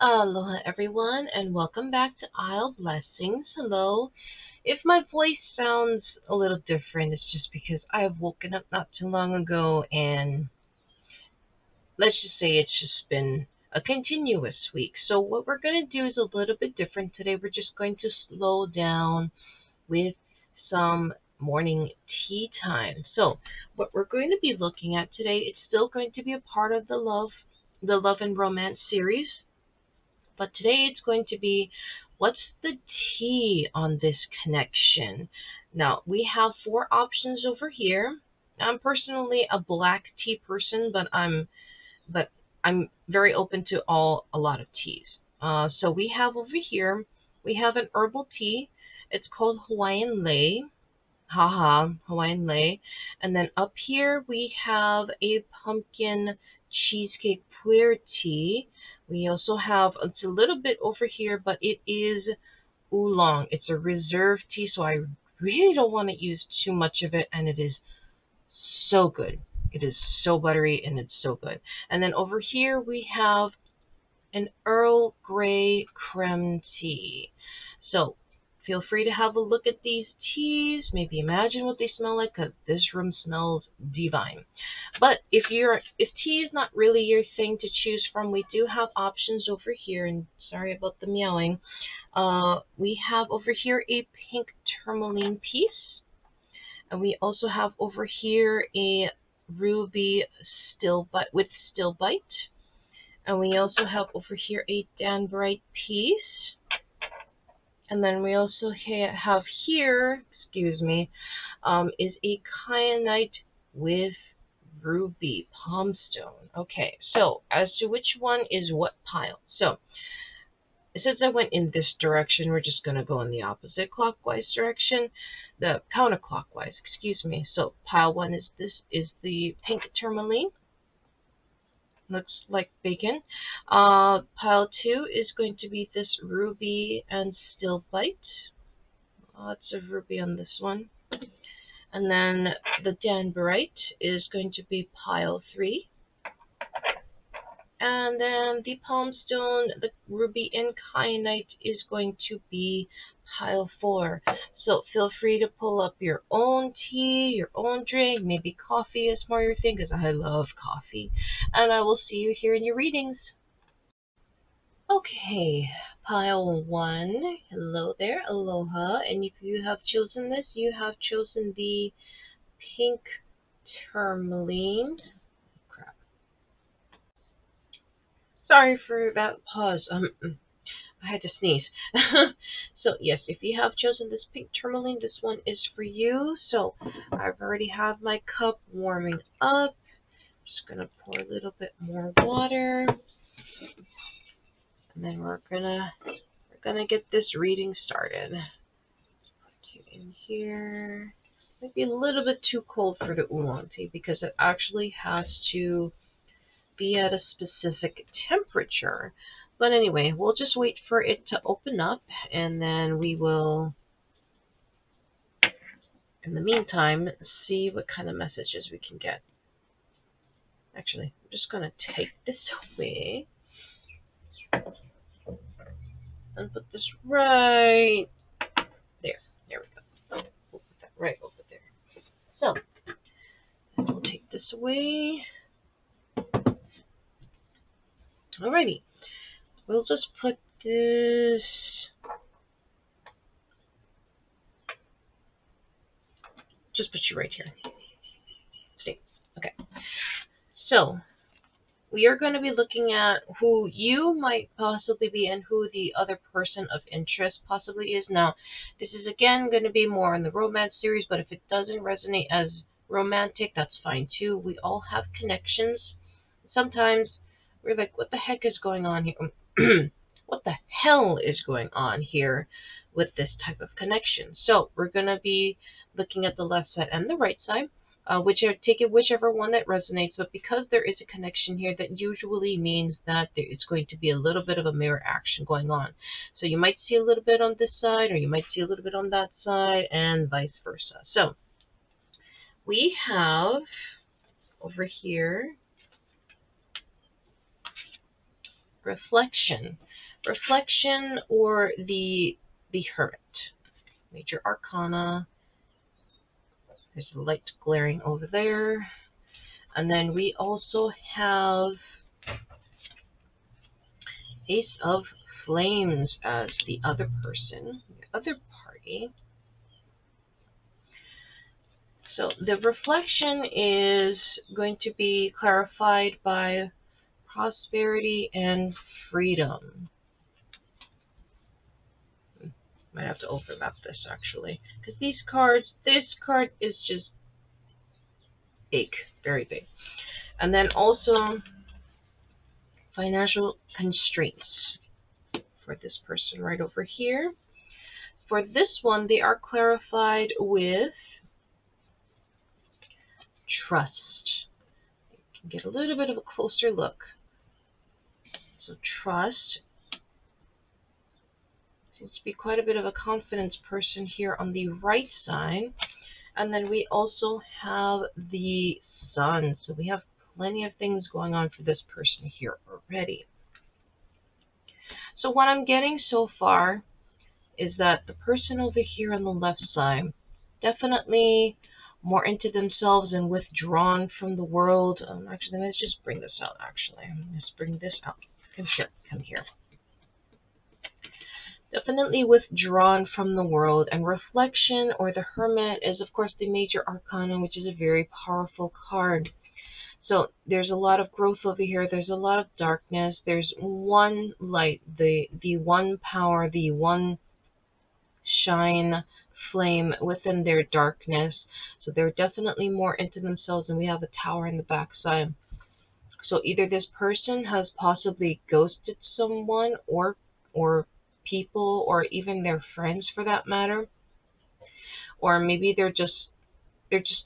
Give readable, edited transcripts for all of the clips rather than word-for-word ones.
Aloha, everyone, and welcome back to Isle Blessings. Hello. If my voice sounds a little different, it's just because I have woken up not too long ago, and let's just say it's just been a continuous week. So, what we're going to do is a little bit different today. We're just going to slow down with some morning tea time. So, what we're going to be looking at today, it's still going to be a part of the love and romance series. But today it's going to be what's the tea on this connection? Now, we have four options over here. I'm personally a black tea person, but I'm very open to a lot of teas. So we have over here, we have an herbal tea. It's called Hawaiian lei. Haha, Hawaiian lei. And then up here we have a pumpkin cheesecake puer tea. We also have, it's a little bit over here, but it is oolong. It's a reserve tea, so I really don't want to use too much of it, and it is so good. It is so buttery, and it's so good. And then over here we have an Earl Grey Creme tea. So feel free to have a look at these teas. Maybe imagine what they smell like, because this room smells divine. But if tea is not really your thing to choose from, we do have options over here. And sorry about the meowing. We have over here a pink tourmaline piece, and we also have over here a ruby stillbite, and we also have over here a Danburite piece. And then we also have here, excuse me, is a Kyanite with ruby palm stone. Okay, so as to which one is what pile. So since I went in this direction, we're just going to go in the opposite clockwise direction, the counterclockwise, excuse me. So pile one is the pink tourmaline. Looks like bacon. Pile two is going to be this ruby and stillbite. Lots of ruby on this one. And then the Danburite is going to be pile three. And then the palm stone, the ruby and kyanite, is going to be pile four. So feel free to pull up your own tea, your own drink, maybe coffee is more your thing, because I love coffee. And I will see you here in your readings. Okay, pile one. Hello there, aloha. And if you have chosen this, you have chosen the pink tourmaline. Crap. Sorry for that pause. I had to sneeze. So yes, if you have chosen this pink tourmaline, this one is for you. So I've already have my cup warming up. Just gonna pour a little bit more water, and then we're gonna get this reading started. Put you in here. Might be a little bit too cold for the oolong tea because it actually has to be at a specific temperature. But anyway, we'll just wait for it to open up, and then we will, in the meantime, see what kind of messages we can get. Actually, I'm just going to take this away and put this right there. There we go. We'll put that right over there. So, we'll take this away. Alrighty. We'll just put this you right here. Stay. Okay. So we are going to be looking at who you might possibly be and who the other person of interest possibly is. Now, this is again going to be more in the romance series, but if it doesn't resonate as romantic, that's fine too. We all have connections. Sometimes we're like, what the heck is going on here? What the hell is going on here with this type of connection? So we're going to be looking at the left side and the right side. Take it whichever one that resonates, but because there is a connection here, that usually means that it's going to be a little bit of a mirror action going on. So you might see a little bit on this side, or you might see a little bit on that side, and vice versa. So we have over here, reflection. Reflection or the Hermit. Major Arcana. There's a light glaring over there. And then we also have Ace of Flames as the other person, the other party. So the reflection is going to be clarified by prosperity and freedom. Might have to overlap this actually, because these cards, this card is just big, very big. And then also financial constraints for this person right over here. For this one, they are clarified with trust. You can get a little bit of a closer look. So trust seems to be quite a bit of a confidence person here on the right side. And then we also have the Sun. So we have plenty of things going on for this person here already. So what I'm getting so far is that the person over here on the left side, definitely more into themselves and withdrawn from the world. Actually, let's just bring this out, actually. Let's bring this out. Come here. Definitely withdrawn from the world. And reflection, or the Hermit, is of course the Major Arcana, which is a very powerful card. So there's a lot of growth over here. There's a lot of darkness. There's one light, the one power, the one shine flame within their darkness. So they're definitely more into themselves, and we have a Tower in the backside. So either this person has possibly ghosted someone, or people, or even their friends for that matter, or maybe they're just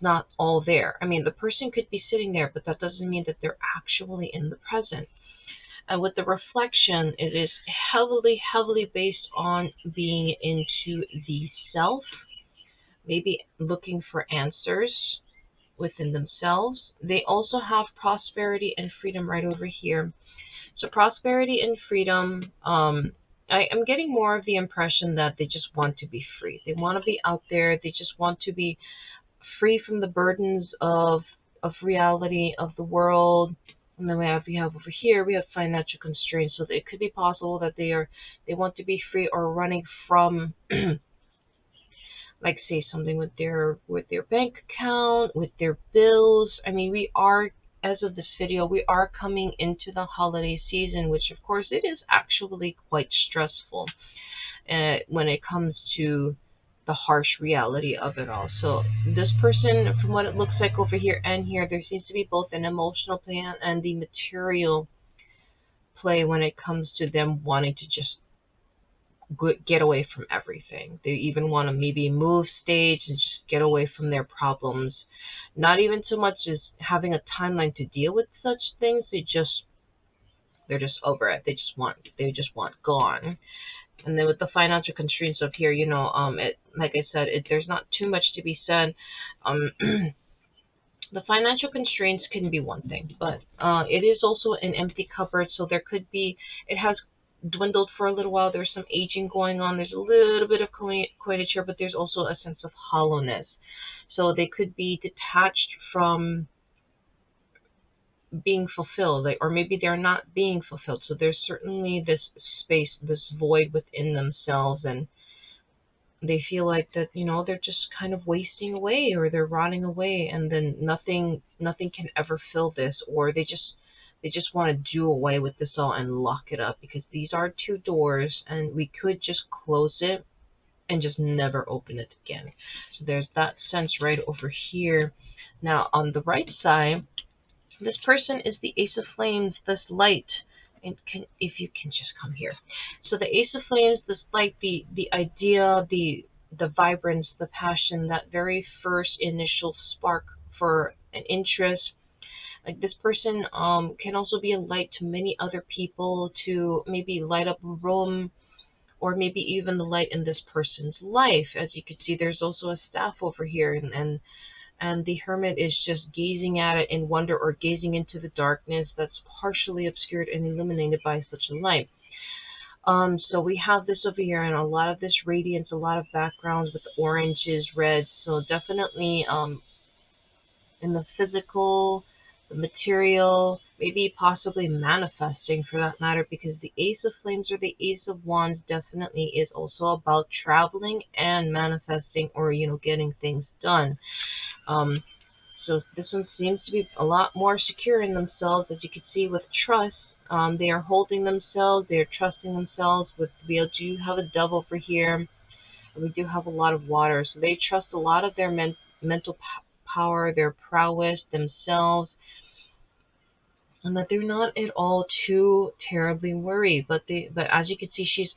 not all there. I mean, the person could be sitting there, but that doesn't mean that they're actually in the present. And with the reflection, it is heavily based on being into the self, maybe looking for answers within themselves. They also have prosperity and freedom right over here. So prosperity and freedom, I am getting more of the impression that they just want to be free. They want to be out there. They just want to be free from the burdens of reality, of the world. And then we have over here, we have financial constraints. So it could be possible that they want to be free, or running from like say something with their bank account, with their bills. I mean, we are, as of this video, we are coming into the holiday season, which of course it is actually quite stressful when it comes to the harsh reality of it all. So this person, from what it looks like over here and here, there seems to be both an emotional play and the material play when it comes to them wanting to just get away from everything. They even want to maybe move stage and just get away from their problems. Not even so much as having a timeline to deal with such things. They're just over it. They just want gone. And then with the financial constraints up here, you know, like I said, there's not too much to be said. The financial constraints can be one thing, but it is also an empty cupboard, so there could be, it has dwindled for a little while. There's some aging going on. There's a little bit of coinage here, but there's also a sense of hollowness. So they could be detached from being fulfilled, or maybe they're not being fulfilled. So there's certainly this space, this void within themselves, and they feel like that, you know, they're just kind of wasting away, or they're rotting away, and then nothing can ever fill this, or they just want to do away with this all and lock it up, because these are two doors and we could just close it and just never open it again. So there's that sense right over here. Now on the right side, this person is the Ace of Flames, this light. And if you can just come here. So the Ace of Flames, this light, the idea, the vibrance, the passion, that very first initial spark for an interest. Like this person can also be a light to many other people, to maybe light up a room, or maybe even the light in this person's life. As you can see, there's also a staff over here, and and the hermit is just gazing at it in wonder or gazing into the darkness that's partially obscured and illuminated by such a light. So we have this over here and a lot of this radiance, a lot of backgrounds with oranges, reds. So definitely in the physical, the material, maybe possibly manifesting for that matter, because the Ace of Flames or the Ace of Wands definitely is also about traveling and manifesting, or getting things done. Um, so this one seems to be a lot more secure in themselves, as you can see with trust. They are holding themselves, they are trusting themselves. With we do have a dove over here, and we do have a lot of water, so they trust a lot of their mental power, their prowess, themselves, and that they're not at all too terribly worried. But as you can see, she's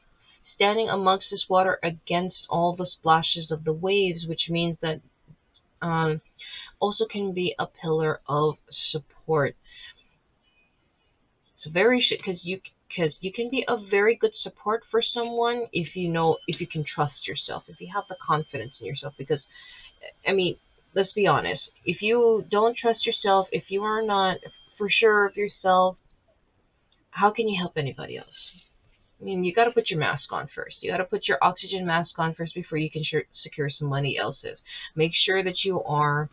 standing amongst this water against all the splashes of the waves, which means that also can be a pillar of support. It's very because you can be a very good support for someone if you can trust yourself, if you have the confidence in yourself. Because I mean, let's be honest, if you don't trust yourself, if you are not for sure of yourself, how can you help anybody else? I mean, you got to put your mask on first. You got to put your oxygen mask on first before you can secure somebody else's. Make sure that you are,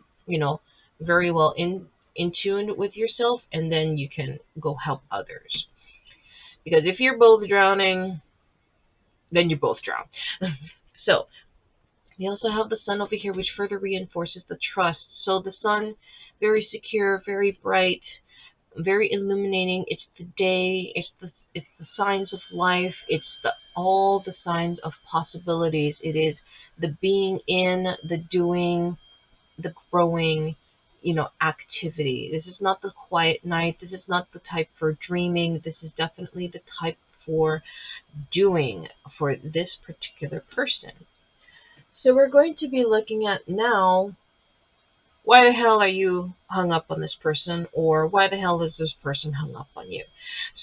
very well in tune with yourself, and then you can go help others. Because if you're both drowning, then you both drown. So we also have the sun over here, which further reinforces the trust. So the sun, very secure, very bright, very illuminating. It's the day. It's the signs of life. It's all the signs of possibilities. It is the being in, the doing, the growing, activity. This is not the quiet night. This is not the type for dreaming. This is definitely the type for doing for this particular person. So we're going to be looking at now, why the hell are you hung up on this person, or why the hell is this person hung up on you?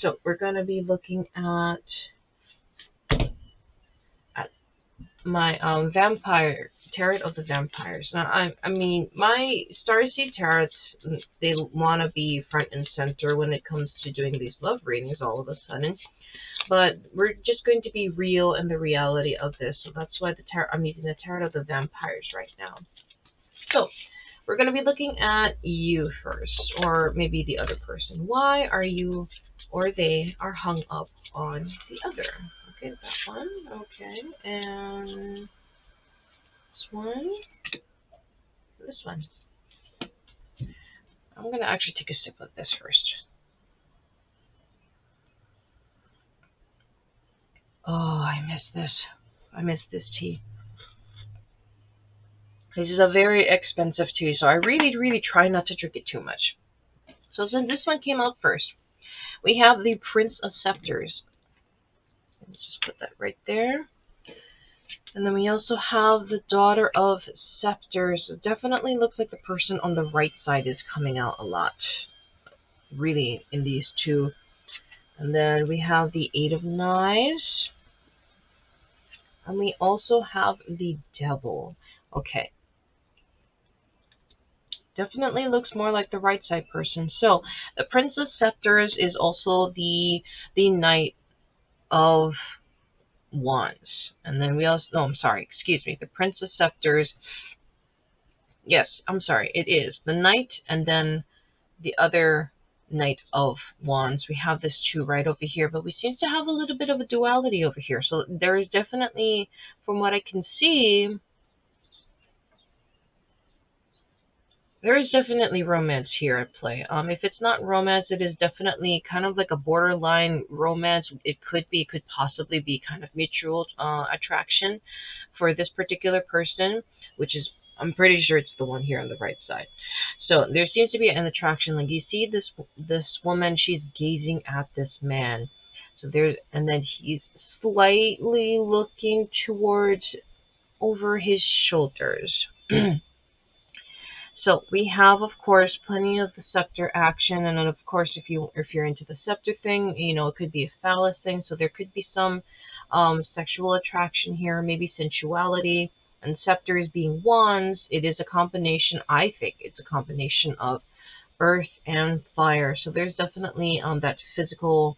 So we're going to be looking at my vampire tarot of the vampires. Now, I mean, my Starseed tarots, they want to be front and center when it comes to doing these love readings all of a sudden. But we're just going to be real in the reality of this. So that's why I'm using the tarot of the vampires right now. So we're going to be looking at you first, or maybe the other person. Why are you or they are hung up on the other? Okay, that one. Okay, and this one. This one. I'm going to actually take a sip of this first. Oh, I miss this. I miss this tea. This is a very expensive tea, so I really, really try not to drink it too much. So since this one came out first, we have the Prince of Scepters. Let's just put that right there. And then we also have the Daughter of Scepters. It definitely looks like the person on the right side is coming out a lot. Really, in these two. And then we have the Eight of Knives. And we also have the Devil. Okay. Definitely looks more like the right side person. So, the Prince of Scepters is also the Knight of Wands. And then we also, no, I'm sorry, excuse me, the Prince of Scepters, yes, I'm sorry, it is the Knight and then the other Knight of Wands. We have this two right over here, but we seem to have a little bit of a duality over here. So there is definitely, from what I can see, there is definitely romance here at play. If it's not romance, it is definitely kind of like a borderline romance. It could possibly be kind of mutual attraction for this particular person, which is, I'm pretty sure it's the one here on the right side. So there seems to be an attraction. Like you see this woman, she's gazing at this man. So and then he's slightly looking towards over his shoulders. So we have, of course, plenty of the scepter action, and then of course, if you're into the scepter thing, it could be a phallus thing. So there could be some sexual attraction here, maybe sensuality. And scepters being wands, it is a combination, I think it's a combination of earth and fire. So there's definitely that physical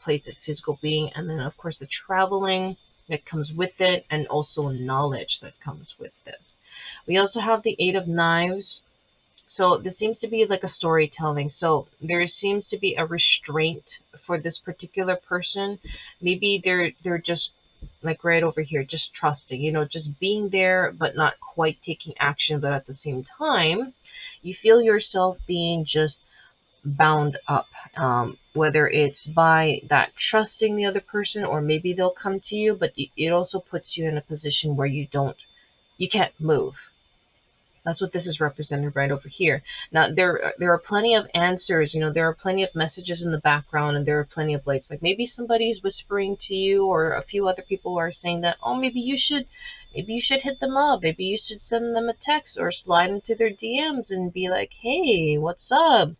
place, that physical being, and then of course the traveling that comes with it, and also knowledge that comes with it. We also have the Eight of Knives. So this seems to be like a storytelling. So there seems to be a restraint for this particular person. Maybe they're just like right over here, just trusting, just being there but not quite taking action, but at the same time, you feel yourself being just bound up, whether it's by that trusting the other person, or maybe they'll come to you, but it also puts you in a position where you can't move. That's what this is represented right over here. Now, there are plenty of answers. There are plenty of messages in the background, and there are plenty of lights. Like maybe somebody's whispering to you, or a few other people are saying that, oh, maybe you should hit them up. Maybe you should send them a text or slide into their DMs and be like, hey, what's up?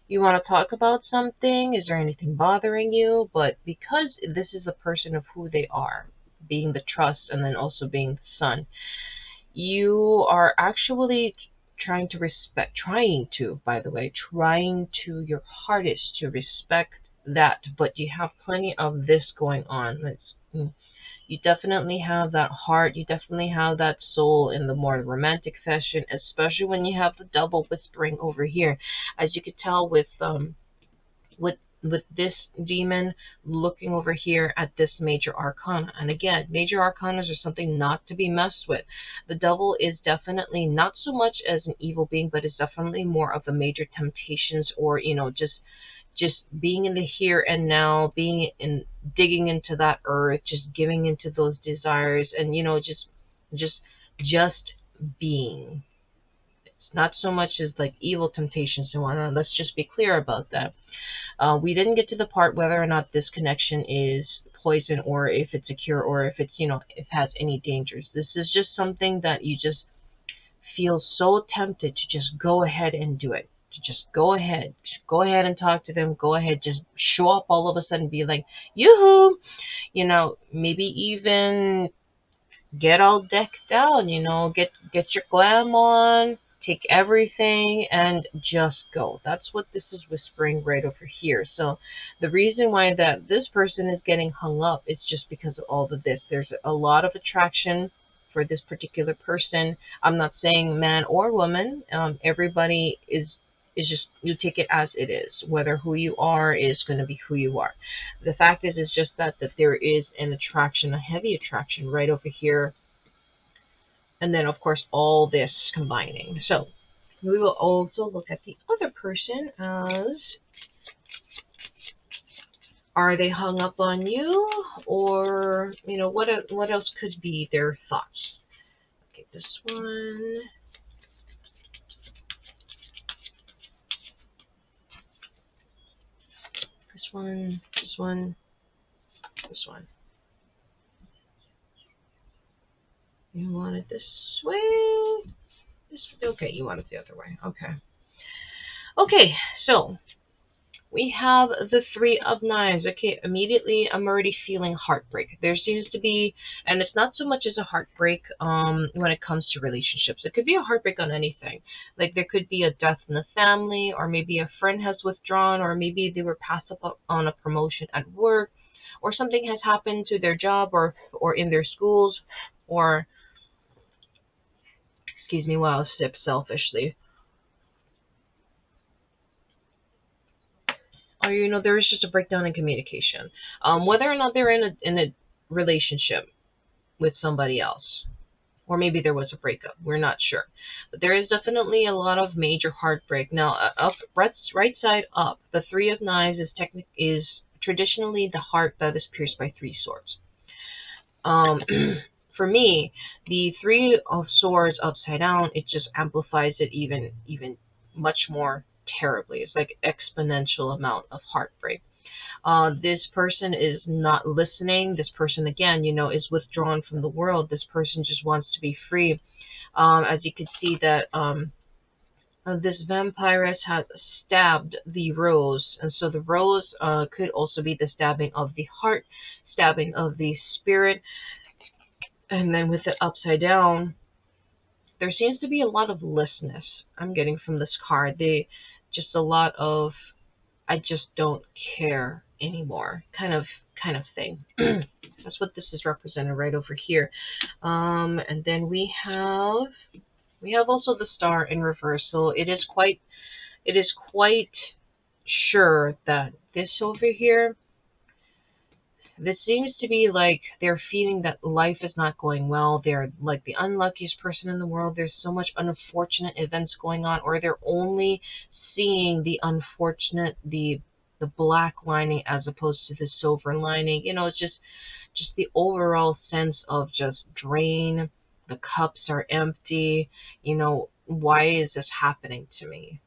You want to talk about something? Is there anything bothering you? But because this is a person of who they are, being the trust and then also being the sun, you are actually trying to your hardest to respect that, but you have plenty of this going on. You definitely have that heart, you definitely have that soul in the more romantic fashion, especially when you have the double whispering over here. As you could tell with with this demon looking over here at this major arcana. And again, major arcanas are something not to be messed with. The devil is definitely not so much as an evil being, but is definitely more of the major temptations, or just being in the here and now, digging into that earth, just giving into those desires, and just just being. It's not so much as like evil temptations and whatnot. Let's just be clear about that. We didn't get to the part whether or not this connection is poison, or if it's a cure, or if it's, if it has any dangers. This is just something that you just feel so tempted to just go ahead and do it. To just go ahead. Just go ahead and talk to them. Go ahead. Just show up all of a sudden and be like, yoo-hoo! Maybe even get all decked out, get your glam on, take everything and just go. That's what this is whispering right over here. So the reason why that this person is getting hung up is just because of all of this. There's a lot of attraction for this particular person. I'm not saying man or woman. Everybody is just, you take it as it is. Whether who you are is going to be who you are. The fact is just that there is an attraction, a heavy attraction right over here. And then, of course, all this combining. So we will also look at the other person as, are they hung up on you? Or, what else could be their thoughts? Okay, this one. This one, this one, this one. You want it this way? Okay, you want it the other way. Okay. Okay, so we have the Three of Knives. Okay, immediately I'm already feeling heartbreak. There seems to be, and it's not so much as a heartbreak when it comes to relationships. It could be a heartbreak on anything. Like there could be a death in the family, or maybe a friend has withdrawn, or maybe they were passed up on a promotion at work, or something has happened to their job, or in their schools, or, excuse me while I sip selfishly. Or there is just a breakdown in communication. Whether or not they're in a relationship with somebody else, or maybe there was a breakup, we're not sure. But there is definitely a lot of major heartbreak. Now, up right side up, the Three of Knives is traditionally the heart that is pierced by three swords. For me, the Three of Swords upside down, it just amplifies it even much more terribly. It's like exponential amount of heartbreak. This person is not listening. This person, again, is withdrawn from the world. This person just wants to be free. As you can see that this vampiress has stabbed the rose, and so the rose could also be the stabbing of the heart, stabbing of the spirit. And then with it upside down, there seems to be a lot of listlessness I'm getting from this card. They just a lot of I just don't care anymore kind of thing. That's what this is represented right over here. And then we have also the star in reverse. So it is quite sure that this over here, this seems to be like they're feeling that life is not going well. They're like the unluckiest person in the world. There's so much unfortunate events going on, or they're only seeing the unfortunate, the black lining as opposed to the silver lining. It's just the overall sense of just drain. The cups are empty. Why is this happening to me?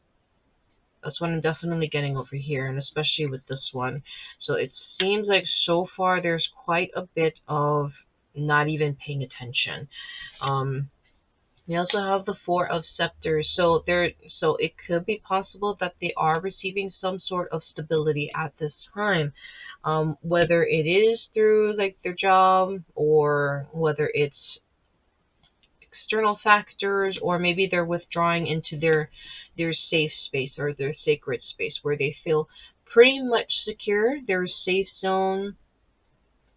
That's what I'm definitely getting over here, and especially with this one. So it seems like so far there's quite a bit of not even paying attention. Um, we also have the Four of Scepters. So it could be possible that they are receiving some sort of stability at this time. Whether it is through like their job, or whether it's external factors, or maybe they're withdrawing into their safe space or their sacred space where they feel pretty much secure, their safe zone,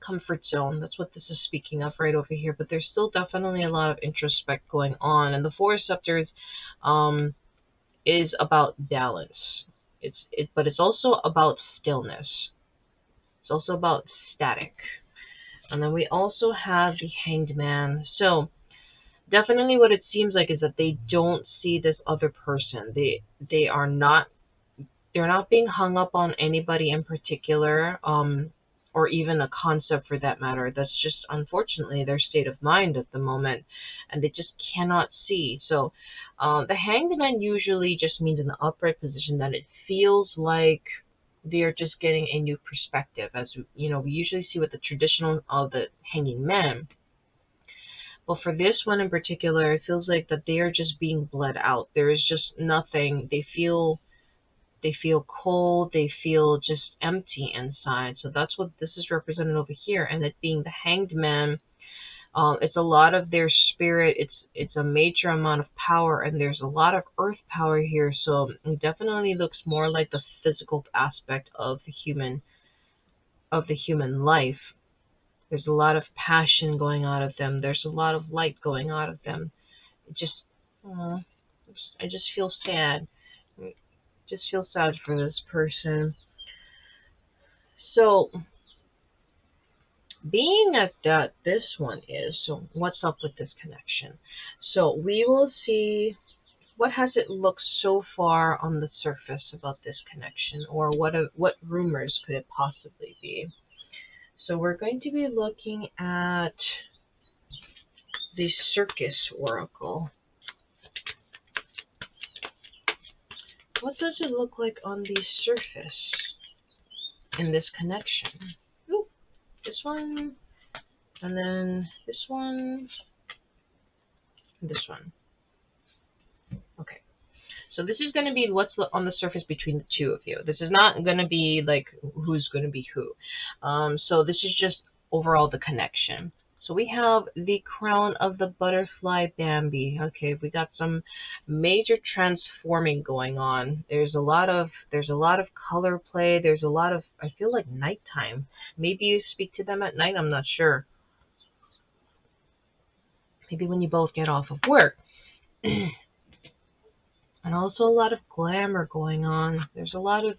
comfort zone. That's what this is speaking of right over here. But there's still definitely a lot of introspect going on, and the Four Scepters um, is about balance. But it's also about stillness. It's also about static. And then we also have the Hanged Man. So definitely what it seems like is that they don't see this other person. They are not they're not being hung up on anybody in particular, or even a concept for that matter. That's just unfortunately their state of mind at the moment, and they just cannot see. So the Hanged Man usually just means in the upright position that it feels like they're just getting a new perspective. As we usually see with the traditional of the Hanging Man. But for this one in particular, it feels like that they are just being bled out. There is just nothing. They feel cold. They feel just empty inside. So that's what this is represented over here. And it being the Hanged Man, it's a lot of their spirit. It's a major amount of power, and there's a lot of earth power here. So it definitely looks more like the physical aspect of the human life. There's a lot of passion going out of them. There's a lot of light going out of them. It just, uh, I just feel sad. Just feel sad for this person. So, being at that, this one is, so what's up with this connection? So, we will see what has it looked so far on the surface about this connection, or what rumors could it possibly be. So, we're going to be looking at the Circus Oracle. What does it look like on the surface in this connection? Ooh, this one, and then this one, and this one. Okay. So this is going to be what's on the surface between the two of you. This is not going to be like who's going to be who. So this is just overall the connection. So we have the crown of the butterfly Bambi. Okay, we got some major transforming going on. There's a lot of color play. There's a lot of, I feel like, nighttime. Maybe you speak to them at night. I'm not sure. Maybe when you both get off of work. And also a lot of glamour going on. There's a lot of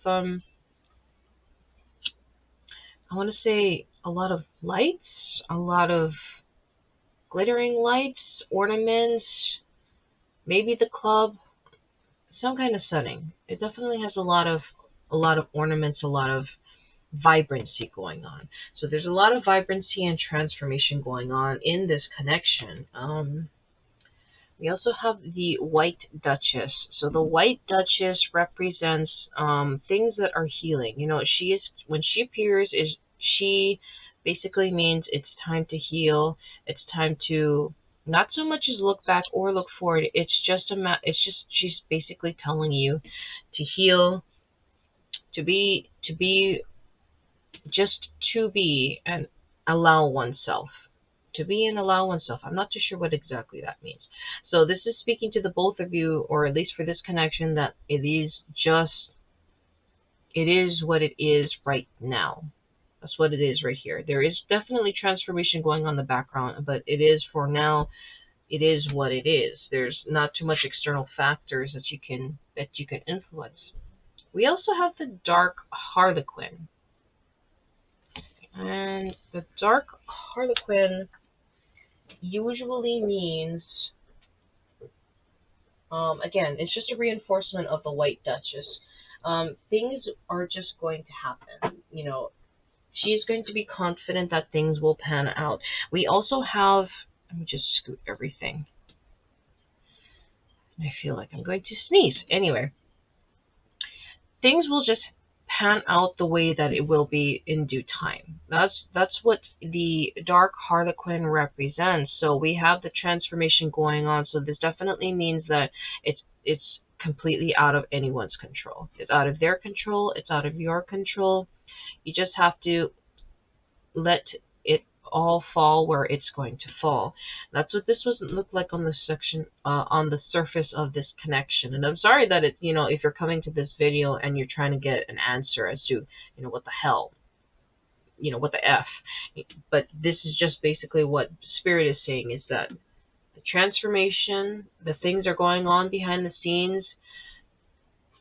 I want to say a lot of lights, a lot of glittering lights, ornaments, maybe the club, some kind of setting. It definitely has a lot of ornaments, a lot of vibrancy going on. So there's a lot of vibrancy and transformation going on in this connection. We also have the White Duchess. So the White Duchess represents things that are healing. When she appears, she basically means it's time to heal. It's time to not so much as look back or look forward. She's basically telling you to heal, to be just to be, and allow oneself to be and allow oneself. I'm not too sure what exactly that means. So this is speaking to the both of you, or at least for this connection, that it is what it is right now. That's what it is right here. There is definitely transformation going on in the background, but it is, for now, it is what it is. There's not too much external factors that you can influence. We also have the dark harlequin. And the dark harlequin usually means, again, it's just a reinforcement of the White Duchess. Things are just going to happen. You know, she's going to be confident that things will pan out. We also have, let me just scoot everything. I feel like I'm going to sneeze. Anyway, things will just pan out the way that it will be in due time. That's what the dark harlequin represents. So we have the transformation going on. So this definitely means that it's completely out of anyone's control. It's out of their control. It's out of your control. You just have to let it all fall where it's going to fall. That's what this doesn't look like on the section, on the surface of this connection. And I'm sorry that it, if you're coming to this video and you're trying to get an answer as to, what the hell, what the F. But this is just basically what Spirit is saying, is that the transformation, the things are going on behind the scenes.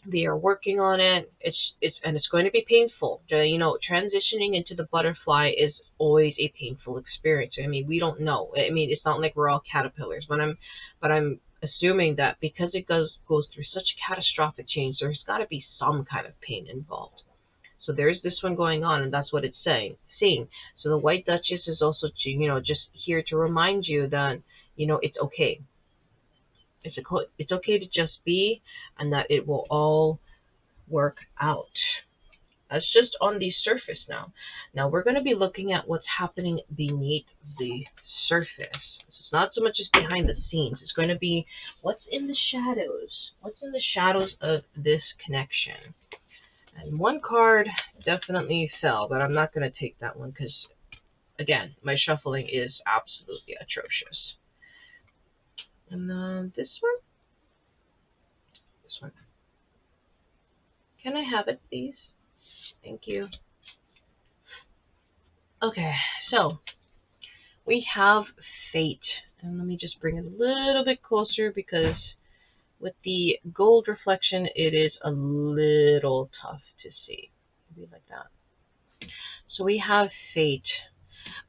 They are working on it. It's going to be painful. Transitioning into the butterfly is always a painful experience. I mean, we don't know. I mean, it's not like we're all caterpillars. But I'm assuming that because it goes through such catastrophic change, there's got to be some kind of pain involved. So there's this one going on, and that's what it's saying. So the White Duchess is also just here to remind you that it's okay. It's okay to just be, and that it will all work out. That's just on the surface now. Now we're going to be looking at what's happening beneath the surface. It's not so much as behind the scenes. It's going to be what's in the shadows. What's in the shadows of this connection? And one card definitely fell, but I'm not going to take that one because, again, my shuffling is absolutely atrocious. And this one? This one. Can I have it, please? Thank you. Okay, so we have fate. And let me just bring it a little bit closer because with the gold reflection, it is a little tough to see. Maybe like that. So we have fate.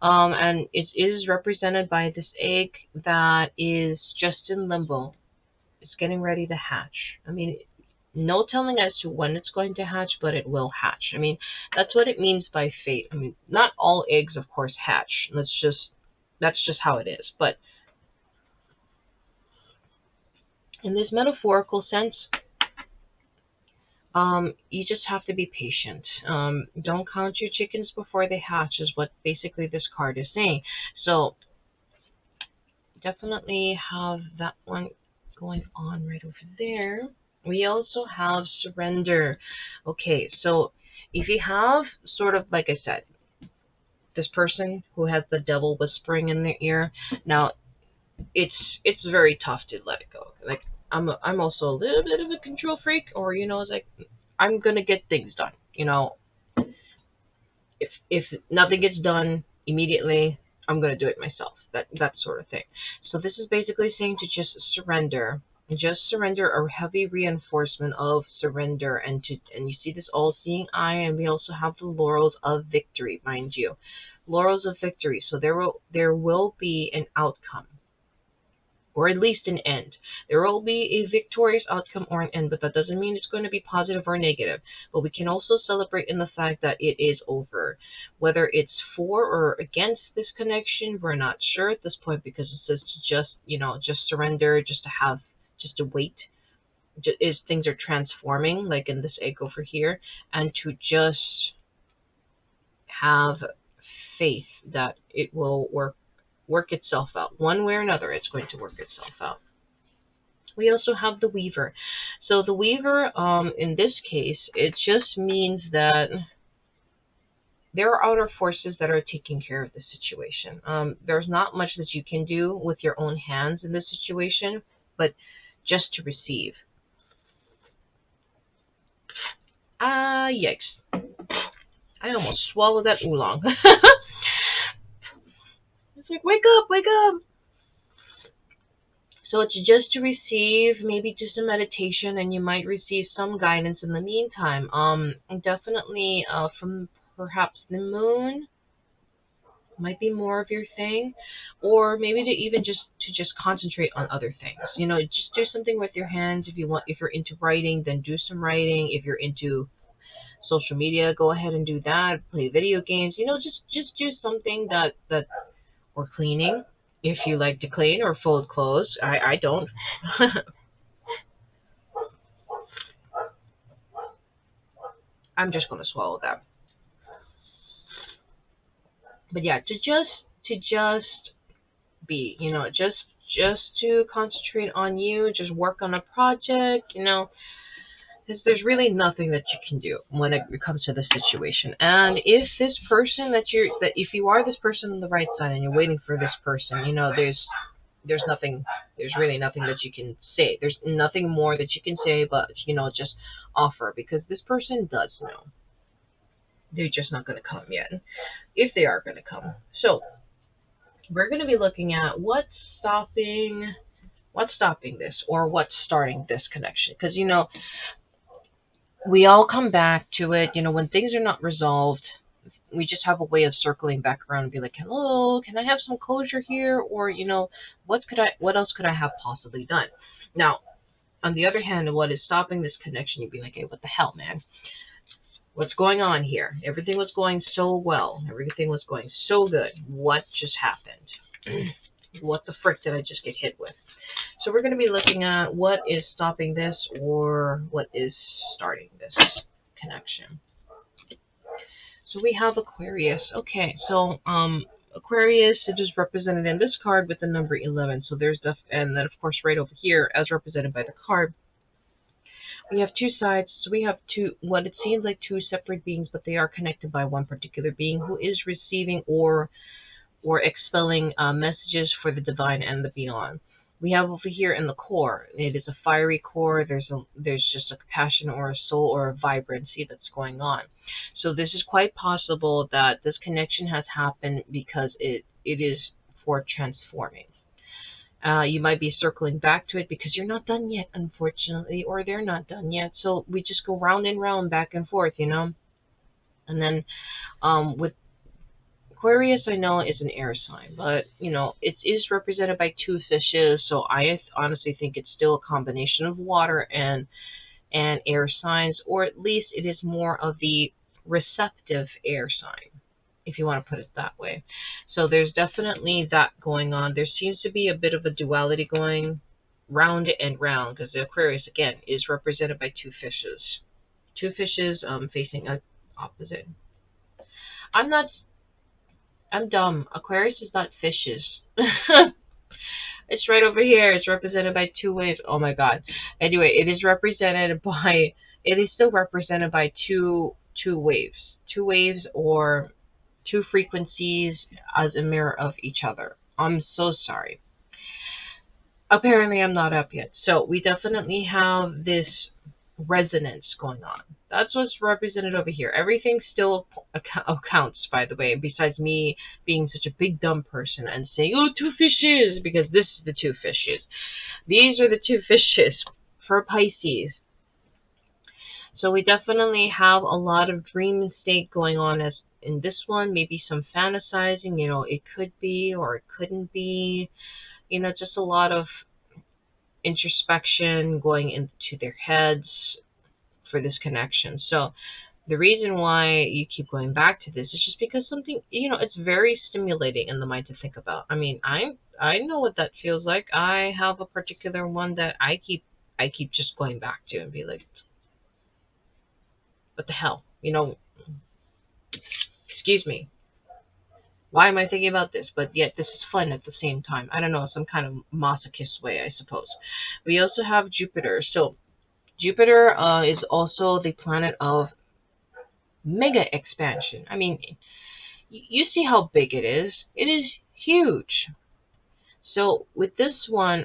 And it is represented by this egg that is just in limbo. It's getting ready to hatch. I mean, no telling as to when it's going to hatch, but it will hatch. I mean, that's what it means by fate. I mean, not all eggs, of course, hatch. That's just how it is. But in this metaphorical sense, you just have to be patient. Don't count your chickens before they hatch is what basically this card is saying. So definitely have that one going on right over there. We also have surrender. Okay, so if you have sort of, like I said, this person who has the devil whispering in their ear, now it's very tough to let it go. Like I'm also a little bit of a control freak, or it's like I'm gonna get things done. If nothing gets done immediately, I'm gonna do it myself. That sort of thing. So this is basically saying to just surrender. Just surrender, a heavy reinforcement of surrender, and you see this all-seeing eye, and we also have the laurels of victory, mind you, laurels of victory. So there will be an outcome, or at least an end. There will be a victorious outcome or an end, but that doesn't mean it's going to be positive or negative. But we can also celebrate in the fact that it is over. Whether it's for or against this connection, we're not sure at this point, because it says to just surrender, just to wait, as things are transforming, like in this egg over here, and to just have faith that it will work itself out. One way or another, it's going to work itself out. We also have the Weaver. So the Weaver, in this case, it just means that there are outer forces that are taking care of the situation. There's not much that you can do with your own hands in this situation, but just to receive. Yikes. I almost swallowed that oolong. It's like, wake up, wake up. So it's just to receive, maybe just a meditation, and you might receive some guidance in the meantime. Definitely from perhaps the moon might be more of your thing, or maybe to even just concentrate on other things. Just do something with your hands. If you want, if you're into writing, then do some writing. If you're into social media, go ahead and do that. Play video games. Just do something that or cleaning. If you like to clean or fold clothes, I don't. I'm just gonna swallow that. But yeah, to just be, just to concentrate on you, just work on a project, because there's really nothing that you can do when it comes to the situation. And if this person that if you are this person on the right side and you're waiting for this person, there's nothing, there's really nothing that you can say. There's nothing more that you can say, but just offer, because this person does know. They're just not going to come yet, if they are going to come. So we're going to be looking at what's stopping this, or what's starting this connection, because we all come back to it. When things are not resolved, we just have a way of circling back around and be like, hello, can I have some closure here? Or, what else could I have possibly done? Now, on the other hand, what is stopping this connection? You'd be like, hey, what the hell, man? What's going on here? Everything was going so well. Everything was going so good. What just happened? What the frick did I just get hit with? So we're going to be looking at what is stopping this, or what is starting this connection. So we have Aquarius. Okay, so Aquarius, it is represented in this card with the number 11. So there's and then of course right over here, as represented by the card, we have two sides. So we have what it seems like two separate beings, but they are connected by one particular being who is receiving or expelling messages for the divine and the beyond. We have over here in the core, it is a fiery core. There's just a passion or a soul or a vibrancy that's going on. So this is quite possible that this connection has happened because it is for transforming. You might be circling back to it because you're not done yet, unfortunately, or they're not done yet. So we just go round and round, back and forth, And then with Aquarius, I know, is an air sign, but it is represented by two fishes, so I honestly think it's still a combination of water and air signs, or at least it is more of the receptive air sign, if you want to put it that way. So there's definitely that going on. There seems to be a bit of a duality going round and round, because the Aquarius, again, is represented by two fishes. Two fishes facing opposite. I'm dumb. Aquarius is not fishes. It's right over here. It's represented by two waves. Oh my god. Anyway, it is still represented by two waves. Two waves, or two frequencies as a mirror of each other. I'm so sorry. Apparently I'm not up yet. So we definitely have this resonance going on. That's what's represented over here. Everything still accounts, by the way, besides me being such a big dumb person and saying, oh, two fishes, because this is the two fishes. These are the two fishes for Pisces. So we definitely have a lot of dream state going on as in this one, maybe some fantasizing, it could be or it couldn't be, just a lot of introspection going into their heads for this connection. So the reason why you keep going back to this is just because something, it's very stimulating in the mind to think about. I mean, I know what that feels like. I have a particular one that I keep just going back to and be like, what the hell? Excuse me. Why am I thinking about this? But yet this is fun at the same time. I don't know, some kind of masochist way, I suppose. We also have Jupiter. So Jupiter is also the planet of mega expansion. I mean, you see how big it is. It is huge. So with this one,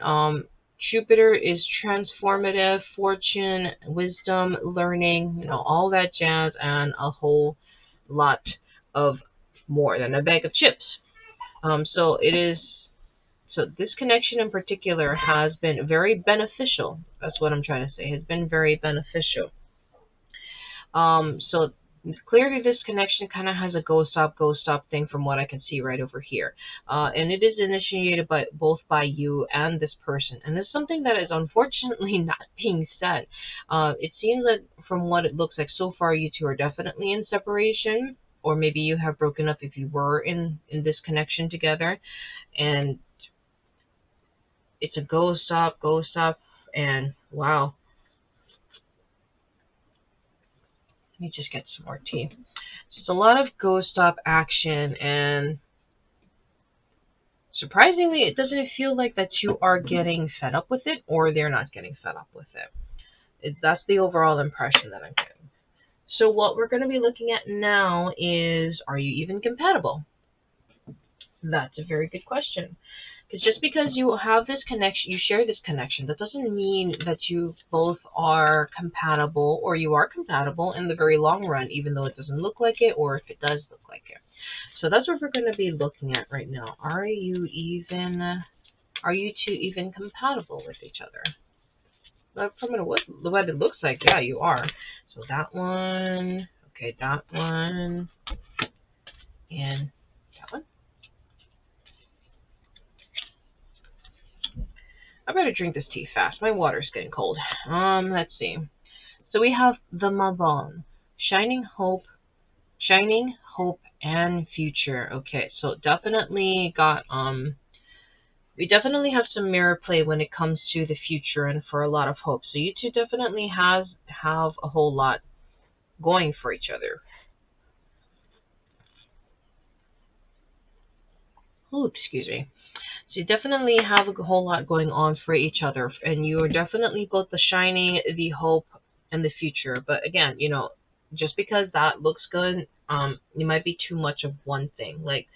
Jupiter is transformative, fortune, wisdom, learning, all that jazz, and a whole lot of more than a bag of chips. So it is. So this connection in particular has been very beneficial. That's what I'm trying to say. Has been very beneficial. So clearly this connection kind of has a go stop thing from what I can see right over here. And it is initiated by both by you and this person. And it's something that is unfortunately not being said. It seems that from what it looks like so far, you two are definitely in separation, or maybe you have broken up if you were in this connection together. And it's a go stop, and wow. Let me just get some more tea. Just a lot of go stop action, and surprisingly, it doesn't feel like that you are getting fed up with it, or they're not getting fed up with it. That's the overall impression that I'm getting. So what we're going to be looking at now is, are you even compatible? That's a very good question. Because just because you have this connection, you share this connection, that doesn't mean that you both are compatible, or you are compatible in the very long run, even though it doesn't look like it, or if it does look like it. So that's what we're going to be looking at right now. Are you two even compatible with each other? But from what it looks like, yeah, you are. So that one, okay, that one, and that one. I better drink this tea fast. My water's getting cold. Let's see. So we have the Mabon, shining hope and future. Okay, so definitely got we definitely have some mirror play when it comes to the future and for a lot of hope. So you two definitely have a whole lot going for each other. Oh, excuse me. So you definitely have a whole lot going on for each other, and you are definitely both the shining, the hope, and the future. But again, just because that looks good, it might be too much of one thing. Like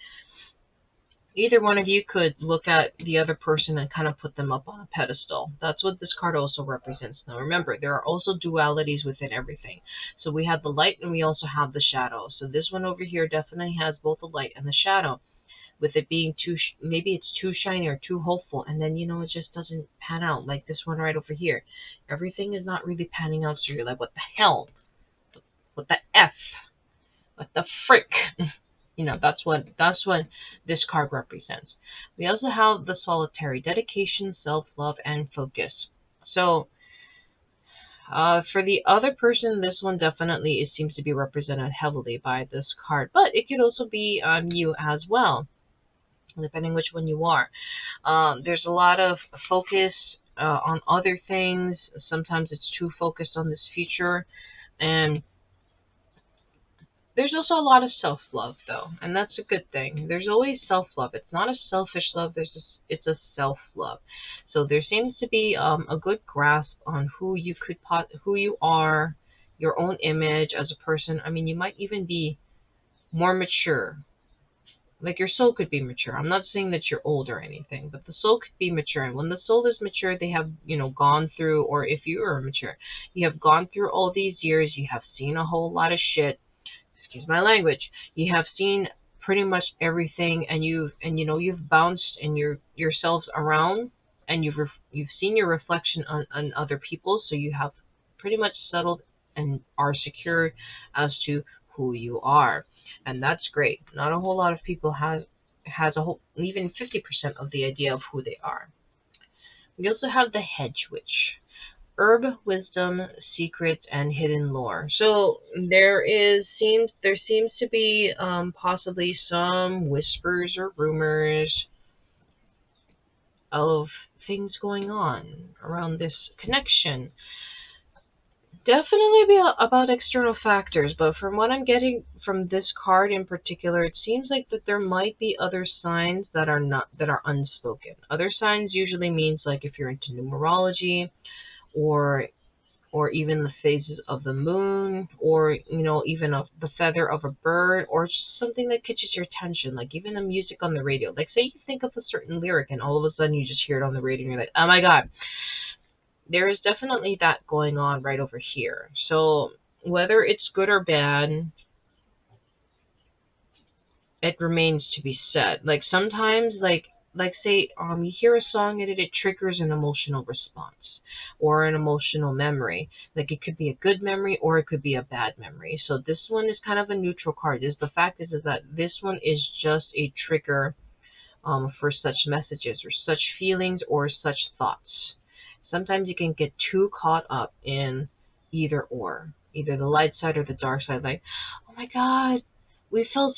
either one of you could look at the other person and kind of put them up on a pedestal. That's what this card also represents. Now remember, there are also dualities within everything. So we have the light and we also have the shadow. So this one over here definitely has both the light and the shadow. With it being maybe it's too shiny or too hopeful, and then it just doesn't pan out, like this one right over here. Everything is not really panning out, so you're like, what the hell? What the F? What the frick? That's what this card represents. We also have the solitary, dedication, self-love, and focus. So for the other person, this one definitely it seems to be represented heavily by this card, but it could also be you as well, depending which one you are. There's a lot of focus on other things. Sometimes it's too focused on this future, and there's also a lot of self-love, though, and that's a good thing. There's always self-love. It's not a selfish love. It's a self-love. So there seems to be a good grasp on who you are, your own image as a person. I mean, you might even be more mature. Like your soul could be mature. I'm not saying that you're old or anything, but the soul could be mature. And when the soul is mature, they have, gone through, or if you are mature, you have gone through all these years. You have seen a whole lot of shit. Excuse my language. You have seen pretty much everything, and you've bounced and yourselves around, and you've seen your reflection on other people, so you have pretty much settled and are secure as to who you are, and that's great. Not a whole lot of people has a whole even 50% of the idea of who they are. We also have the hedge witch. Herb, wisdom, secrets, and hidden lore. So there seems to be possibly some whispers or rumors of things going on around this connection. Definitely be about external factors, but from what I'm getting from this card in particular, it seems like that there might be other signs that are unspoken. Other signs usually means like if you're into numerology, or or even the phases of the moon, or even the feather of a bird, or just something that catches your attention, like even the music on the radio. Like say you think of a certain lyric and all of a sudden you just hear it on the radio and you're like, oh my god. There is definitely that going on right over here. So whether it's good or bad, it remains to be said. Like sometimes, like say you hear a song and it triggers an emotional response or an emotional memory. Like it could be a good memory or it could be a bad memory. So this one is kind of a neutral card. Is the fact is that this one is just a trigger for such messages or such feelings or such thoughts. Sometimes you can get too caught up in either the light side or the dark side. Like, oh my God, we felt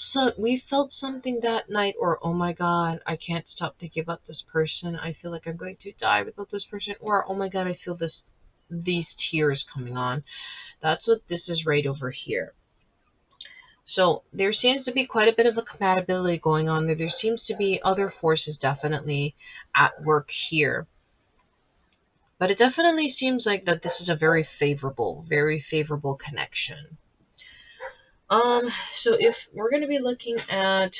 something that night, or oh my God, I can't stop thinking about this person. I feel like I'm going to die without this person, or oh my God, I feel these tears coming on. That's what this is right over here. So there seems to be quite a bit of a compatibility going on there. There seems to be other forces definitely at work here. But it definitely seems like that this is a very favorable connection. Um, so if we're going to be looking at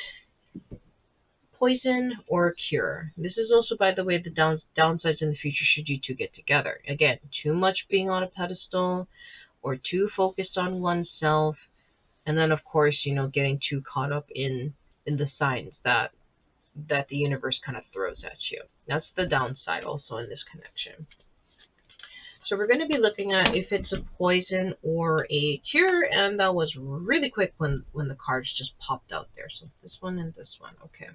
poison or cure, this is also, by the way, the downsides in the future should you two get together. Again, too much being on a pedestal or too focused on oneself, and then of course, getting too caught up in the signs that the universe kind of throws at you. That's the downside also in this connection. So we're going to be looking at if it's a poison or a cure, and that was really quick when the cards just popped out there. So this one and this one, okay.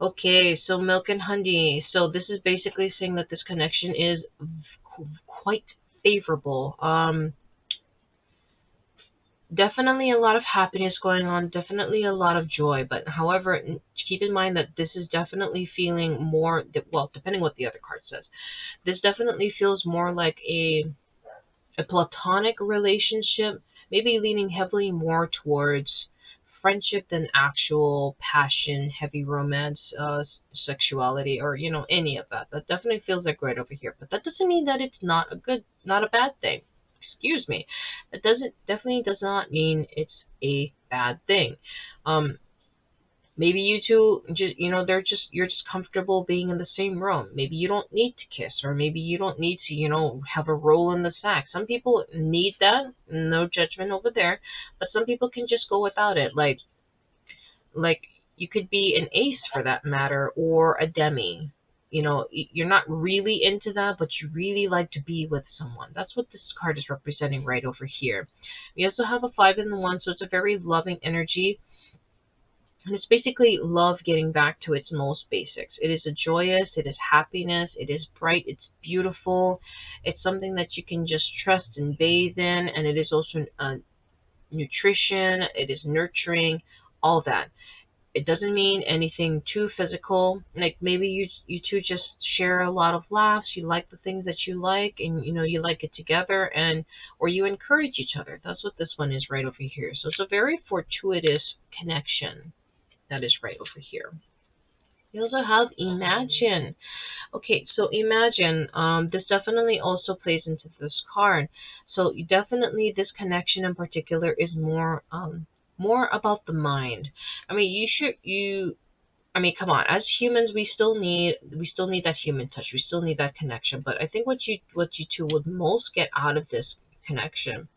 Okay, so milk and honey. So this is basically saying that this connection is quite favorable. Definitely a lot of happiness going on, definitely a lot of joy, but however, keep in mind that this is definitely feeling more, well, depending what the other card says, this definitely feels more like a platonic relationship, maybe leaning heavily more towards friendship than actual passion, heavy romance, sexuality, or any of that. That definitely feels like right over here. But that doesn't mean that it's not a bad thing. Excuse me. That definitely does not mean it's a bad thing. Um, Maybe you two just you're just comfortable being in the same room. Maybe you don't need to kiss, or maybe you don't need to, have a roll in the sack. Some people need that. No judgment over there. But some people can just go without it. Like you could be an ace for that matter, or a demi. You're not really into that, but you really like to be with someone. That's what this card is representing right over here. We also have a 5 and the 1, so it's a very loving energy. And it's basically love getting back to its most basics. It is a joyous, it is happiness, it is bright, it's beautiful. It's something that you can just trust and bathe in, and it is also nutrition, it is nurturing, all that. It doesn't mean anything too physical. Like maybe you two just share a lot of laughs, you like the things that you like, and you like it together, and or you encourage each other. That's what this one is right over here. So it's a very fortuitous connection that is right over here. We also have imagine. Okay, so imagine, this definitely also plays into this card. So you definitely, this connection in particular is more about the mind. I mean, come on, as humans, we still need that human touch. We still need that connection. But I think what you two would most get out of this connection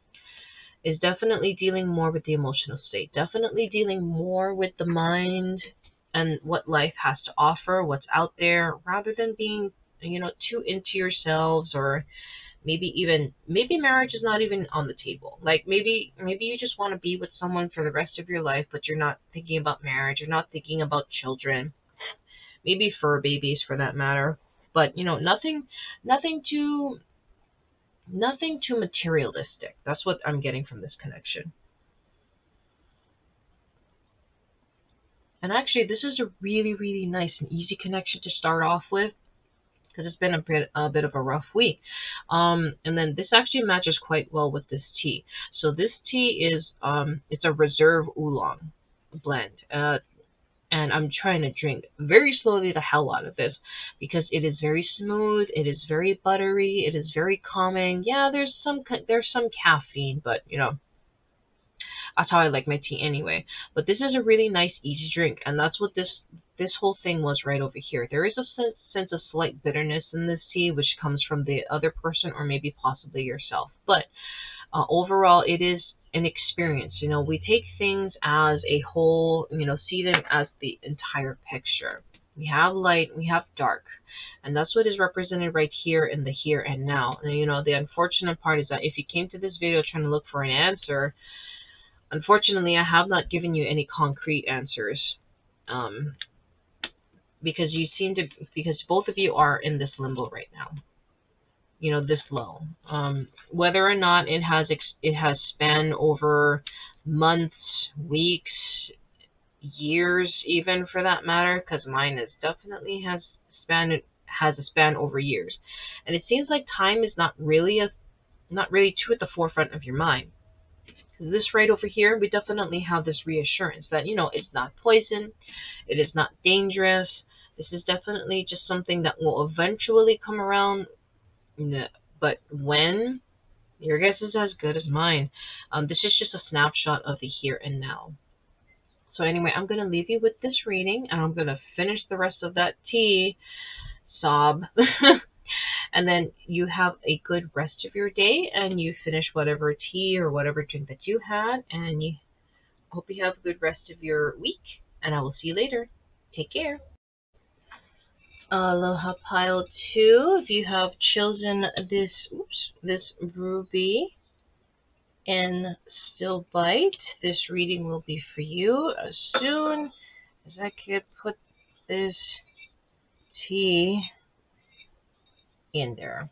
is definitely dealing more with the emotional state, definitely dealing more with the mind and what life has to offer, what's out there, rather than being, too into yourselves, or maybe marriage is not even on the table. Like maybe you just want to be with someone for the rest of your life, but you're not thinking about marriage, you're not thinking about children, maybe fur babies for that matter. But nothing too materialistic. That's what I'm getting from this connection. And actually, this is a really, really nice and easy connection to start off with, because it's been a bit of a rough week. And then this actually matches quite well with this tea. So this tea is it's a reserve oolong blend. And I'm trying to drink very slowly the hell out of this because it is very smooth, it is very buttery, it is very calming. Yeah, there's some caffeine, but you know, that's how I like my tea anyway. But this is a really nice, easy drink, and that's what this whole thing was right over here. There is a sense of slight bitterness in this tea, which comes from the other person or maybe possibly yourself. But overall, it is an experience. You know, we take things as a whole. You know, see them as the entire picture. We have light, we have dark. And that's what is represented right here in the here and now. And you know, the unfortunate part is that if you came to this video trying to look for an answer, unfortunately, I have not given you any concrete answers, because because both of you are in this limbo right now. You know, this low. Whether or not it has spanned over months, weeks, years, even for that matter, because mine is definitely has a span over years, and it seems like time is not really too at the forefront of your mind. This right over here, we definitely have this reassurance that, you know, it's not poison, it is not dangerous. This is definitely just something that will eventually come around. But when, your guess is as good as mine. This is just a snapshot of the here and now. So anyway, I'm going to leave you with this reading, and I'm going to finish the rest of that tea, sob. And then you have a good rest of your day, and you finish whatever tea or whatever drink that you had, and you hope you have a good rest of your week, and I will see you later. Take care. Aloha pile 2. If you have chosen this ruby and Stillbite, this reading will be for you as soon as I can put this tea in there.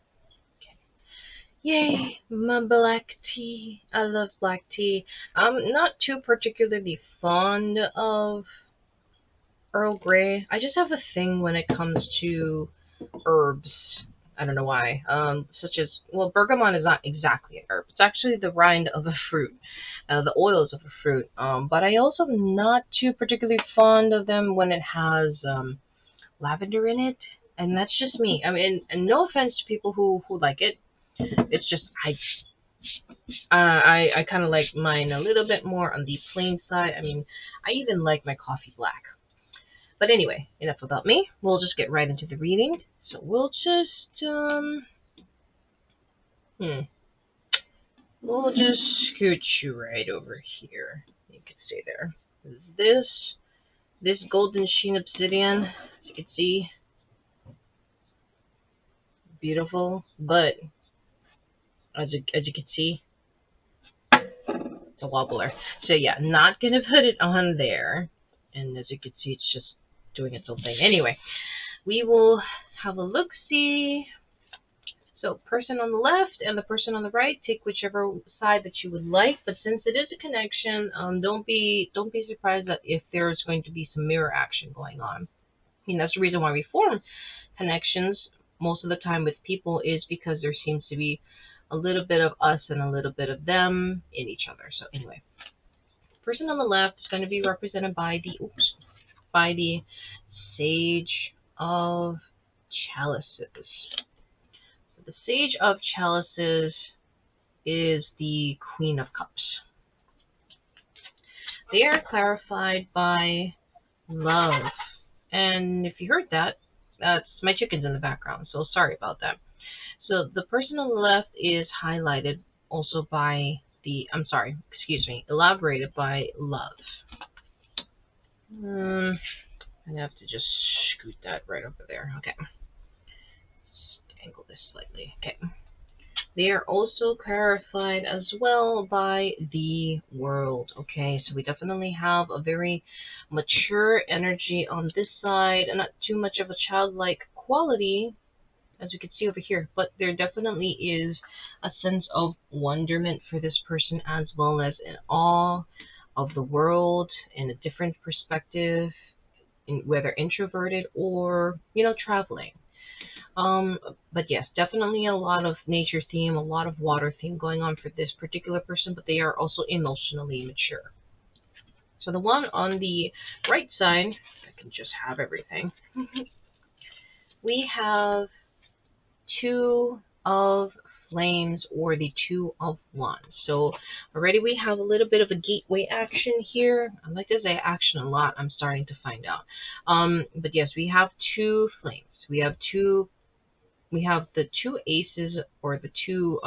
Yay, my black tea. I love black tea. I'm not too particularly fond of Earl Grey. I just have a thing when it comes to herbs. I don't know why. Such as, well, bergamot is not exactly an herb. It's actually the rind of a fruit, the oils of a fruit. But I also am not too particularly fond of them when it has lavender in it. And that's just me. I mean, and no offense to people who like it. It's just I kind of like mine a little bit more on the plain side. I mean, I even like my coffee black. But anyway, enough about me. We'll just get right into the reading. So we'll just we'll just scoot you right over here. You can stay there. This golden sheen obsidian, as you can see, beautiful, but as you can see, it's a wobbler. So yeah, not gonna put it on there. And as you can see, it's just doing its own thing. Anyway, we will have a look-see. So person on the left and the person on the right, take whichever side that you would like. But since it is a connection, don't be surprised that if there's going to be some mirror action going on. I mean, that's the reason why we form connections most of the time with people, is because there seems to be a little bit of us and a little bit of them in each other. So anyway, person on the left is going to be represented by the Sage of Chalices. So the Sage of Chalices is the Queen of Cups. They are clarified by love. And if you heard that, that's my chickens in the background, so sorry about that. So the person on the left is highlighted also by elaborated by love. I have to just scoot that right over there. Okay. Just angle this slightly. Okay. They are also clarified as well by the world. Okay, so we definitely have a very mature energy on this side, and not too much of a childlike quality, as you can see over here. But there definitely is a sense of wonderment for this person, as well as in awe of the world in a different perspective, whether introverted or, you know, traveling. But yes, definitely a lot of nature theme, a lot of water theme going on for this particular person, but they are also emotionally mature. So the one on the right side can just have everything. We have Two of Flames or the Two of Wands. So already we have a little bit of a gateway action here. I like to say action a lot. I'm starting to find out. But yes, we have two flames. We have the two aces or the two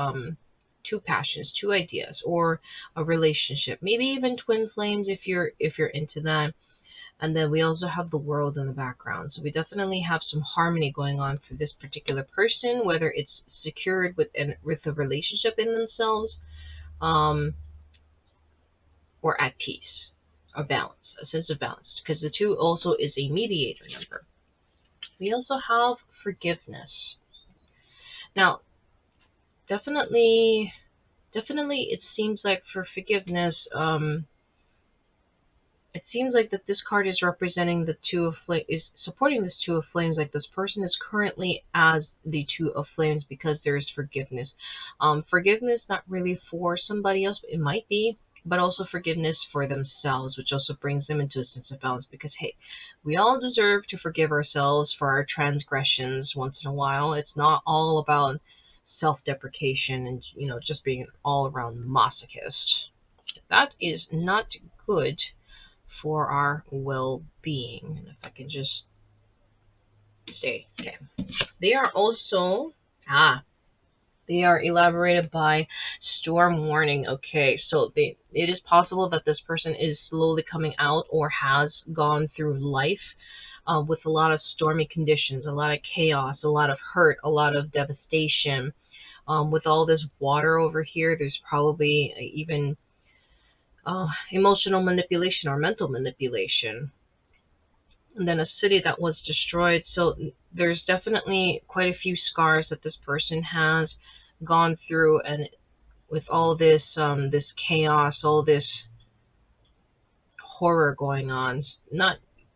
passions, two ideas, or a relationship. Maybe even twin flames if you're into that. And then we also have the world in the background. So we definitely have some harmony going on for this particular person, whether it's secured with a relationship in themselves, or at peace, or balance, a sense of balance. Because the two also is a mediator number. We also have forgiveness. Now, definitely, it seems like for forgiveness, it seems like that this card is representing the Two of Flames, is supporting this Two of Flames. Like this person is currently as the Two of Flames because there is forgiveness. Forgiveness not really for somebody else, it might be, but also forgiveness for themselves, which also brings them into a sense of balance. Because hey, we all deserve to forgive ourselves for our transgressions once in a while. It's not all about self-deprecation and just being an all-around masochist. That is not good for our well-being. And if I can just say, okay, they are also they are elaborated by storm warning. Okay, so it is possible that this person is slowly coming out or has gone through life with a lot of stormy conditions, a lot of chaos, a lot of hurt, a lot of devastation. With all this water over here, there's probably even emotional manipulation or mental manipulation. And then a city that was destroyed. So there's definitely quite a few scars that this person has gone through, and with all this this chaos, all this horror going on.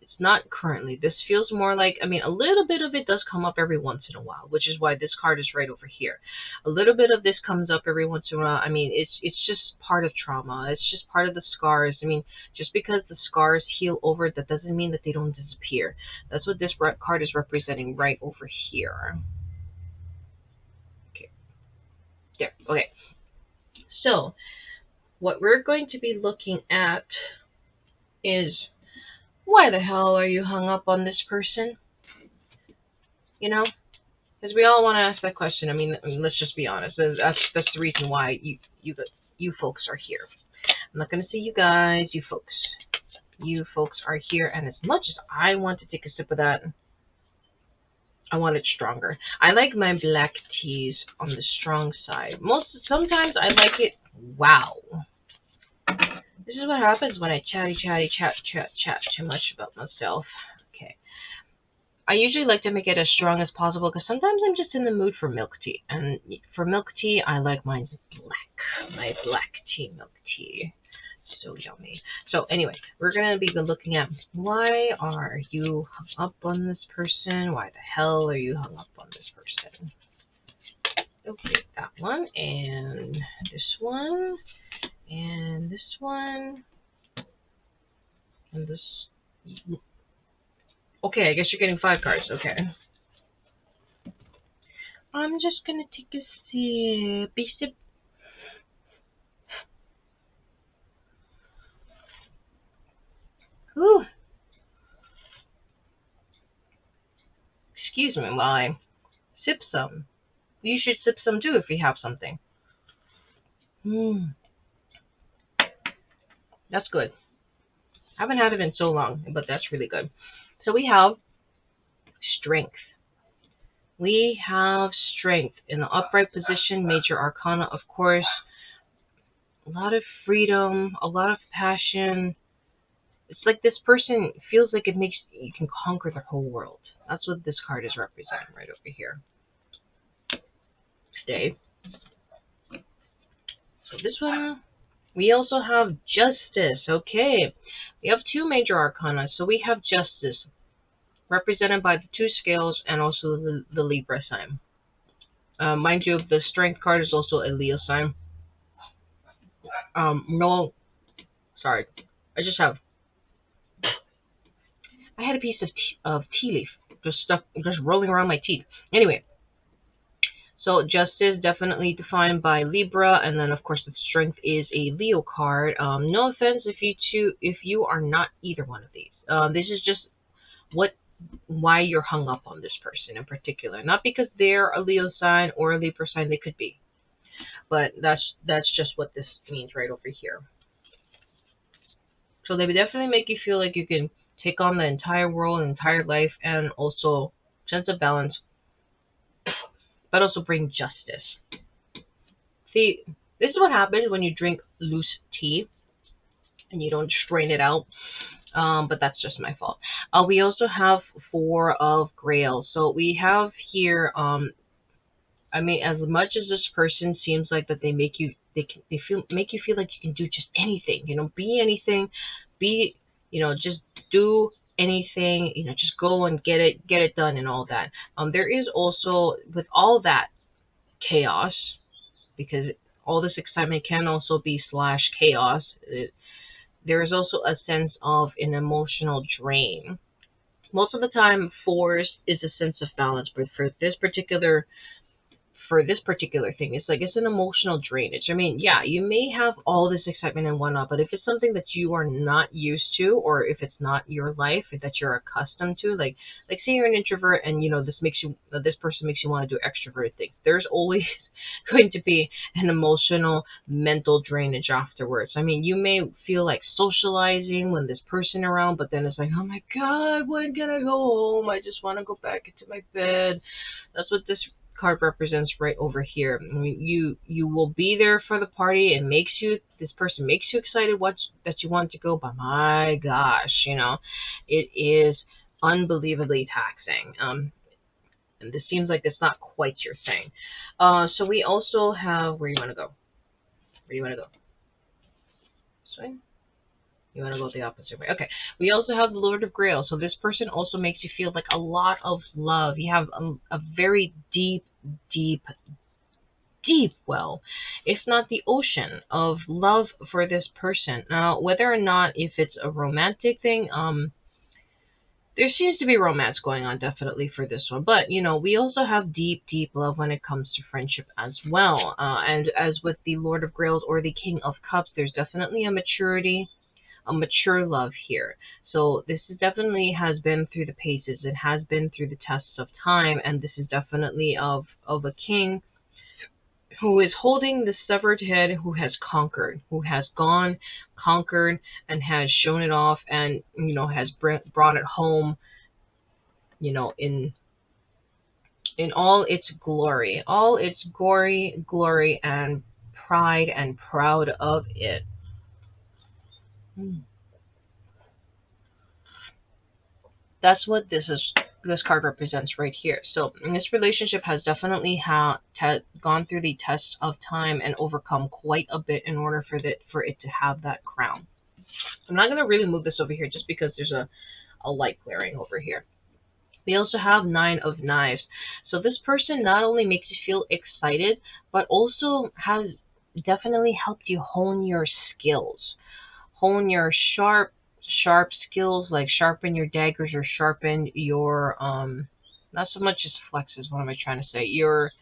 It's not currently. This feels more like, I mean, a little bit of it does come up every once in a while, which is why this card is right over here. A little bit of this comes up every once in a while. I mean, it's just part of trauma. It's just part of the scars. I mean, just because the scars heal over, that doesn't mean that they don't disappear. That's what this card is representing right over here. Okay. There. Okay. So, what we're going to be looking at is, why the hell are you hung up on this person? Because we all want to ask that question. I mean, let's just be honest. That's the reason why you folks are here. I'm not going to say you guys, you folks. You folks are here, and as much as I want to take a sip of that, I want it stronger. I like my black teas on the strong side. Sometimes I like it. Wow. This is what happens when I chat too much about myself. Okay. I usually like to make it as strong as possible because sometimes I'm just in the mood for milk tea. And for milk tea, I like mine black. My black tea milk tea. So yummy. So anyway, we're going to be looking at, why are you hung up on this person? Why the hell are you hung up on this person? Okay, that one, and this one, and this one, and this. Okay, I guess you're getting 5 cards. Okay. I'm just going to take a sip. Whew. Excuse me while I sip some. You should sip some too if you have something. That's good. I haven't had it in so long, but that's really good. So we have strength. We have strength in the upright position, major arcana, of course. A lot of freedom, a lot of passion. It's like this person feels like you can conquer the whole world. That's what this card is representing right over here. Stay. So this one, we also have justice. Okay. We have 2 major arcana. So we have justice, represented by the 2 scales and also the Libra sign. Mind you, the strength card is also a Leo sign. No, sorry. I just have I had a piece of tea leaf just stuck, just rolling around my teeth. Anyway, so justice definitely defined by Libra, and then of course the strength is a Leo card. No offense if you are not either one of these. This is just what why you're hung up on this person in particular. Not because they're a Leo sign or a Libra sign, they could be, but that's just what this means right over here. So they would definitely make you feel like you can take on the entire world, entire life, and also sense of balance, but also bring justice. See, this is what happens when you drink loose tea and you don't strain it out. But that's just my fault. We also have Four of Grail. So we have here. I mean, as much as this person seems like that, they feel make you feel like you can do just anything. You know, be anything, be just do anything. Just go and get it done and all that. There is also with all that chaos, because all this excitement can also be slash chaos. There is also a sense of an emotional drain. Most of the time, fours is a sense of balance, but for this particular thing, it's like it's an emotional drainage. I mean, yeah, you may have all this excitement and whatnot, but if it's something that you are not used to, or if it's not your life that you're accustomed to, like say you're an introvert and this person makes you want to do extroverted things. There's always going to be an emotional mental drainage afterwards. I mean, you may feel like socializing when there's person around, but then it's like, oh my god, when can I go home? I just want to go back into my bed. That's what this card represents right over here. I mean, you will be there for the party. This person makes you excited that you want to go, but my gosh, it is unbelievably taxing. And this seems like it's not quite your thing. So we also have where you want to go. Where do you want to go? This way? You want to go the opposite way. Okay. We also have the Lord of Grail. So this person also makes you feel like a lot of love. You have a very deep, deep, deep well, if not the ocean of love for this person. Now, whether or not if it's a romantic thing, there seems to be romance going on definitely for this one. But, we also have deep, deep love when it comes to friendship as well. And as with the Lord of Grails or the King of Cups, there's definitely a mature love here. So this is definitely has been through the paces. It has been through the tests of time, and this is definitely of a king who is holding the severed head, who has conquered, who has gone, conquered, and has shown it off, and has brought it home, in all its glory, glory and pride and proud of it. That's what this card represents right here. So this relationship has definitely gone through the test of time and overcome quite a bit in order for it to have that crown. I'm not going to really move this over here just because there's a light glaring over here. We also have Nine of Knives. So this person not only makes you feel excited, but also has definitely helped you hone your skills. Hone your sharp skills, like sharpen your daggers or sharpen your not so much as flexes, what am I trying to say? Or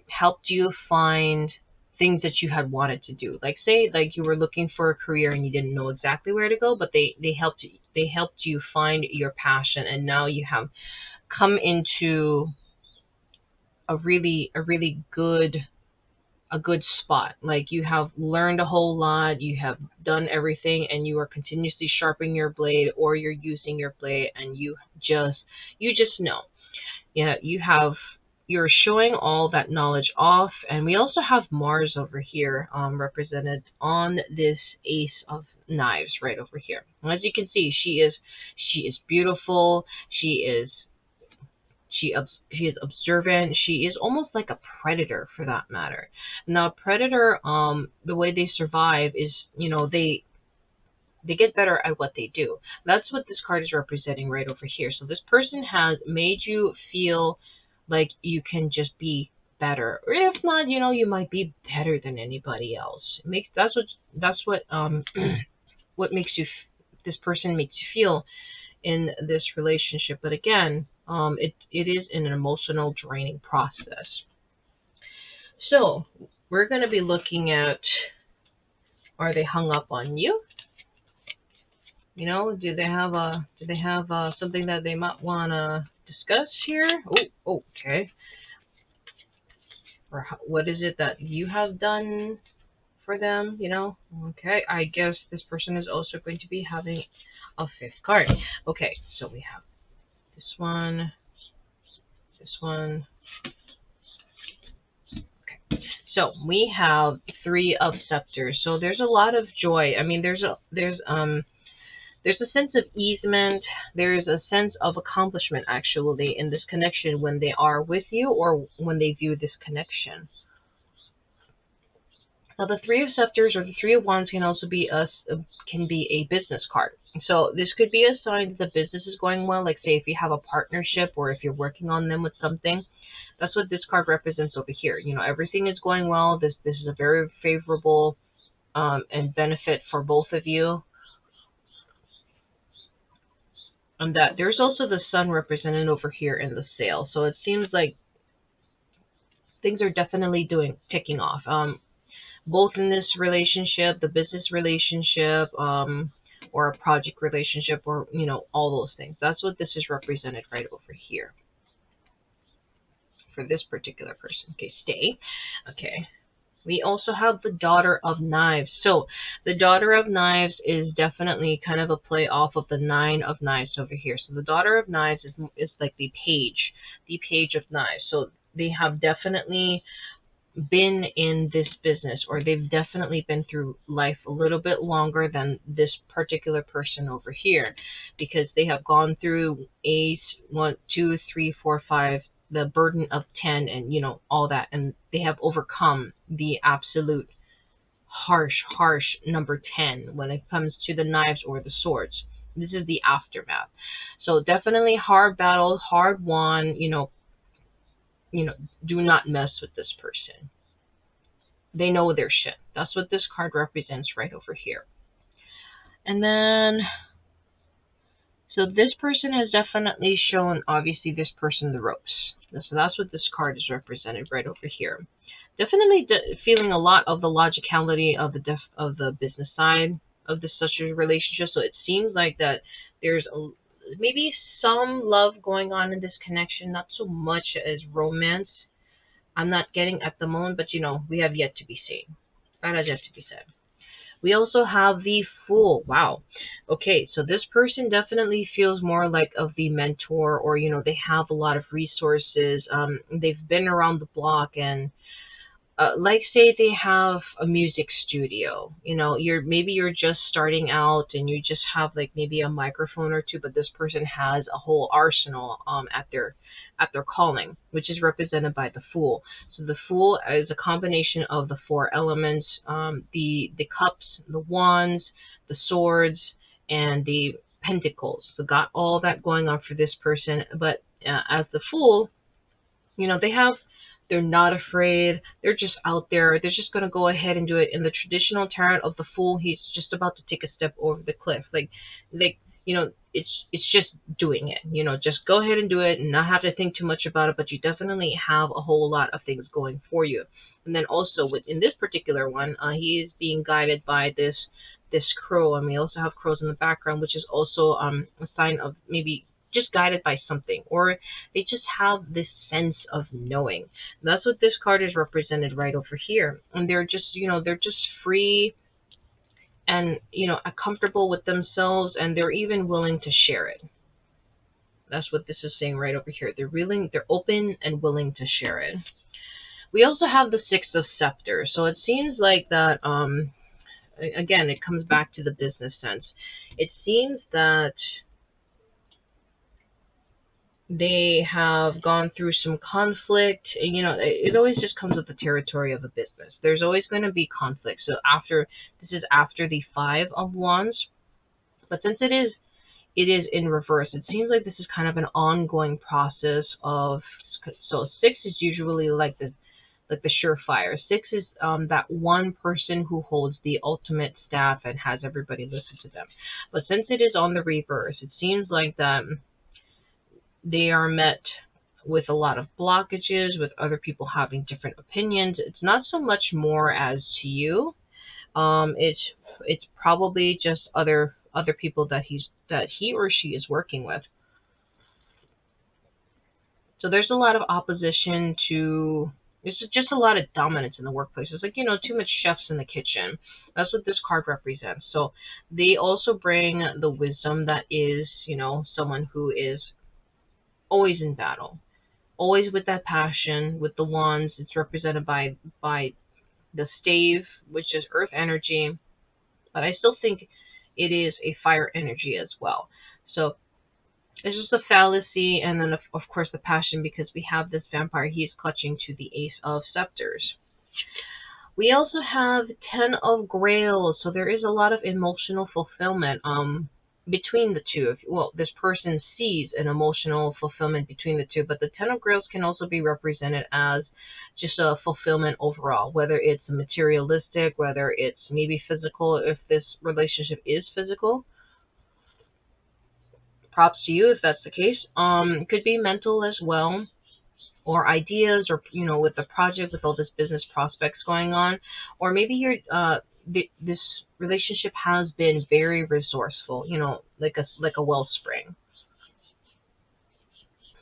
helped you find things that you had wanted to do. Like say like you were looking for a career and you didn't know exactly where to go, but they helped you find your passion, and now you have come into a really good spot. Like you have learned a whole lot, you have done everything, and you are continuously sharpening your blade, or you're using your blade, and you just know. Yeah, you're showing all that knowledge off. And we also have Mars over here, represented on this Ace of Knives right over here. And as you can see, she is beautiful. She is observant. She is almost like a predator for that matter. Now, predator, the way they survive is, they get better at what they do. That's what this card is representing right over here. So this person has made you feel like you can just be better, or if not, you might be better than anybody else. That's what what makes you this person makes you feel in this relationship. But again, it is an emotional draining process. So we're going to be looking at, are they hung up on you? You know, do they have something that they might want to discuss here? Oh, okay. Or what is it that you have done for them? You know, okay. I guess this person is also going to be having a fifth card. Okay, so we have this one, this one. Okay, so we have Three of Scepters. So there's a lot of joy. I mean, there's a sense of easement. There's a sense of accomplishment actually in this connection when they are with you or when they view this connection. Now, the Three of Scepters or the Three of Wands can also be a business card. So this could be a sign that the business is going well. Like say if you have a partnership or if you're working on them with something, that's what this card represents over here. You know, everything is going well. This is a very favorable and benefit for both of you. And that there's also the sun represented over here in the sail. So it seems like things are definitely ticking off. Both in this relationship, the business relationship, or a project relationship, or you know, all those things. That's what this is represented right over here for this particular person. Okay, stay. Okay. We also have the Daughter of Knives. So the Daughter of Knives is definitely kind of a play off of the Nine of Knives over here. So the Daughter of Knives is like the Page of Knives. So they have definitely been in this business, or they've definitely been through life a little bit longer than this particular person over here, because they have gone through Ace 1, 2, 3, 4, 5, the burden of 10, and you know all that, and they have overcome the absolute harsh number 10 when it comes to the knives or the swords. This is the aftermath. So definitely hard battle, hard won. Do not mess with this person. They know their shit. That's what this card represents right over here. And then, so this person has definitely shown, obviously, this person the ropes. So that's what this card is represented right over here. Definitely feeling a lot of the logicality of the business side of this such a relationship. So it seems like that there's maybe some love going on in this connection, not so much as romance. I'm not getting at the moment, but you know, we have yet to be seen. That has yet to be said. We also have the Fool. Wow. Okay, so this person definitely feels more like of the mentor, or you know, they have a lot of resources. They've been around the block, and like say they have a music studio. You know, you're just starting out and you just have like maybe a microphone or two, but this person has a whole arsenal at their calling, which is represented by the Fool. So the Fool is a combination of the four elements, the cups, the wands, the swords, and the pentacles. So got all that going on for this person. But as the Fool, you know, they're not afraid. They're just out there. They're just going to go ahead and do it. In the traditional tarot of the Fool, he's just about to take a step over the cliff. Like, you know, it's just doing it. You know, just go ahead and do it and not have to think too much about it. But you definitely have a whole lot of things going for you. And then also in this particular one, he is being guided by this crow. And we also have crows in the background, which is also a sign of maybe just guided by something, or they just have this sense of knowing. That's what this card is represented right over here. And they're just, you know, they're just free and, you know, comfortable with themselves, and they're even willing to share it. That's what this is saying right over here. They're open and willing to share it. We also have the Six of Scepters. So it seems like that, again, it comes back to the business sense. It seems that they have gone through some conflict. You know, it always just comes with the territory of a business. There's always going to be conflict. So this is after the Five of Wands, but since it is in reverse, it seems like this is kind of an ongoing process of. So six is usually like like the surefire. Six is that one person who holds the ultimate staff and has everybody listen to them. But since it is on the reverse, it seems like that they are met with a lot of blockages, with other people having different opinions. It's not so much more as to you. It's probably just other people that he or she is working with. So there's a lot of opposition to. There's just a lot of dominance in the workplace. It's like, too much chefs in the kitchen. That's what this card represents. So they also bring the wisdom that is, someone who is always in battle, always with that passion. With the wands, it's represented by the stave, which is earth energy, but I still think it is a fire energy as well. So it's just a fallacy, and then of course the passion, because we have this vampire. He's clutching to the Ace of Scepters. We also have Ten of Grails, so there is a lot of emotional fulfillment between the two. Well, this person sees an emotional fulfillment between the two, but the Ten of Grails can also be represented as just a fulfillment overall, whether it's materialistic, whether it's maybe physical, if this relationship is physical. Props to you if that's the case. It could be mental as well, or ideas, or with the project, with all this business prospects going on, or maybe this relationship has been very resourceful, like a wellspring.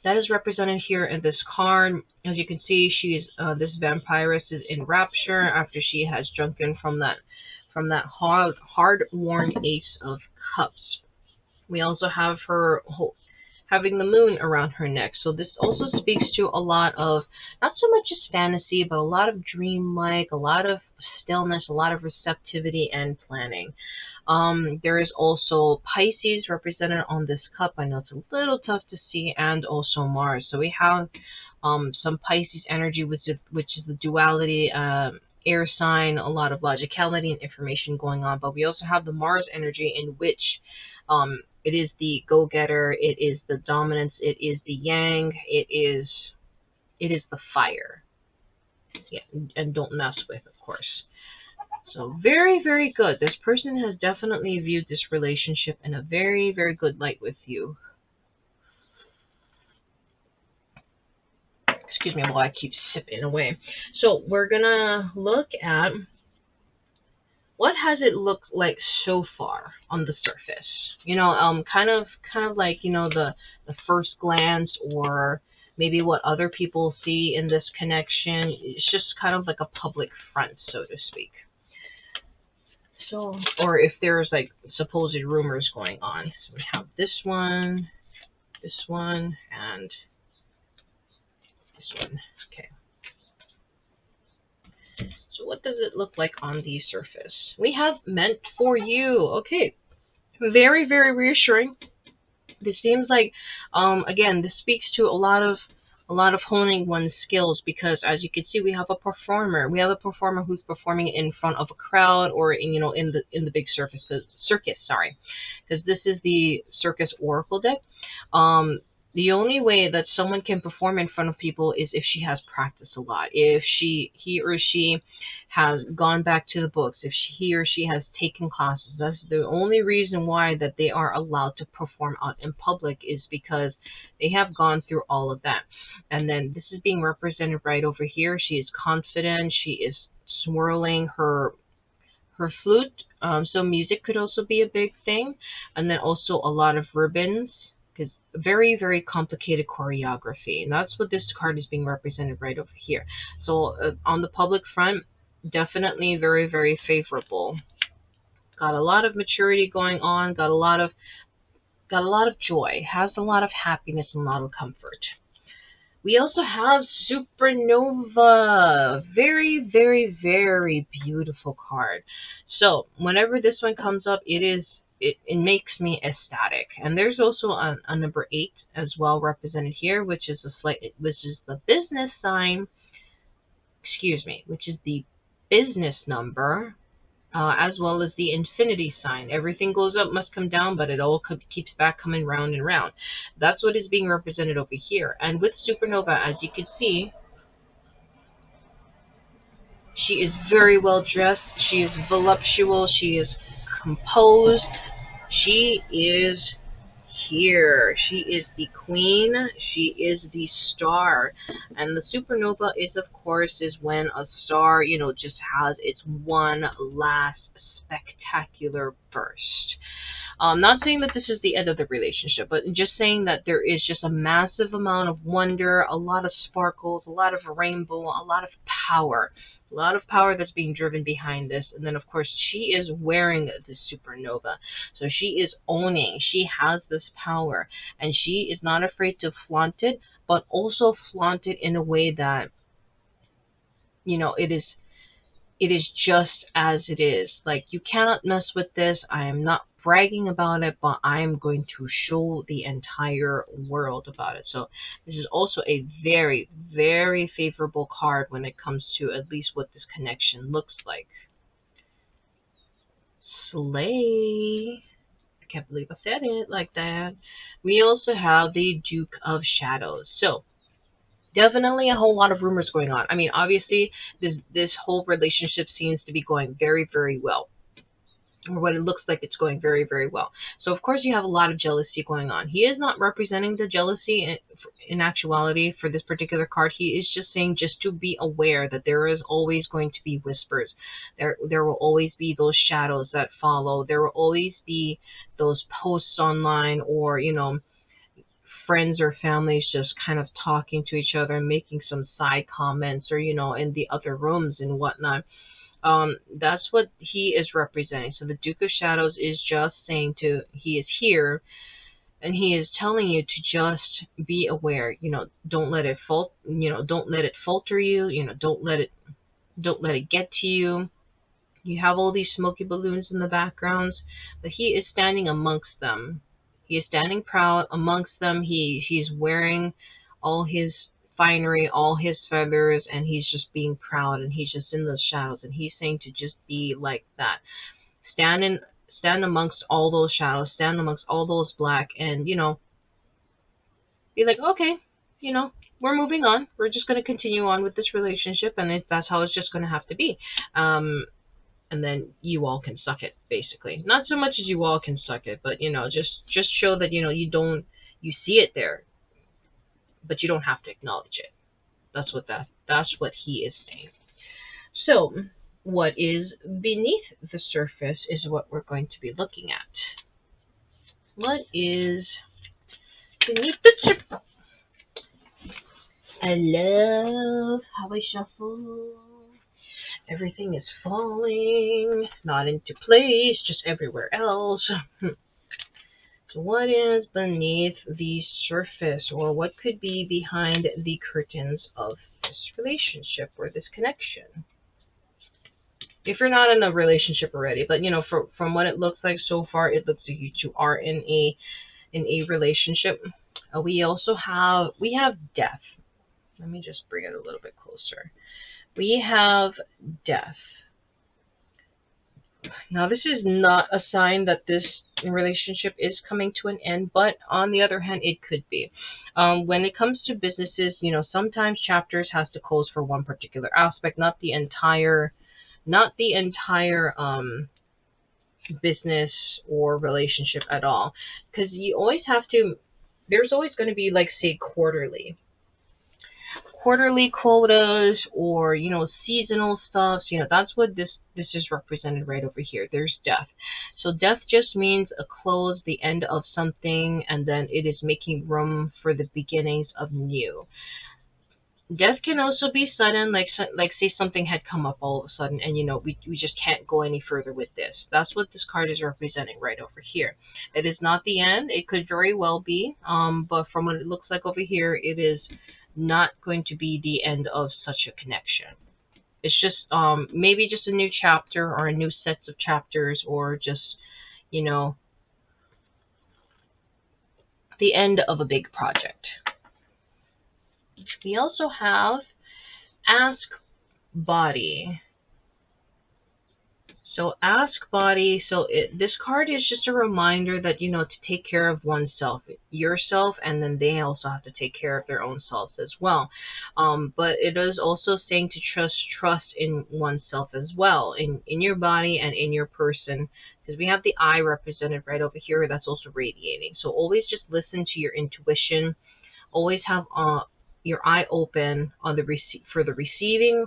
That is represented here in this card. As you can see, she's this vampiress is in rapture after she has drunken from that hard-worn Ace of Cups. We also have her having the moon around her neck. So this also speaks to a lot of, not so much as fantasy, but a lot of dreamlike, a lot of stillness, a lot of receptivity and planning. There is also Pisces represented on this cup. I know it's a little tough to see, and also Mars. So we have some Pisces energy, which is the duality, air sign, a lot of logicality and information going on. But we also have the Mars energy, in which it is the go-getter, it is the dominance, it is the yang, it is the fire. Yeah, and don't mess with, of course. So very, very good. This person has definitely viewed this relationship in a very, very good light with you. Excuse me while I keep sipping away. So we're gonna look at what has it looked like so far on the surface. Kind of like, the first glance, or maybe what other people see in this connection. It's just kind of like a public front, so to speak. So, or if there's like supposed rumors going on. So we have this one, and this one. Okay. So what does it look like on the surface? We have meant for you. Okay. Very, very reassuring. This seems like, again, this speaks to a lot of honing one's skills, because as you can see, we have a performer. We have a performer who's performing in front of a crowd, or in the big circus. Sorry, because this is the Circus Oracle deck. The only way that someone can perform in front of people is if she has practiced a lot. If he or she has gone back to the books, if he or she has taken classes. That's the only reason why that they are allowed to perform out in public, is because they have gone through all of that. And then this is being represented right over here. She is confident. She is swirling her flute. So music could also be a big thing. And then also a lot of ribbons, because very, very complicated choreography. And that's what this card is being represented right over here. So on the public front, definitely very, very favorable. Got a lot of maturity going on, got a lot of joy, has a lot of happiness and a lot of comfort. We also have Supernova. Very, very, very beautiful card. So whenever this one comes up, it makes me ecstatic. And there's also a number 8 as well represented here, which is the business sign. Which is the business number, as well as the infinity sign. Everything goes up, must come down, but it all keeps back coming round and round. That's what is being represented over here. And with Supernova, as you can see, She is very well dressed. She is voluptuous. She is composed. She is here. She is the queen. She is the star. And the supernova is, of course, is when a star, just has its one last spectacular burst. Not saying that this is the end of the relationship, but just saying that there is just a massive amount of wonder, a lot of sparkles, a lot of rainbow, a lot of power. A lot of power that's being driven behind this. And then, of course, she is wearing the supernova. So she is owning. She has this power. And she is not afraid to flaunt it, but also flaunt it in a way that, it is just as it is. Like, you cannot mess with this. I am not bragging about it, but I am going to show the entire world about it. So this is also a very, very favorable card when it comes to at least what this connection looks like. Slay. I can't believe I said it like that. We also have the Duke of Shadows. So definitely a whole lot of rumors going on. I mean, obviously, this whole relationship seems to be going very, very well, or what it looks like it's going very, very well. So, of course, you have a lot of jealousy going on. He is not representing the jealousy in actuality for this particular card. He is just saying just to be aware that there is always going to be whispers. There will always be those shadows that follow. There will always be those posts online, or, friends or families just kind of talking to each other and making some side comments, or, in the other rooms and whatnot. That's what he is representing. So the Duke of Shadows is just saying he is here, and he is telling you to just be aware. Don't let it don't let it falter you. Don't let it get to you. You have all these smoky balloons in the backgrounds, but he is standing amongst them. He is standing proud amongst them. He's wearing all his finery, all his feathers, and he's just being proud, and he's just in the shadows, and he's saying to just be like that. Stand amongst all those shadows, stand amongst all those black, and be like, okay, we're moving on. We're just going to continue on with this relationship, and that's how it's just going to have to be. And then you all can suck it, basically. Not so much as you all can suck it, but just show that you see it there, but you don't have to acknowledge it. That's what he is saying. So, what is beneath the surface is what we're going to be looking at. What is beneath the surface? I love how I shuffle. Everything is falling, not into place, just everywhere else. So what is beneath the surface, or what could be behind the curtains of this relationship or this connection? If you're not in a relationship already, but from what it looks like so far, it looks like you two are in a relationship. We have death. Let me just bring it a little bit closer. We have death. Now, this is not a sign that this relationship is coming to an end, but on the other hand, it could be. When it comes to businesses, sometimes chapters has to close for one particular aspect, not the entire business or relationship at all. Because you always have to, there's always going to be, like, say, quarterly quotas, or seasonal stuff. That's what this is represented right over here. There's death. So death just means a close, the end of something, and then it is making room for the beginnings of new. Death can also be sudden, like say something had come up all of a sudden, and we just can't go any further with this. That's what this card is representing right over here. It is not the end. It could very well be, but from what it looks like over here, it is not going to be the end of such a connection. It's just maybe just a new chapter, or a new set of chapters, or just the end of a big project. We also have Ask Body. So ask body. So this card is just a reminder that, you know, to take care of oneself, yourself, and then they also have to take care of their own selves as well. But it is also saying to trust in oneself as well, in your body and in your person, because we have the eye represented right over here. That's also radiating. So always just listen to your intuition. Always have your eye open on the for the receiving,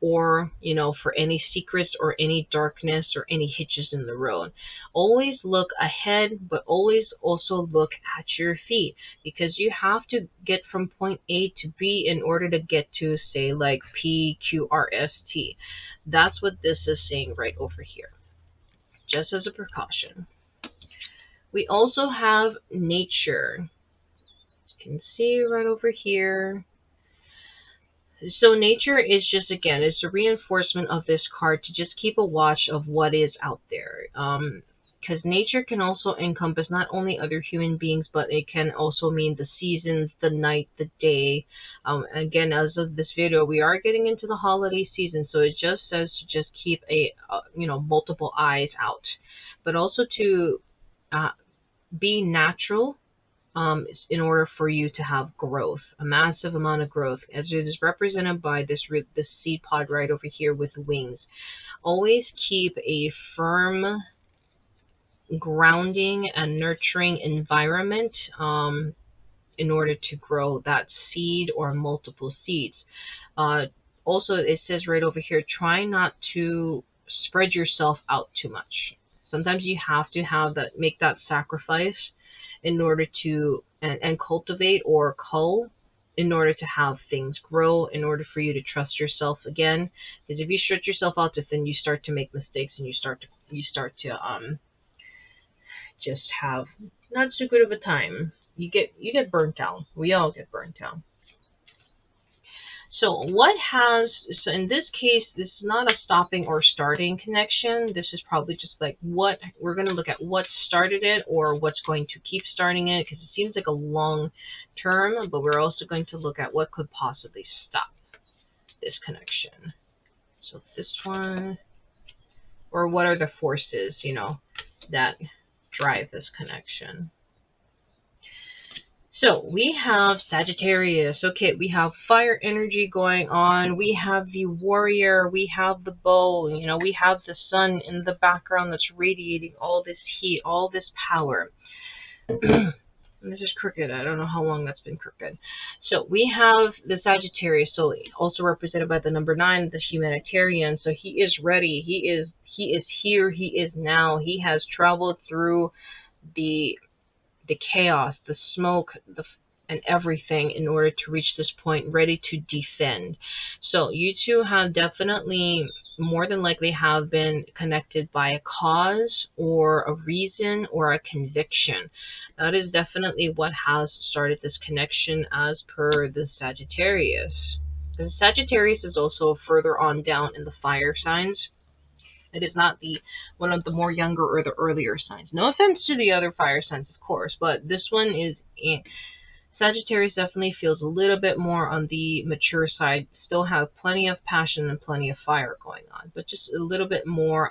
or, you know, for any secrets or any darkness or any hitches in the road. Always look ahead, but always also look at your feet, because you have to get from point A to B in order to get to, say, like PQRST. That's what this is saying right over here, just as a precaution. We also have nature. You can see right over here. So nature is just, again, it's a reinforcement of this card to just keep a watch of what is out there. Because nature can also encompass not only other human beings, but it can also mean the seasons, the night, the day. Again, as of this video, we are getting into the holiday season, so it just says to just keep multiple eyes out, but also to be natural, in order for you to have growth, a massive amount of growth, as it is represented by this seed pod right over here with wings. Always keep a firm, grounding, and nurturing environment in order to grow that seed or multiple seeds. Also, it says right over here, try not to spread yourself out too much. Sometimes you have to make that sacrifice in order to and cultivate or cull in order to have things grow, in order for you to trust yourself again. Because if you stretch yourself out too thin, you start to make mistakes, and you start to just have not so good of a time. You get burnt out. We all get burnt out. So in this case, this is not a stopping or starting connection. This is probably just like what we're going to look at, what started it or what's going to keep starting it, because it seems like a long term, but we're also going to look at what could possibly stop this connection. So this one, or what are the forces, that drive this connection. So we have Sagittarius. Okay, we have fire energy going on. We have the warrior. We have the bow. We have the sun in the background that's radiating all this heat, all this power. This is crooked. I don't know how long that's been crooked. So we have the Sagittarius, so also represented by the number 9, the humanitarian. So he is ready. He is here. He is now. He has traveled through the chaos, the smoke, and everything in order to reach this point, ready to defend. So you two have definitely, more than likely, have been connected by a cause or a reason or a conviction. That is definitely what has started this connection as per the Sagittarius. The Sagittarius is also further on down in the fire signs. It is not one of the more younger or the earlier signs. No offense to the other fire signs, of course, but this one is Sagittarius definitely feels a little bit more on the mature side. Still have plenty of passion and plenty of fire going on, but just a little bit more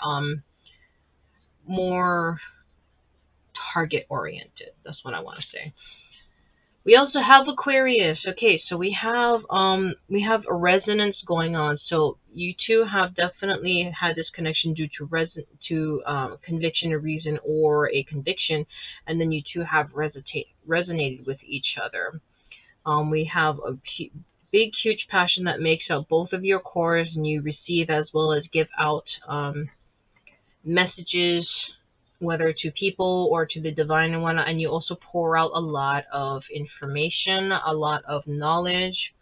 target oriented. That's what I want to say. We also have Aquarius. Okay, so we have a resonance going on. So you two have definitely had this connection due to conviction, a reason, or a conviction, and then you two have resonated with each other. We have a big, huge passion that makes out both of your cores, and you receive as well as give out messages, whether to people or to the divine and whatnot, and you also pour out a lot of information, a lot of knowledge,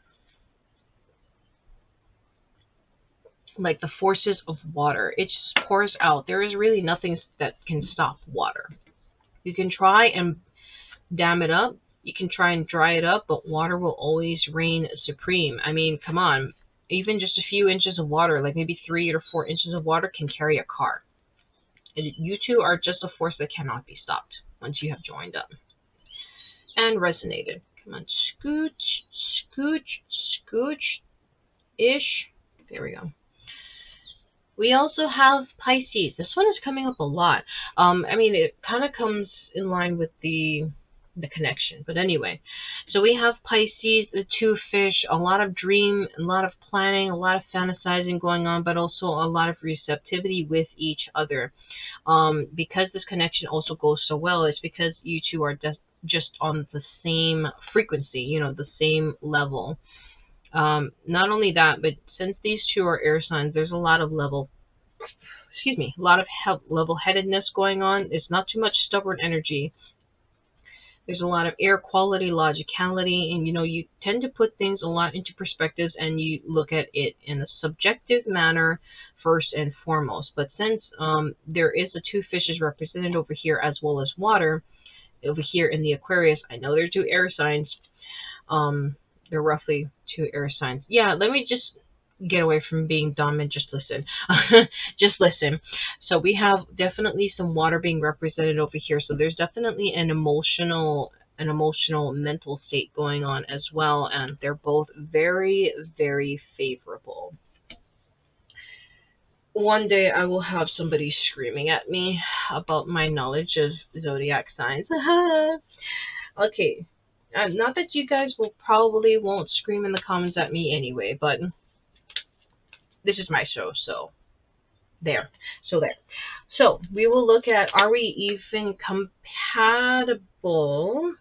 like the forces of water. It just pours out. There is really nothing that can stop water. You can try and dam it up, you can try and dry it up, but water will always reign supreme. I mean, come on, even just a few inches of water, like maybe 3 or 4 inches of water, can carry a car. You two are just a force that cannot be stopped once you have joined up and resonated. Come on, scooch, scooch, scooch-ish. There we go. We also have Pisces. This one is coming up a lot. I mean, it kind of comes in line with the connection. But anyway, so we have Pisces, the two fish, a lot of dream, a lot of planning, a lot of fantasizing going on, but also a lot of receptivity with each other. Because this connection also goes so well, it's because you two are just on the same frequency, the same level. Not only that, but since these two are air signs, there's a lot of a lot of level-headedness going on. It's not too much stubborn energy. There's a lot of air quality, logicality, and you tend to put things a lot into perspectives and you look at it in a subjective manner first and foremost. But since there is the two fishes represented over here as well as water, over here in the Aquarius, I know they're two air signs. They're roughly two air signs. Yeah, let me just get away from being dumb and just listen. Just listen. So we have definitely some water being represented over here. So there's definitely an emotional mental state going on as well, and they're both very, very favorable. One day I will have somebody screaming at me about my knowledge of zodiac signs. Okay. Not that you guys probably won't scream in the comments at me anyway, but this is my show, so there. So we will look at, are we even compatible?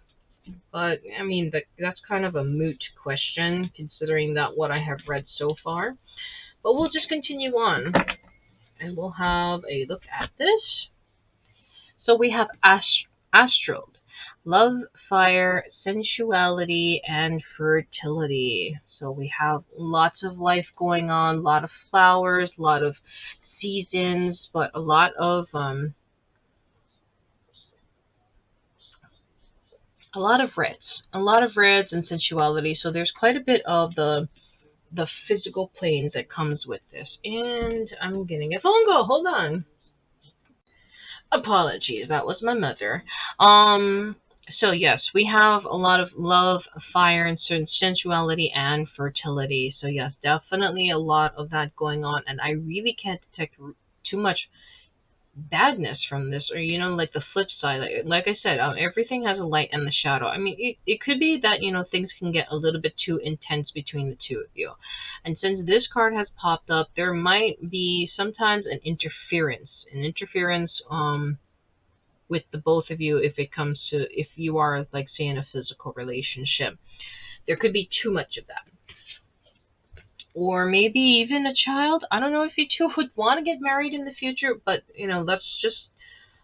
But I mean, that's kind of a moot question considering that what I have read so far. But we'll just continue on and we'll have a look at this. So we have astral, love, fire, sensuality, and fertility. So we have lots of life going on, a lot of flowers, a lot of seasons, but a lot of reds and sensuality. So there's quite a bit of the physical planes that comes with this. And I'm getting a phone call. Hold on. Apologies, that was my mother. So yes, we have a lot of love, fire, and sensuality and fertility. So yes, definitely a lot of that going on, and I really can't detect too much badness from this, or like the flip side. Like I said, everything has a light and the shadow. I mean, it could be that things can get a little bit too intense between the two of you, and since this card has popped up, there might be sometimes an interference with the both of you if you are, like, say, in a physical relationship. There could be too much of that. Or maybe even a child. I don't know if you two would want to get married in the future, but let's just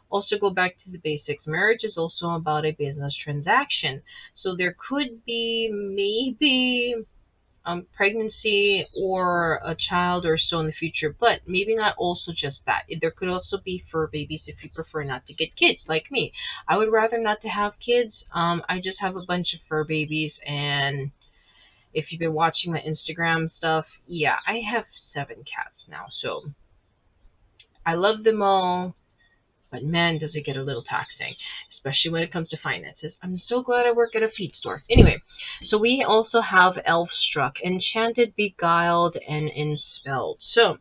also go back to the basics. Marriage is also about a business transaction. So there could be maybe pregnancy or a child or so in the future, but maybe not also just that. There could also be fur babies if you prefer not to get kids, like me. I would rather not to have kids. I just have a bunch of fur babies, and if you've been watching my Instagram stuff, yeah, I have 7 cats now, so I love them all, but man, does it get a little taxing, especially when it comes to finances. I'm so glad I work at a feed store. Anyway, so we also have elf-struck, enchanted, beguiled, and enspelled. So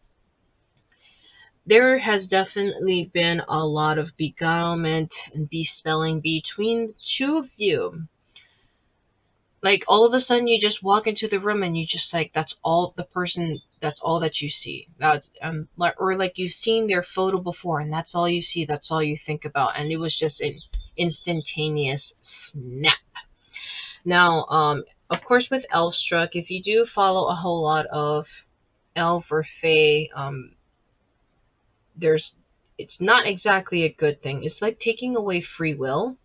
there has definitely been a lot of beguilement and bespelling between the two of you. Like, all of a sudden you just walk into the room and you just, like, that's all that you see. Or like you've seen their photo before and that's all you see, that's all you think about, and it was just an instantaneous snap. Now, of course, with Elfstruck, if you do follow a whole lot of elf or fae, it's not exactly a good thing. It's like taking away free will.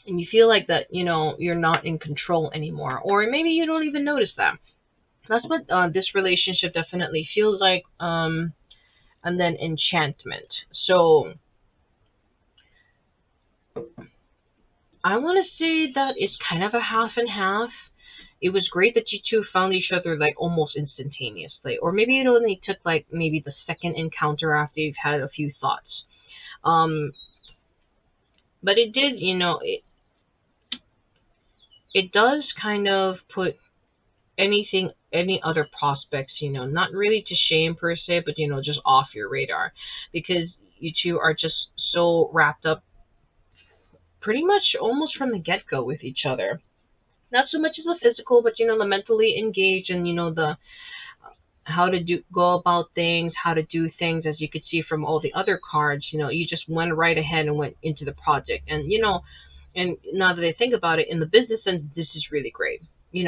And you feel like that, you're not in control anymore. Or maybe you don't even notice that. That's what this relationship definitely feels like. And then enchantment. So I want to say that it's kind of a half and half. It was great that you two found each other, like, almost instantaneously. Or maybe it only took, like, maybe the second encounter after you've had a few thoughts. But it did, it does kind of put anything, any other prospects, not really to shame per se, but just off your radar, because you two are just so wrapped up pretty much almost from the get go with each other. Not so much as the physical, but the mentally engaged, and the how to go about things, how to do things. As you could see from all the other cards, you just went right ahead and went into the project. And and now that I think about it, in the business sense, this is really great. You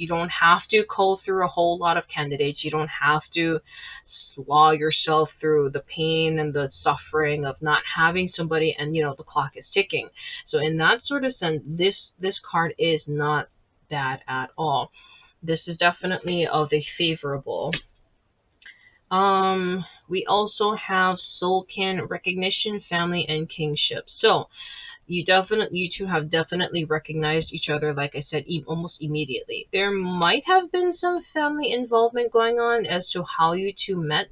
don't have to cull through a whole lot of candidates. You don't have to slaw yourself through the pain and the suffering of not having somebody, and the clock is ticking. So in that sort of sense, this card is not bad at all. This is definitely of a favorable. We also have soulkin, recognition, family, and kingship. So you two have definitely recognized each other, like I said, almost immediately. There might have been some family involvement going on as to how you two met.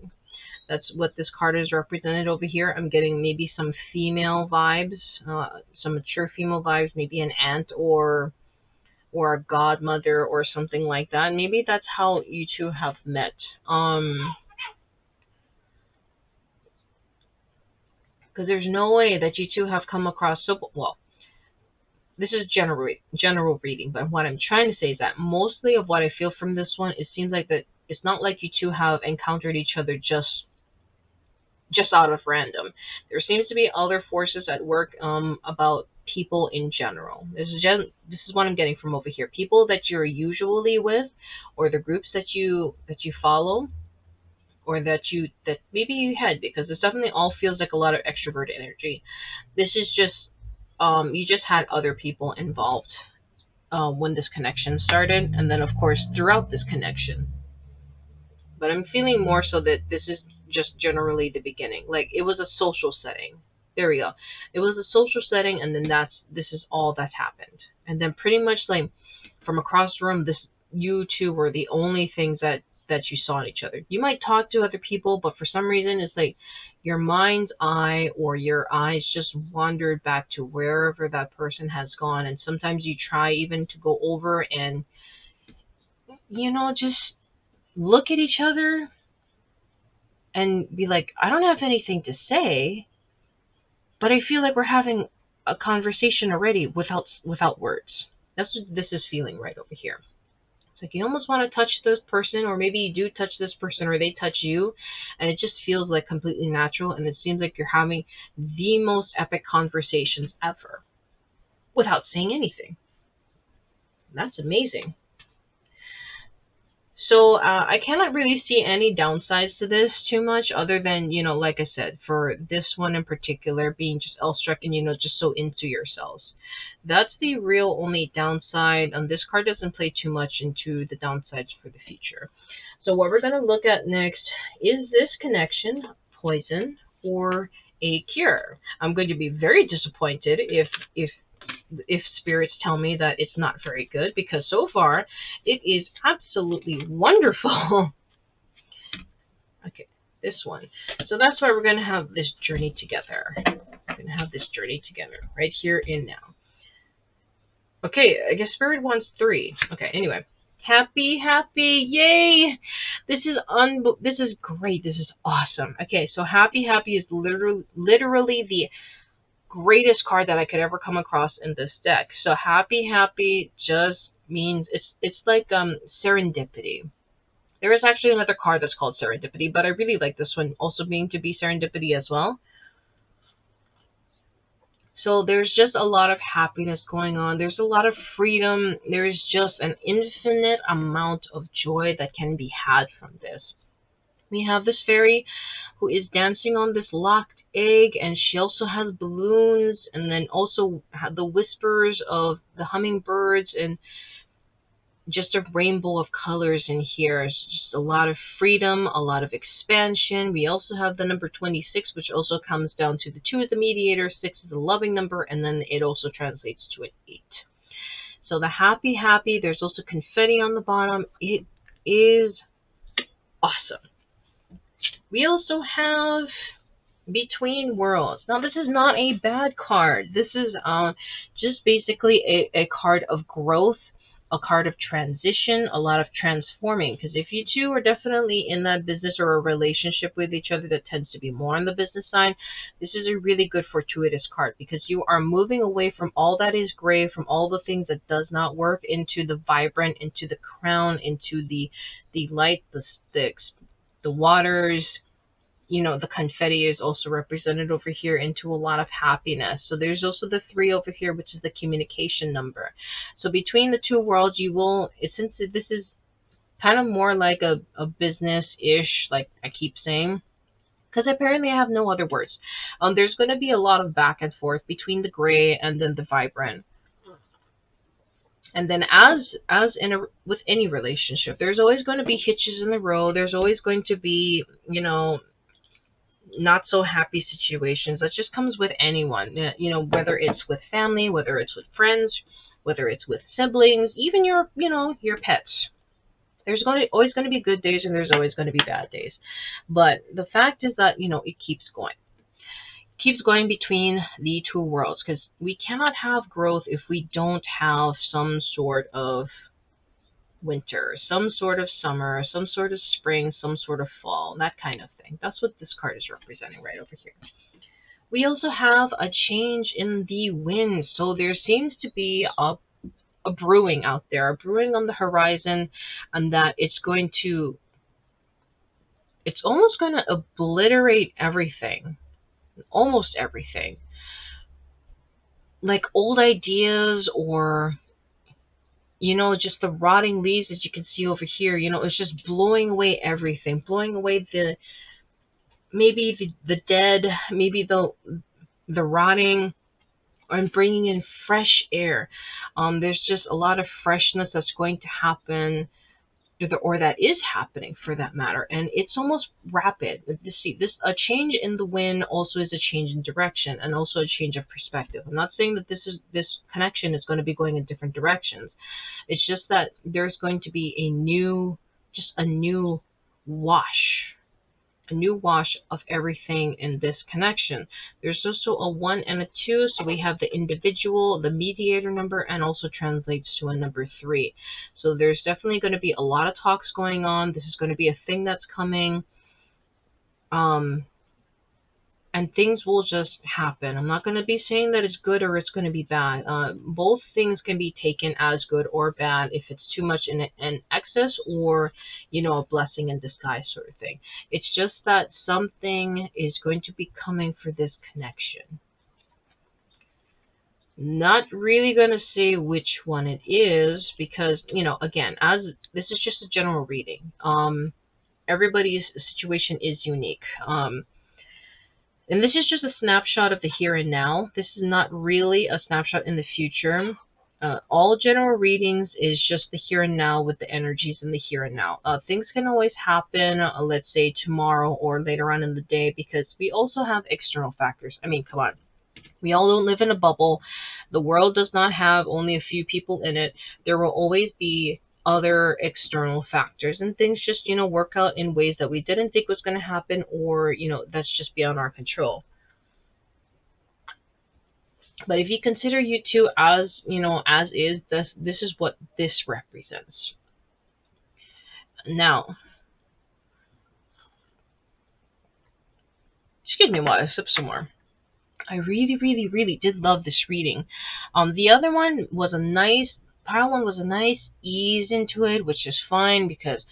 That's what this card is represented over here. I'm getting maybe some female vibes, some mature female vibes, maybe an aunt or a godmother or something like that. Maybe that's how you two have met. Because there's no way that you two have come across so well. This is general reading, but what I'm trying to say is that mostly of what I feel from this one, it seems like that it's not like you two have encountered each other just out of random. There seems to be other forces at work about people in general. This is what I'm getting from over here. People that you're usually with, or the groups that you follow, or that maybe you had, because it definitely all feels like a lot of extrovert energy. This is just you just had other people involved when this connection started, and then of course throughout this connection. But I'm feeling more so that this is just generally the beginning. Like it was a social setting. There we go. It was a social setting, and then this is all that's happened. And then pretty much like from across the room, this you two were the only things that you saw in each other. You might talk to other people, but for some reason it's like your mind's eye or your eyes just wandered back to wherever that person has gone. And sometimes you try even to go over and just look at each other and be like, I don't have anything to say, but I feel like we're having a conversation already without words. That's what this is feeling right over here. It's like you almost want to touch this person, or maybe you do touch this person, or they touch you, and it just feels like completely natural, and it seems like you're having the most epic conversations ever without saying anything. That's amazing. So I cannot really see any downsides to this too much, other than like I said, for this one in particular, being just L-struck and just so into yourselves. That's the real only downside. This card doesn't play too much into the downsides for the future. So what we're going to look at next is this connection, poison or a cure. I'm going to be very disappointed if spirits tell me that it's not very good, because so far it is absolutely wonderful. Okay, this one. So that's why we're going to have this journey together. We're going to have this journey together right here and now. Okay, I guess spirit wants 3. Okay, anyway. Happy, yay! This is great. This is awesome. Okay, so happy is literally the greatest card that I could ever come across in this deck. So happy just means it's like serendipity. There is actually another card that's called serendipity, but I really like this one also being to be serendipity as well. So there's just a lot of happiness going on. There's a lot of freedom. There is just an infinite amount of joy that can be had from this. We have this fairy who is dancing on this locked egg, and she also has balloons, and then also the whispers of the hummingbirds, and just a rainbow of colors in here. It's just a lot of freedom, a lot of expansion. We also have the number 26, which also comes down to the 2 is the mediator, 6 is the loving number, and then it also translates to an 8. So the happy, there's also confetti on the bottom. It is awesome. We also have Between Worlds. Now, this is not a bad card. This is just basically a card of growth, a card of transition, a lot of transforming. Because if you two are definitely in that business or a relationship with each other that tends to be more on the business side, this is a really good fortuitous card because you are moving away from all that is gray, from all the things that does not work, into the vibrant, into the crown, into the light, the sticks, the waters. The confetti is also represented over here into a lot of happiness. So there's also the 3 over here, which is the communication number. So between the two worlds, since this is kind of more like a business-ish, like I keep saying, because apparently I have no other words. There's going to be a lot of back and forth between the gray and then the vibrant. And then as with any relationship, there's always going to be hitches in the road. There's always going to be, not so happy situations. That just comes with anyone, whether it's with family, whether it's with friends, whether it's with siblings, even your pets. There's always going to be good days and there's always going to be bad days. But the fact is that, it keeps going. It keeps going between the two worlds, because we cannot have growth if we don't have some sort of winter, some sort of summer, some sort of spring, some sort of fall, that kind of thing. That's what this card is representing right over here. We also have a change in the wind. So there seems to be a brewing out there, a brewing on the horizon, and that it's almost going to obliterate everything, almost everything. Like old ideas, or just the rotting leaves that you can see over here. It's just blowing away everything, blowing away maybe the dead, maybe the rotting, and bringing in fresh air. There's just a lot of freshness that's going to happen, or that is happening for that matter, and it's almost rapid. A change in the wind also is a change in direction and also a change of perspective. I'm not saying that this connection is going to be going in different directions. It's just that there's going to be a new wash of everything in this connection. There's also a 1 and a 2, so we have the individual, the mediator number, and also translates to a number 3. So there's definitely going to be a lot of talks going on. This is going to be a thing that's coming. And things will just happen. I'm not going to be saying that it's good or it's going to be bad. Both things can be taken as good or bad if it's too much in excess, or, a blessing in disguise sort of thing. It's just that something is going to be coming for this connection. Not really going to say which one it is because, again, as this is just a general reading. Everybody's situation is unique. And this is just a snapshot of the here and now. This is not really a snapshot in the future. All general readings is just the here and now with the energies in the here and now. Things can always happen, let's say tomorrow or later on in the day, because we also have external factors. I mean, come on. We all don't live in a bubble. The world does not have only a few people in it. There will always be other external factors, and things just work out in ways that we didn't think was going to happen, or that's just beyond our control. But if you consider you two as as is, this is what this represents. Now, excuse me while I sip some more. I really, really, really did love this reading. The other one was pile one was a nice ease into it, which is fine because,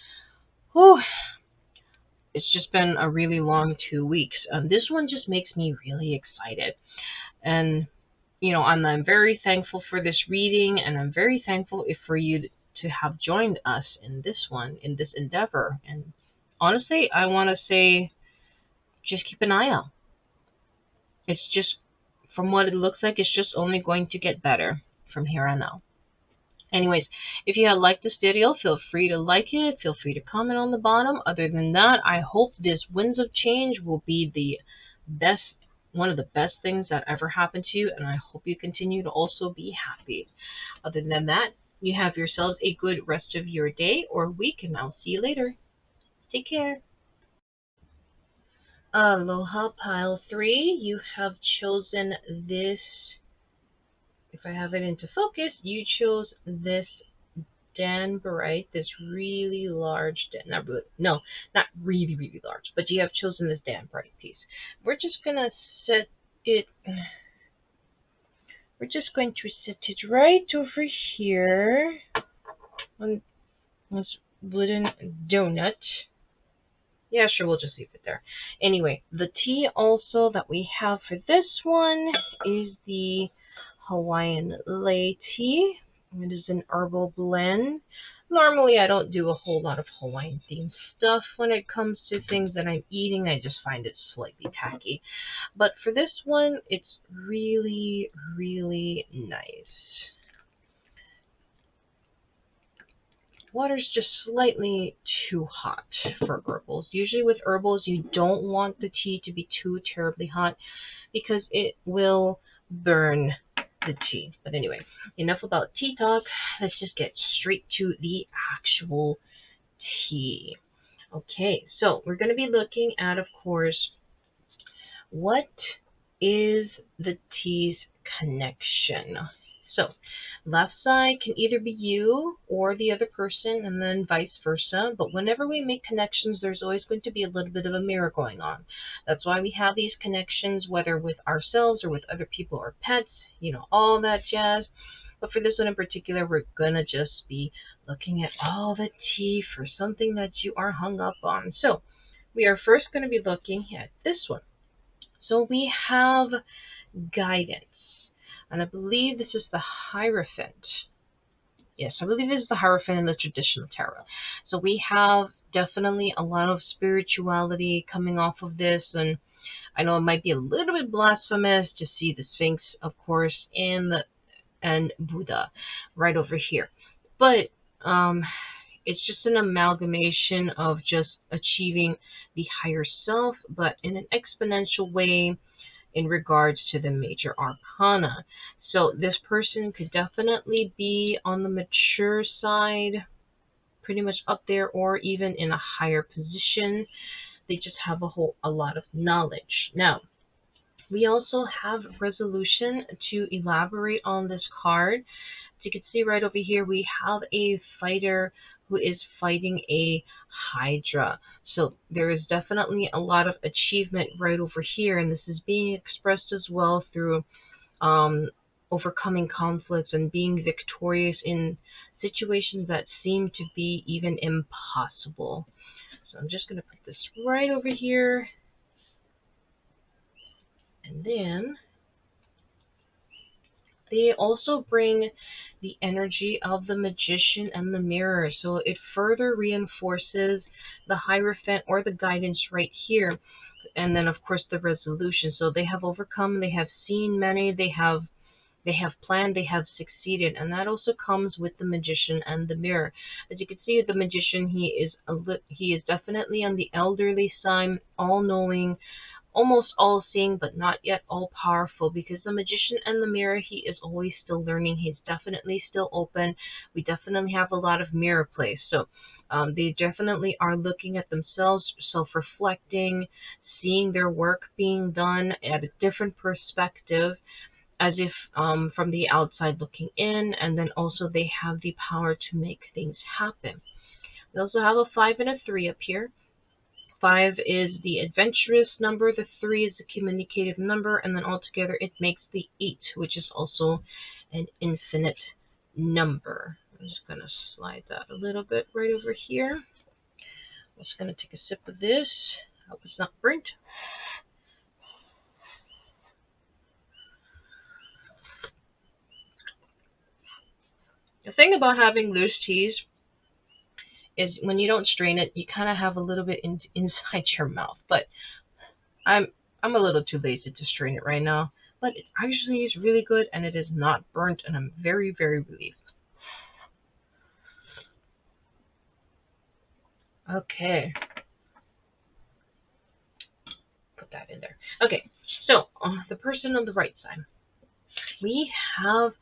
it's just been a really long 2 weeks. This one just makes me really excited, and I'm very thankful for this reading, and I'm very thankful for you to have joined us in this endeavor. And honestly, I want to say, just keep an eye out. It's just, from what it looks like, it's just only going to get better from here on out. Anyways, if you have liked this video, feel free to like it. Feel free to comment on the bottom. Other than that, I hope this Winds of Change will be one of the best things that ever happened to you, and I hope you continue to also be happy. Other than that, you have yourselves a good rest of your day or week, and I'll see you later. Take care. Aloha, pile 3. You have chosen this. If I have it into focus, you chose this Danburite, this really large, not really, no, not really, really large, but you have chosen this Danburite piece. We're just gonna set it, we're just going to set it right over here on this wooden donut. Yeah, sure, we'll just leave it there. Anyway, the tea also that we have for this one is the Hawaiian lei tea. It is an herbal blend. Normally, I don't do a whole lot of Hawaiian themed stuff when it comes to things that I'm eating. I just find it slightly tacky. But for this one, it's really, really nice. Water's just slightly too hot for herbals. Usually with herbals, you don't want the tea to be too terribly hot because it will burn the tea. But anyway, enough about tea talk. Let's just get straight to the actual tea. Okay, so we're going to be looking at, of course, what is the tea's connection. So left side can either be you or the other person, and then vice versa. But whenever we make connections, there's always going to be a little bit of a mirror going on. That's why we have these connections, whether with ourselves or with other people or pets, all that jazz. But for this one in particular, we're going to just be looking at all the tea for something that you are hung up on. So we are first going to be looking at this one. So we have guidance. And I believe this is the Hierophant. Yes, I believe this is the Hierophant in the traditional tarot. So we have definitely a lot of spirituality coming off of this. And I know it might be a little bit blasphemous to see the Sphinx, of course, and Buddha right over here. But it's just an amalgamation of just achieving the higher self, but in an exponential way in regards to the major arcana. So this person could definitely be on the mature side, pretty much up there, or even in a higher position. They just have a lot of knowledge. Now, we also have resolution to elaborate on this card. As you can see right over here, we have a fighter who is fighting a Hydra. So there is definitely a lot of achievement right over here, and this is being expressed as well through overcoming conflicts and being victorious in situations that seem to be even impossible. So I'm just going to put this right over here, and then they also bring the energy of the Magician and the Mirror. So it further reinforces the Hierophant or the guidance right here. And then, of course, the resolution. So they have overcome, they have seen many, they have planned, they have succeeded. And that also comes with the Magician and the Mirror. As you can see, the Magician, he is definitely on the elderly side, all-knowing, almost all-seeing, but not yet all-powerful, because the Magician and the Mirror, he is always still learning. He's definitely still open. We definitely have a lot of mirror play. So they definitely are looking at themselves, self-reflecting, seeing their work being done at a different perspective, as if from the outside looking in, and then also they have the power to make things happen. We also have a 5 and a 3 up here. 5 is the adventurous number, the 3 is the communicative number, and then altogether it makes the 8, which is also an infinite number. I'm just going to slide that a little bit right over here. I'm just going to take a sip of this. Hope it's not burnt. The thing about having loose teas is when you don't strain it, you kind of have a little bit inside your mouth. But I'm a little too lazy to strain it right now. But it actually is really good, and it is not burnt, and I'm very, very relieved. Okay. Put that in there. Okay, so the person on the right side, we have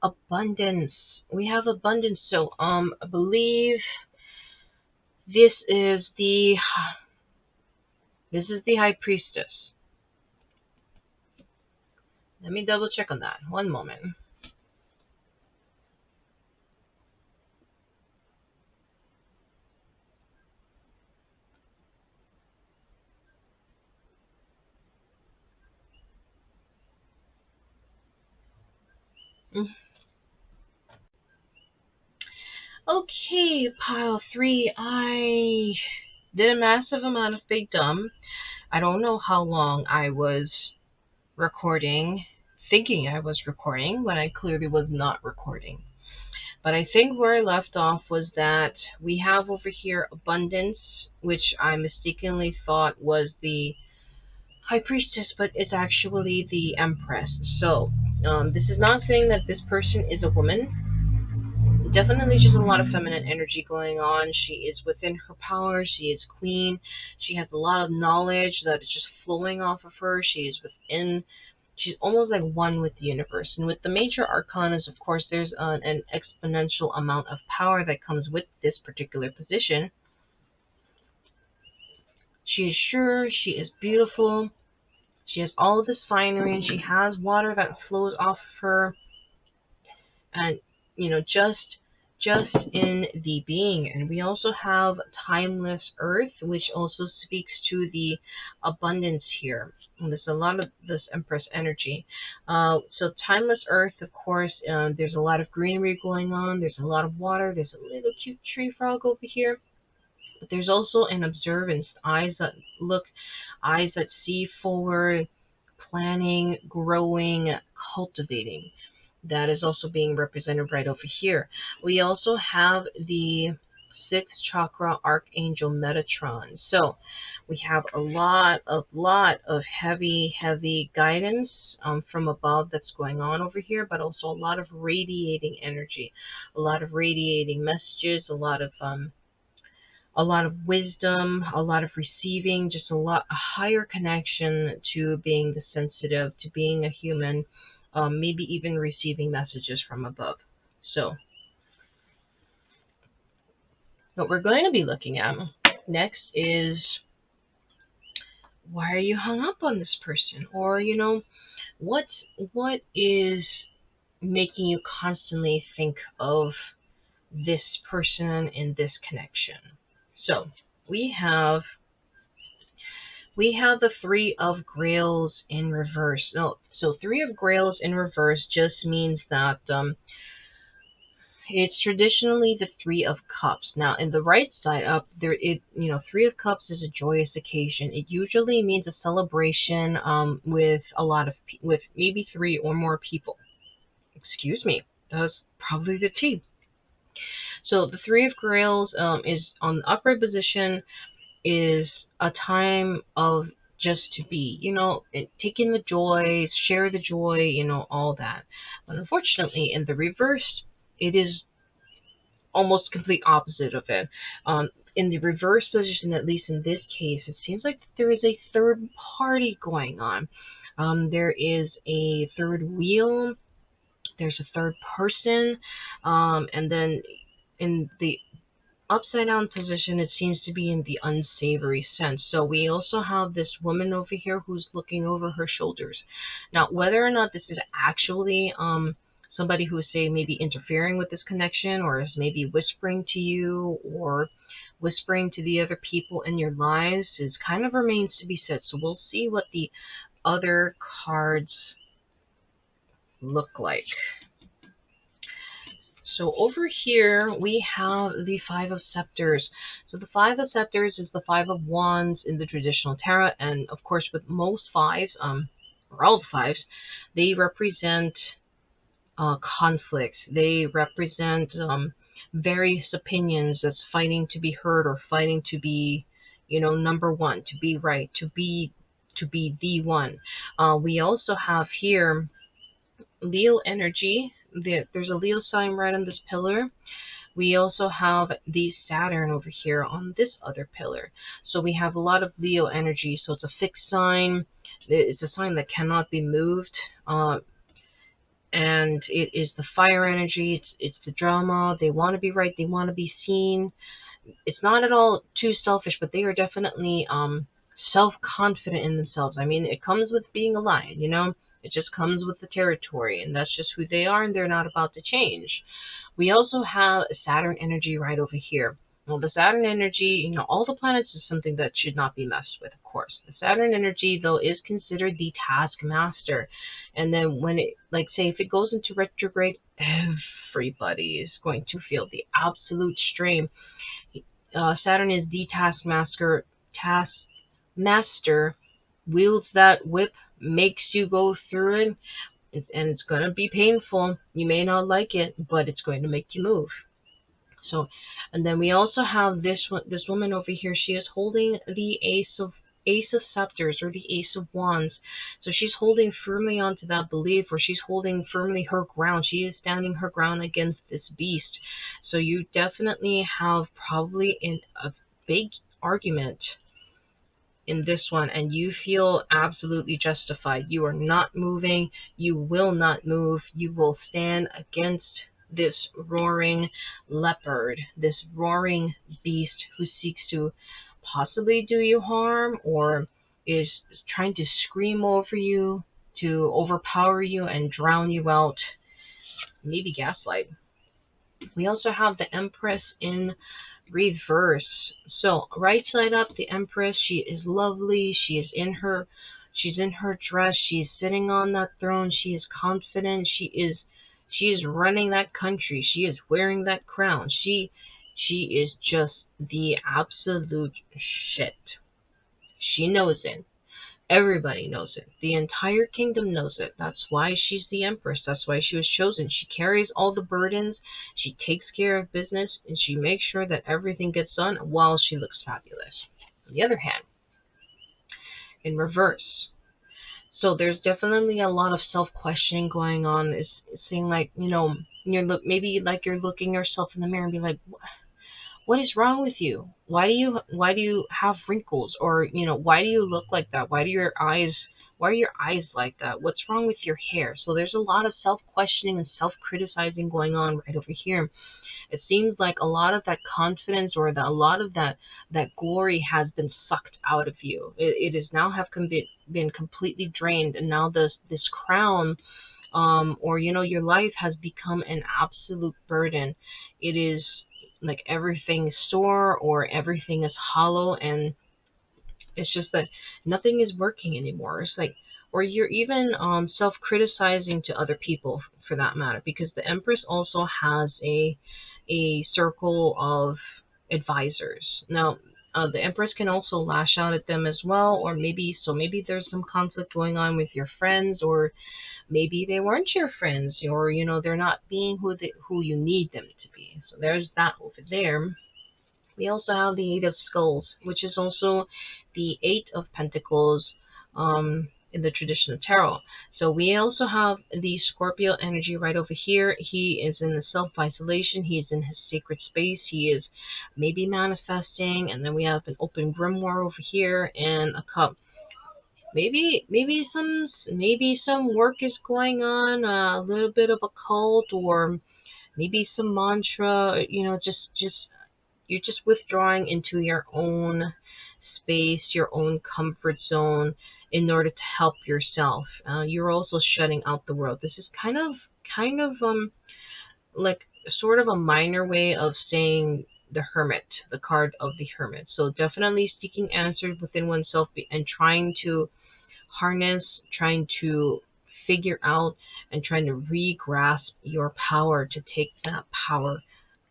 abundance. We have abundance. So I believe this is the High Priestess. Let me double check on that. One moment. Okay, pile three. I did a massive amount of big dumb. I don't know how long I was recording, thinking I was recording when I clearly was not recording. But I think where I left off was that we have over here abundance, which I mistakenly thought was the high priestess, but it's actually the empress. So this is not saying that this person is a woman. Definitely just a lot of feminine energy going on. She is within her power. She is queen. She has a lot of knowledge that is just flowing off of her. She is within, she's almost like one with the universe. And with the major arcanas, of course, there's an exponential amount of power that comes with this particular position. She is sure. She is beautiful. She has all of this finery, and she has water that flows off of her. And just in the being. And we also have timeless earth, which also speaks to the abundance here. And there's a lot of this empress energy. So timeless earth, of course, there's a lot of greenery going on. There's a lot of water. There's a little cute tree frog over here. But there's also an observance, eyes that look, eyes that see forward, planning, growing, cultivating. That is also being represented right over here. We also have the sixth chakra archangel Metatron. So we have a lot of heavy guidance from above that's going on over here, but also a lot of radiating energy, a lot of radiating messages, a lot of wisdom, a lot of receiving, just a higher connection to being the sensitive, to being a human, maybe even receiving messages from above. So, what we're going to be looking at next is, why are you hung up on this person? Or, what is making you constantly think of this person in this connection? So, we have the Three of Grails in reverse. No, so Three of Grails in reverse just means that it's traditionally the Three of Cups. Now, in the right side up, Three of Cups is a joyous occasion. It usually means a celebration with with maybe three or more people. Excuse me, that's probably the tea. So the Three of Grails is on the upright position, is a time of just to be, take in the joy, share the joy, all that. But unfortunately, in the reverse, it is almost complete opposite of it. In the reverse position, at least in this case, it seems like there is a third party going on. There is a third wheel. There's a third person, and then in the upside down position, it seems to be in the unsavory sense. So we also have this woman over here who's looking over her shoulders. Now, whether or not this is actually somebody who is, say, maybe interfering with this connection, or is maybe whispering to you, or whispering to the other people in your lives, is kind of remains to be said. So we'll see what the other cards look like. So over here, we have the Five of Scepters. So the Five of Scepters is the Five of Wands in the traditional tarot. And of course, with most fives, or all the fives, they represent conflicts. They represent various opinions that's fighting to be heard, or fighting to be, number one, to be right, to be the one. We also have here Leo energy. There's a Leo sign right on this pillar. We also have the Saturn over here on this other pillar. So we have a lot of Leo energy. So it's a fixed sign. It's a sign that cannot be moved. And it is the fire energy. It's the drama. They want to be right. They want to be seen. It's not at all too selfish, but they are definitely self-confident in themselves. I mean, it comes with being a lion, It just comes with the territory, and that's just who they are, and they're not about to change. We also have Saturn energy right over here. Well, the Saturn energy, all the planets is something that should not be messed with, of course. The Saturn energy, though, is considered the taskmaster. And then when it, like, say, if it goes into retrograde, everybody is going to feel the absolute strain. Saturn is the taskmaster, wields that whip, makes you go through it, and it's going to be painful. You may not like it, but it's going to make you move. So, and then we also have this woman over here. She is holding the Ace of Scepters, or the Ace of Wands. So she's holding firmly onto that belief, or she's holding firmly her ground. She is standing her ground against this beast. So you definitely have probably a big argument in this one, and you feel absolutely justified. You are not moving. You will not move. You will stand against this roaring leopard, this roaring beast who seeks to possibly do you harm, or is trying to scream over you, to overpower you and drown you out, maybe gaslight. We also have the Empress in reverse. So right side up, the Empress, she is lovely. She's in her dress. She's sitting on that throne. She is confident. She is running that country. She is wearing that crown. She is just the absolute shit. She knows it. Everybody knows it. The entire kingdom knows it. That's why she's the Empress. That's why she was chosen. She carries all the burdens. She takes care of business, and she makes sure that everything gets done while she looks fabulous. On the other hand, in reverse, so there's definitely a lot of self-questioning going on. It's saying, like, maybe like you're looking yourself in the mirror and be like, what is wrong with you? Why do you have wrinkles? Or, why do you look like that? Why are your eyes like that? What's wrong with your hair? So there's a lot of self-questioning and self-criticizing going on right over here. It seems like a lot of that confidence, or a lot of that glory has been sucked out of you. It is now been completely drained, and now this crown, or your life has become an absolute burden. It is like everything is sore, or everything is hollow, and it's just that nothing is working anymore. It's like, or you're even self-criticizing to other people, for that matter, because the Empress also has a circle of advisors. Now, the Empress can also lash out at them as well, or maybe there's some conflict going on with your friends, or maybe they weren't your friends, or they're not being who you need them to be. So there's that over there. We also have the Eight of Skulls, which is also the Eight of Pentacles in the tradition of tarot. So we also have the Scorpio energy right over here. He is in the self-isolation. He is in his sacred space. He is maybe manifesting. And then we have an open grimoire over here, and a cup. Maybe some work is going on, a little bit of a cult, or maybe some mantra, just you're just withdrawing into your own space, your own comfort zone, in order to help yourself. You're also shutting out the world. This is kind of like sort of a minor way of saying the Hermit, the card of the Hermit. So definitely seeking answers within oneself, and trying to harness, trying to figure out, and trying to re-grasp your power, to take that power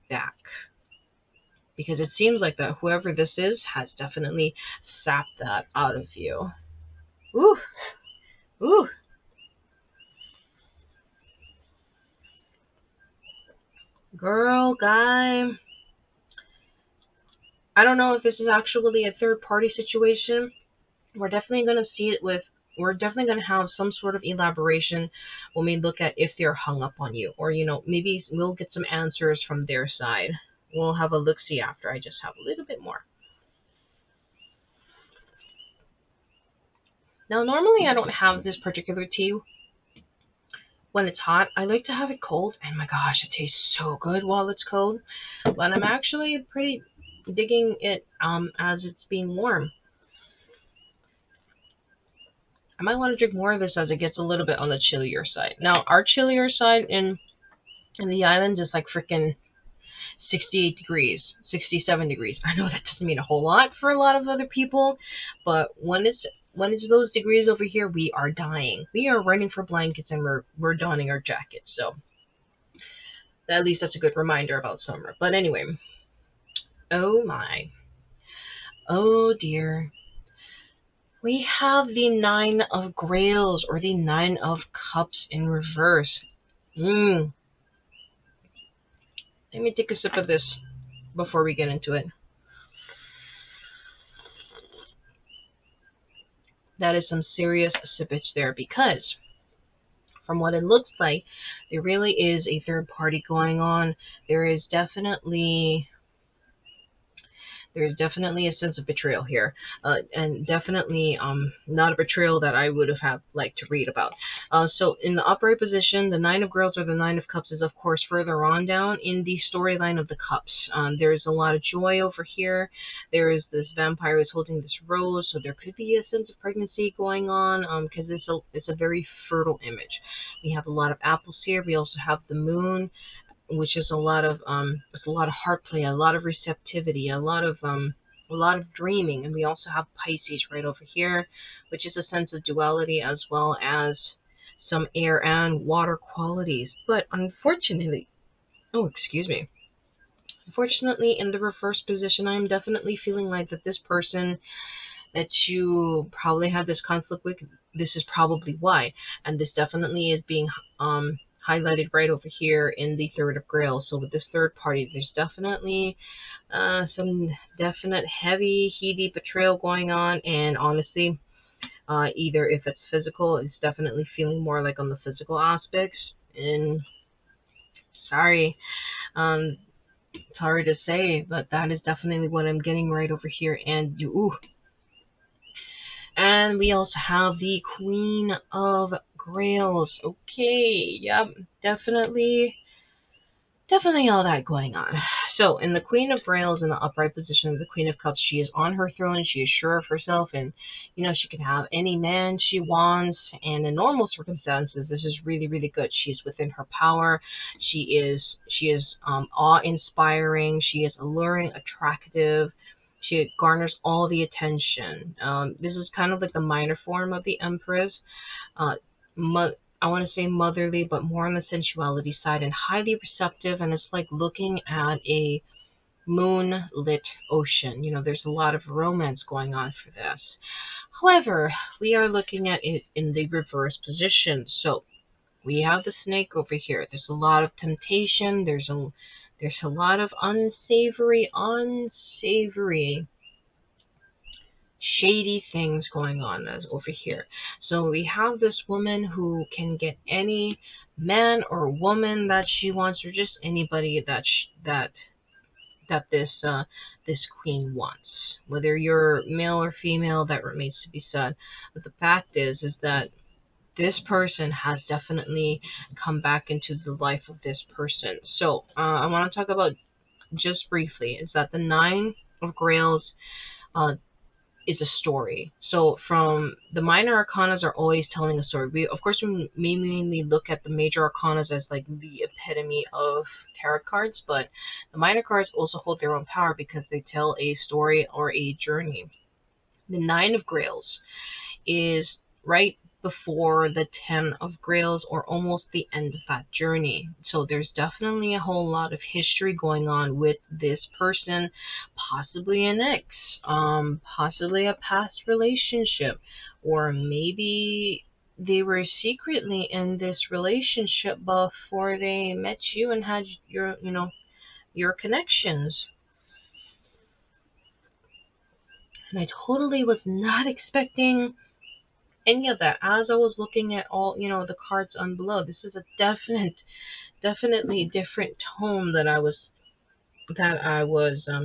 back. Because it seems like that whoever this is has definitely sapped that out of you. Ooh. Ooh. Girl, guy. I don't know if this is actually a third party situation. We're definitely going to see it we're definitely going to have some sort of elaboration when we look at if they're hung up on you. Or, maybe we'll get some answers from their side. We'll have a look-see after I just have a little bit more. Now, normally I don't have this particular tea when it's hot. I like to have it cold, and my gosh, it tastes so good while it's cold. But I'm actually pretty digging it as it's being warm. I might want to drink more of this as it gets a little bit on the chillier side. Now, our chillier side in the island is like freaking 68 degrees, 67 degrees. I know that doesn't mean a whole lot for a lot of other people, but when when it's those degrees over here, we are dying. We are running for blankets and we're donning our jackets. So at least that's a good reminder about summer. But anyway, oh my, oh dear. We have the Nine of Grails or the Nine of Cups in reverse. Let me take a sip of this before we get into it. That is some serious sippage there, because from what it looks like, there really is a third party going on. There is definitely a sense of betrayal here, and definitely not a betrayal that I would have liked to read about. So in the upright position, the Nine of Grails or the Nine of Cups is of course further on down in the storyline of the Cups. There's a lot of joy over here. There is this vampire who's holding this rose, so there could be a sense of pregnancy going on, because it's a very fertile image. We have a lot of apples here. We also have the moon, which is it's a lot of heart play, a lot of receptivity, a lot of dreaming, and we also have Pisces right over here, which is a sense of duality as well as some air and water qualities. But unfortunately, unfortunately, in the reverse position, I'm definitely feeling like that this person that you probably have this conflict with, this is probably why, and this definitely is being highlighted right over here in the Third of Grails. So with this third party, there's definitely some definite heavy, heady betrayal going on, and honestly, either if it's physical, it's definitely feeling more like on the physical aspects. And sorry, it's hard to say, but that is definitely what I'm getting right over here. And we also have the Queen of Grails. Okay, yep, definitely all that going on. So in the Queen of Grails, in the upright position of the Queen of Cups, she is on her throne and she is sure of herself, and she can have any man she wants, and in normal circumstances this is really, really good. She's within her power. She is awe-inspiring. She is alluring, attractive. She garners all the attention. This is kind of like the minor form of the Empress. I want to say motherly, but more on the sensuality side, and highly receptive, and it's like looking at a moonlit ocean. There's a lot of romance going on for this. However, we are looking at it in the reverse position. So we have the snake over here. There's a lot of temptation. There's a lot of unsavory, shady things going on over here. So we have this woman who can get any man or woman that she wants, or just anybody that this queen wants. Whether you're male or female, that remains to be said. But the fact is that this person has definitely come back into the life of this person. So I want to talk about just briefly is that the Nine of Grails is a story. So from the minor arcanas are always telling a story. We mainly look at the major arcanas as like the epitome of tarot cards, but the minor cards also hold their own power because they tell a story or a journey. The Nine of Grails is right before the 10 of Grails, or almost the end of that journey. So there's definitely a whole lot of history going on with this person, possibly an ex, possibly a past relationship, or maybe they were secretly in this relationship before they met you and had your connections. And I totally was not expecting any of that. As I was looking at all, the cards on below, this is a definitely different tone that I was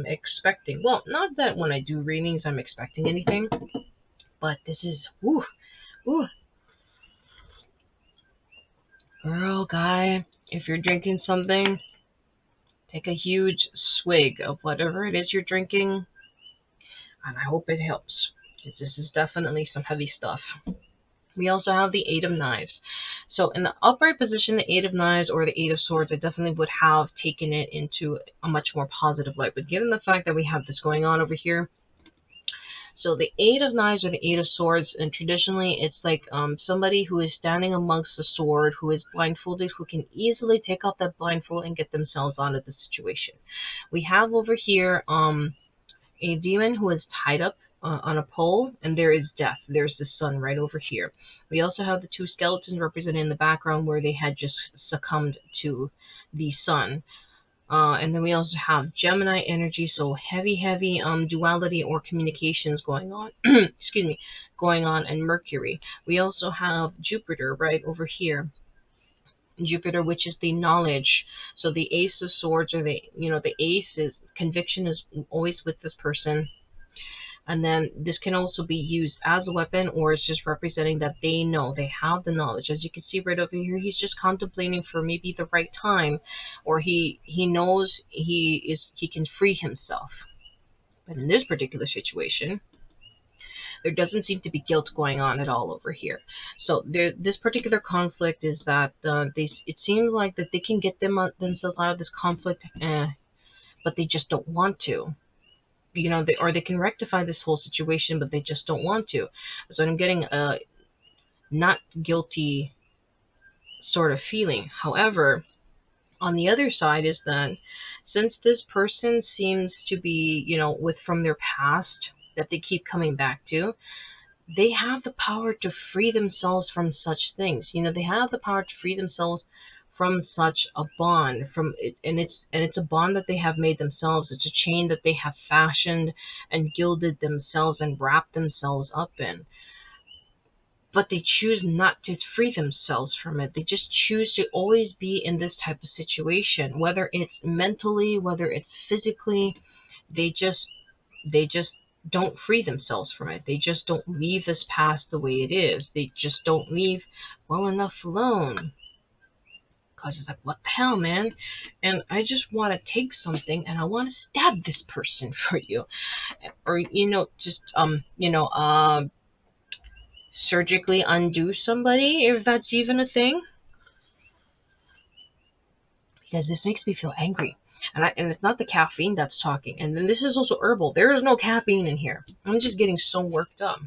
expecting. Well, not that when I do readings I'm expecting anything, but this is woo. Girl, guy, if you're drinking something, take a huge swig of whatever it is you're drinking, and I hope it helps, because this is definitely some heavy stuff. We also have the Eight of Knives. So in the upright position, the Eight of Knives or the Eight of Swords, I definitely would have taken it into a much more positive light. But given the fact that we have this going on over here, So the Eight of Knives or the Eight of Swords, and traditionally it's like somebody who is standing amongst the sword, who is blindfolded, who can easily take off that blindfold and get themselves out of the situation. We have over here a demon who is tied up on a pole, and there is death. There's the sun right over here. We also have the two skeletons represented in the background where they had just succumbed to the sun. And then we also have Gemini energy, so heavy duality or communications going on. Excuse me, going on, and Mercury. We also have Jupiter right over here. Jupiter, which is the knowledge. So the Ace of Swords, or the Ace is conviction is always with this person. And then this can also be used as a weapon, or it's just representing that they know, they have the knowledge. As you can see right over here, he's just contemplating for maybe the right time, or he knows he can free himself. But in this particular situation, there doesn't seem to be guilt going on at all over here. So this particular conflict is that it seems like that they can get themselves out of this conflict, but they just don't want to. Or they can rectify this whole situation, but they just don't want to. So I'm getting a not guilty sort of feeling. However, on the other side is that since this person seems to be, from their past that they keep coming back to, they have the power to free themselves from such things. They have the power to free themselves from such a bond, and it's a bond that they have made themselves. It's a chain that they have fashioned and gilded themselves and wrapped themselves up in. But they choose not to free themselves from it. They just choose to always be in this type of situation, whether it's mentally, whether it's physically. They just don't free themselves from it. They just don't leave this past the way it is. They just don't leave well enough alone. Because it's like, what the hell, man? And I just want to take something and I want to stab this person for you. Or, surgically undo somebody, if that's even a thing. Because this makes me feel angry. And it's not the caffeine that's talking. And then this is also herbal. There is no caffeine in here. I'm just getting so worked up.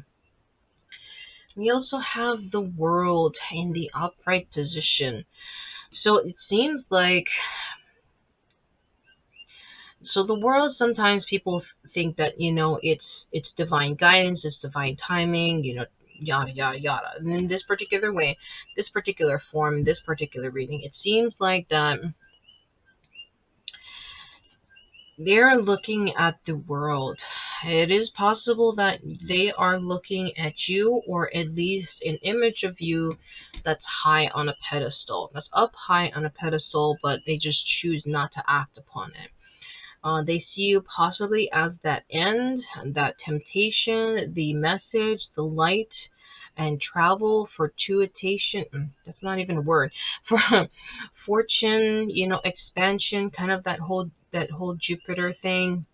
We also have the World in the upright position. So it seems like, the World, sometimes people think that, it's divine guidance, it's divine timing, yada, yada, yada. And in this particular way, this particular form, this particular reading, it seems like that they're looking at the World. It is possible that they are looking at you, or at least an image of you that's high on a pedestal. That's up high on a pedestal, but they just choose not to act upon it. They see you possibly as that end, that temptation, the message, the light, and travel, fortuitation. That's not even a word. For fortune, expansion, kind of that whole Jupiter thing.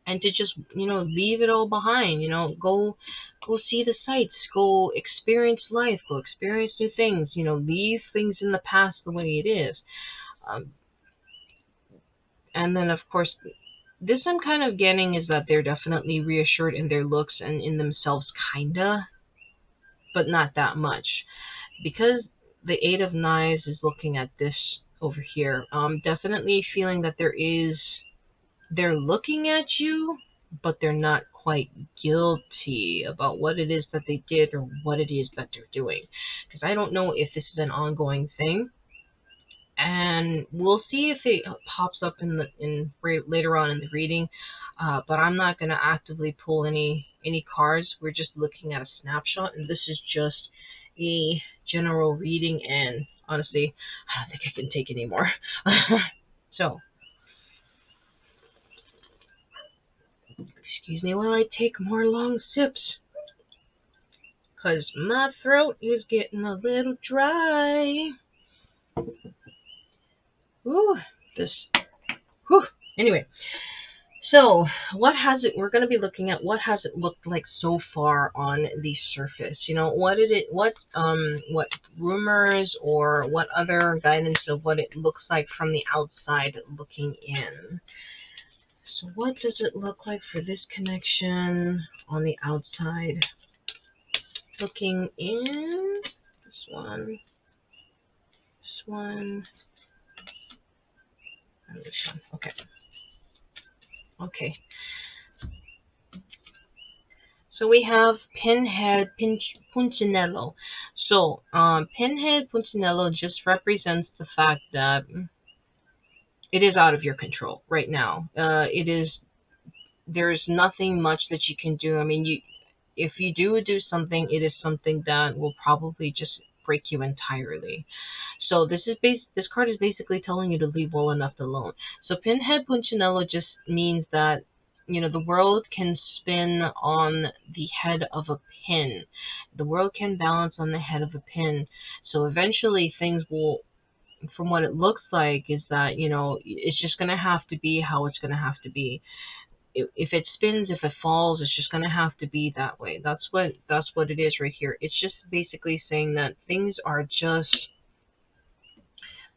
And to just, leave it all behind, go see the sights, go experience life, go experience new things, leave things in the past the way it is. And then, of course, this I'm kind of getting is that they're definitely reassured in their looks and in themselves, kinda, but not that much. Because the Eight of Knives is looking at this over here, definitely feeling that they're looking at you, but they're not quite guilty about what it is that they did or what it is that they're doing. Because I don't know if this is an ongoing thing. And we'll see if it pops up later on in the reading. But I'm not going to actively pull any cards. We're just looking at a snapshot, and this is just a general reading. And honestly, I don't think I can take it anymore. So, excuse me while I take more long sips, because my throat is getting a little dry. Ooh, Anyway, so we're going to be looking at what has it looked like so far on the surface. What rumors or what other guidance of what it looks like from the outside looking in. So what does it look like for this connection on the outside? Looking in this one, and this one. Okay. Okay. So we have Pinhead Punchinello. So Pinhead Punchinello just represents the fact that it is out of your control right now. There's nothing much that you can do. I mean, if you do something, it is something that will probably just break you entirely. So this card is basically telling you to leave well enough alone. So Pinhead Punchinello just means that the world can spin on the head of a pin. The world can balance on the head of a pin. So eventually things will, from what it looks like, is that it's just gonna have to be how it's gonna have to be. If it spins, if it falls, it's just gonna have to be that way. That's what it is right here. It's just basically saying that things are just,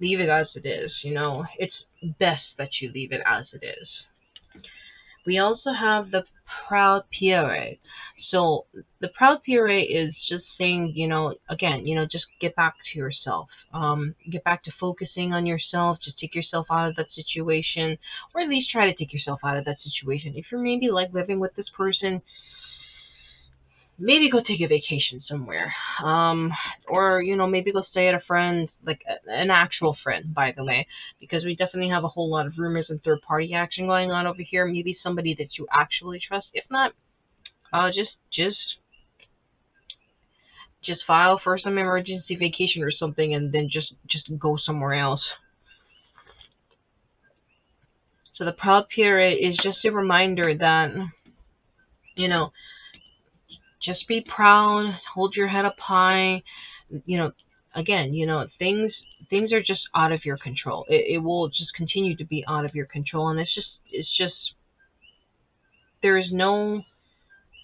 leave it as it is. It's best that you leave it as it is. We also have the proud Puer. So the proud Puer is just saying, again, just get back to yourself. Get back to focusing on yourself. Just take yourself out of that situation, or at least try to take yourself out of that situation. If you're maybe like living with this person, maybe go take a vacation somewhere. Or maybe go stay at a friend, like an actual friend, by the way, because we definitely have a whole lot of rumors and third party action going on over here. Maybe somebody that you actually trust. If not, just file for some emergency vacation or something, and then just go somewhere else. So the proud period is just a reminder that just be proud, hold your head up high. Again, things are just out of your control. It will just continue to be out of your control, and it's just there is no.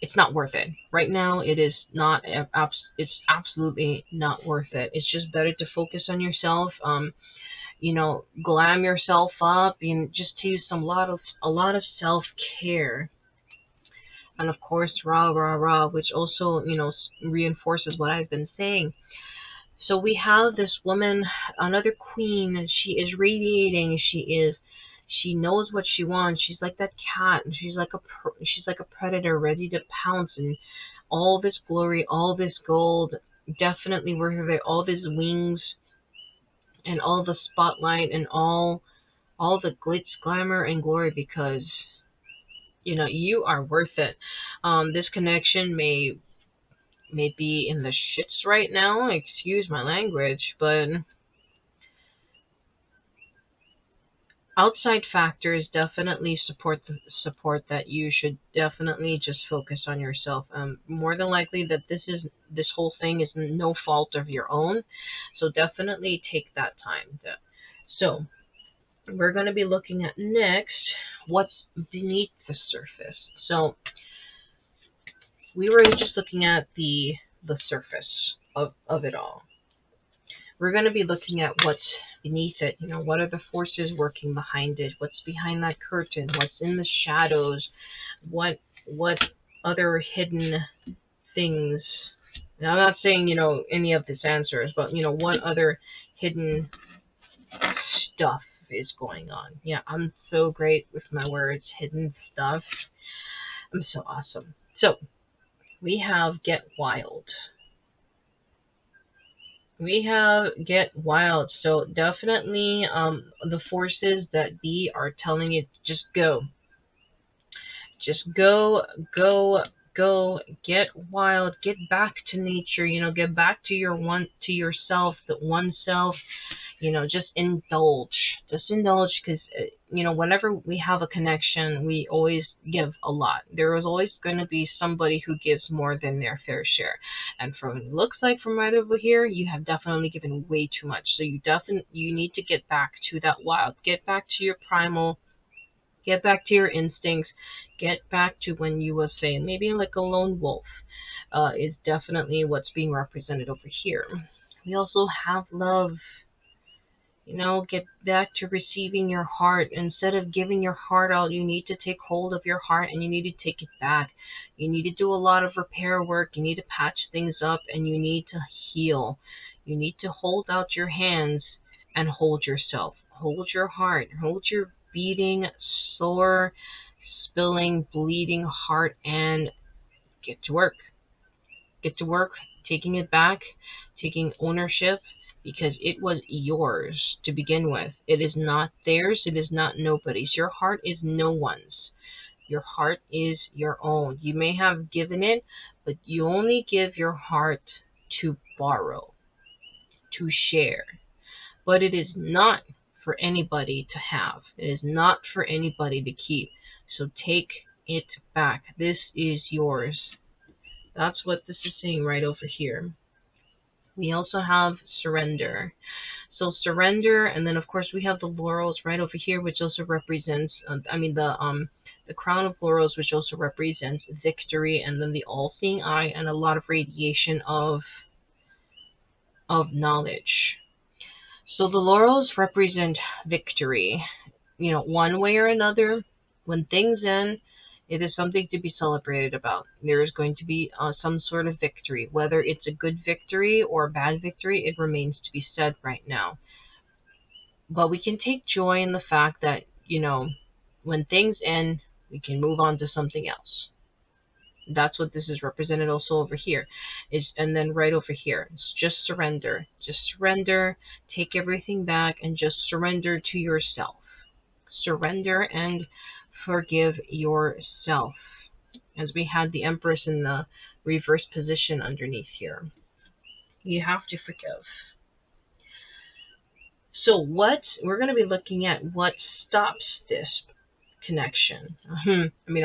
It's not worth it right now. It is not. It's absolutely not worth it. It's just better to focus on yourself. Glam yourself up and just use a lot of self care. And of course, rah rah rah, which also reinforces what I've been saying. So we have this woman, another queen, and she is radiating. She knows what she wants. She's like that cat, and she's like a predator ready to pounce. And all this glory, all this gold, definitely worth it. All these wings, and all the spotlight, and all the glitz, glamour, and glory, because you are worth it. This connection may be in the shits right now. Excuse my language, but outside factors definitely support that you should definitely just focus on yourself. More than likely that this whole thing is no fault of your own, so definitely take that time. So we're going to be looking at next what's beneath the surface. So we were just looking at the surface of it all. We're going to be looking at what's beneath it. What are the forces working behind it? What's behind that curtain? What's in the shadows? What other hidden things? Now, I'm not saying, any of these answers, but, what other hidden stuff is going on? Yeah, I'm so great with my words. Hidden stuff. I'm so awesome. So, we have Get Wild. We have Get Wild. So definitely the forces that be are telling you just go. Just go, get wild, get back to nature, get back to yourself, the one self, just indulge. Just indulge, because, whenever we have a connection, we always give a lot. There is always going to be somebody who gives more than their fair share. And from it looks like from right over here, you have definitely given way too much. So you need to get back to that wild. Get back to your primal. Get back to your instincts. Get back to when you were saying, maybe like a lone wolf, is definitely what's being represented over here. We also have love. Get back to receiving your heart. Instead of giving your heart out, you need to take hold of your heart and you need to take it back. You need to do a lot of repair work. You need to patch things up and you need to heal. You need to hold out your hands and hold yourself. Hold your heart. Hold your beating, sore, spilling, bleeding heart and get to work. Get to work taking it back, taking ownership, because it was yours to begin with. It is not theirs, it is not nobody's. Your heart is no one's. Your heart is your own. You may have given it, but you only give your heart to borrow, to share. But it is not for anybody to have. It is not for anybody to keep. So take it back. This is yours. That's what this is saying right over here. We also have surrender. So surrender, and then of course we have the laurels right over here, which also represents, the crown of laurels, which also represents victory, and then the all-seeing eye, and a lot of radiation of knowledge. So the laurels represent victory. One way or another, when things end, it is something to be celebrated about. There is going to be some sort of victory. Whether it's a good victory or a bad victory, it remains to be said right now. But we can take joy in the fact that, when things end, we can move on to something else. That's what this is represented also over here. And then right over here, it's just surrender. Just surrender, take everything back, and just surrender to yourself. Surrender and forgive yourself. As we had the Empress in the reverse position underneath here. You have to forgive. So we're going to be looking at what stops this connection.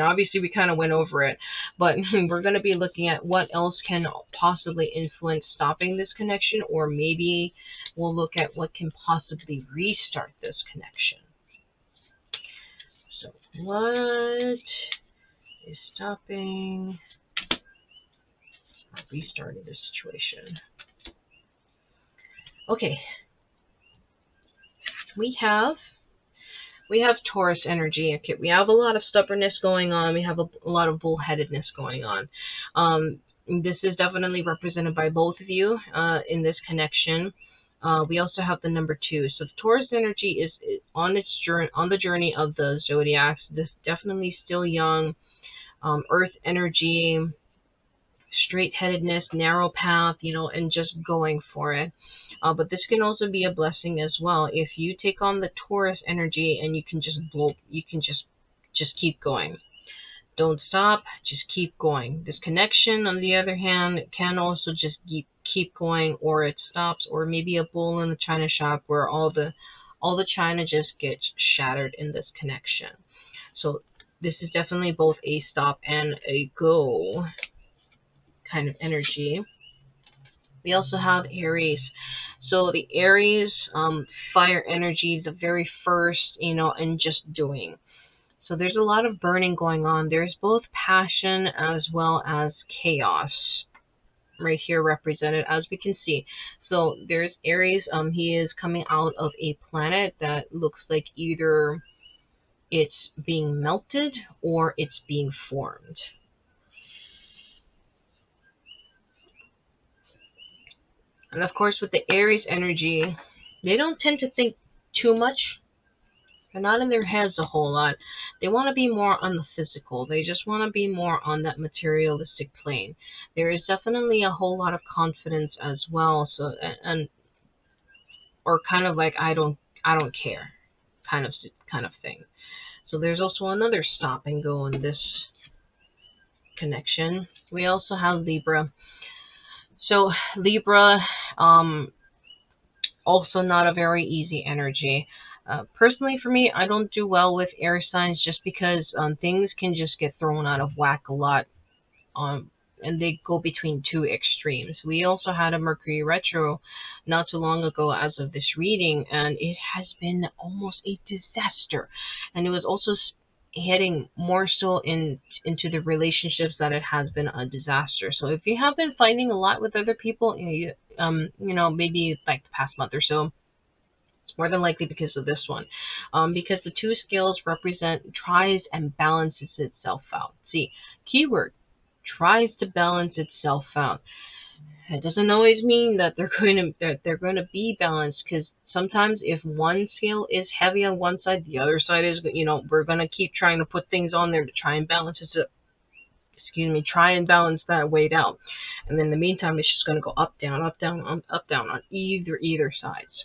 Obviously we kind of went over it, but we're going to be looking at what else can possibly influence stopping this connection, or maybe we'll look at what can possibly restart this connection. So what is stopping or restarting this situation? Okay. We have Taurus energy. Okay, we have a lot of stubbornness going on. We have a lot of bullheadedness going on. This is definitely represented by both of you in this connection. We also have the number 2. So the Taurus energy is on the journey of the zodiacs. This definitely still young. Earth energy, straight-headedness, narrow path, and just going for it. But this can also be a blessing as well. If you take on the Taurus energy and you can just keep going. Don't stop, just keep going. This connection, on the other hand, can also just keep going, or it stops, or maybe a bull in the china shop where all the china just gets shattered in this connection. So this is definitely both a stop and a go kind of energy. We also have Aries. So the Aries, fire energy, the very first, and just doing. So there's a lot of burning going on. There's both passion as well as chaos right here represented, as we can see. So there's Aries. He is coming out of a planet that looks like either it's being melted or it's being formed. And of course, with the Aries energy, they don't tend to think too much. They're not in their heads a whole lot. They want to be more on the physical. They just want to be more on that materialistic plane. There is definitely a whole lot of confidence as well. So, or kind of like I don't care, kind of thing. So there's also another stop and go in this connection. We also have Libra. So Libra, also not a very easy energy. Personally, for me, I don't do well with air signs just because things can just get thrown out of whack a lot, and they go between two extremes. We also had a Mercury retro not too long ago as of this reading, and it has been almost a disaster. And it was also heading more so into the relationships that it has been a disaster. So if you have been fighting a lot with other people, maybe like the past month or so, More than likely because of this one. Because the two scales represent tries and balances itself out. See, keyword, tries to balance itself out. It doesn't always mean that they're going to be balanced, because sometimes if one scale is heavy on one side, the other side is, we're going to keep trying to put things on there to try and balance it. Try and balance that weight out. And then in the meantime, it's just going to go up, down, up, down, up, down on either sides.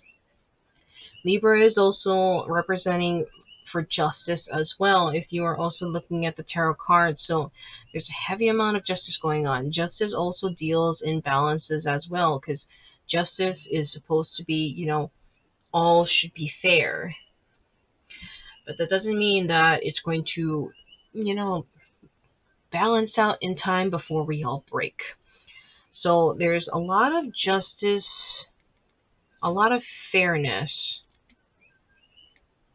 Libra is also representing for justice as well, if you are also looking at the tarot cards. So there's a heavy amount of justice going on. Justice also deals in balances as well, because justice is supposed to be, all should be fair. But that doesn't mean that it's going to, balance out in time before we all break. So there's a lot of justice, a lot of fairness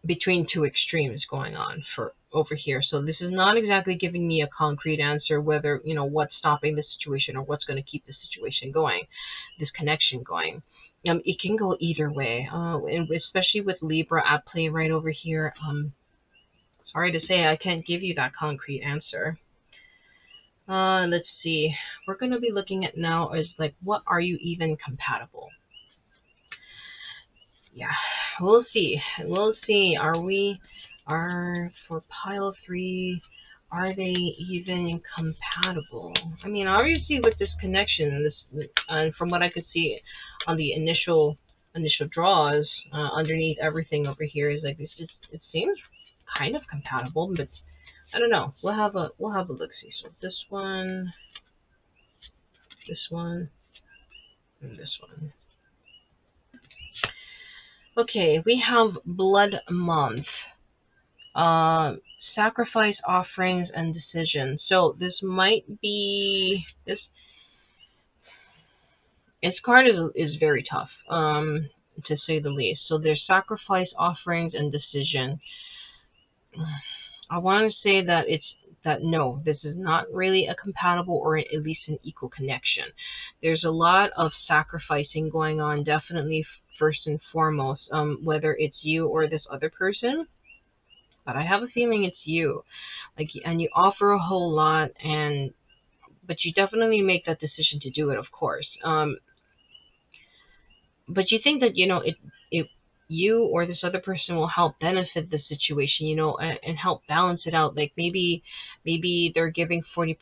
between two extremes going on for over here. So this is not exactly giving me a concrete answer whether, what's stopping the situation or what's going to keep the situation going, this connection going. It can go either way, and especially with Libra at play right over here. Sorry to say, I can't give you that concrete answer. Let's see. We're going to be looking at now is like, what are you even compatible? Yeah, we'll see. We'll see. For pile 3, are they even compatible? I mean, obviously with this connection, and from what I could see on the initial draws, underneath everything over here is like this. It seems kind of compatible, but I don't know. We'll have a look see. So this one, and this one. Okay, we have Blood Month. Sacrifice, offerings, and decisions. So this might be this card is very tough, to say the least. So there's sacrifice, offerings, and decision. I want to say that no, this is not really a compatible or at least an equal connection. There's a lot of sacrificing going on, definitely first and foremost, whether it's you or this other person. But I have a feeling it's you. And you offer a whole lot, but you definitely make that decision to do it, of course. But you think that, it you or this other person will help benefit the situation, and help balance it out. Like maybe they're giving 40%,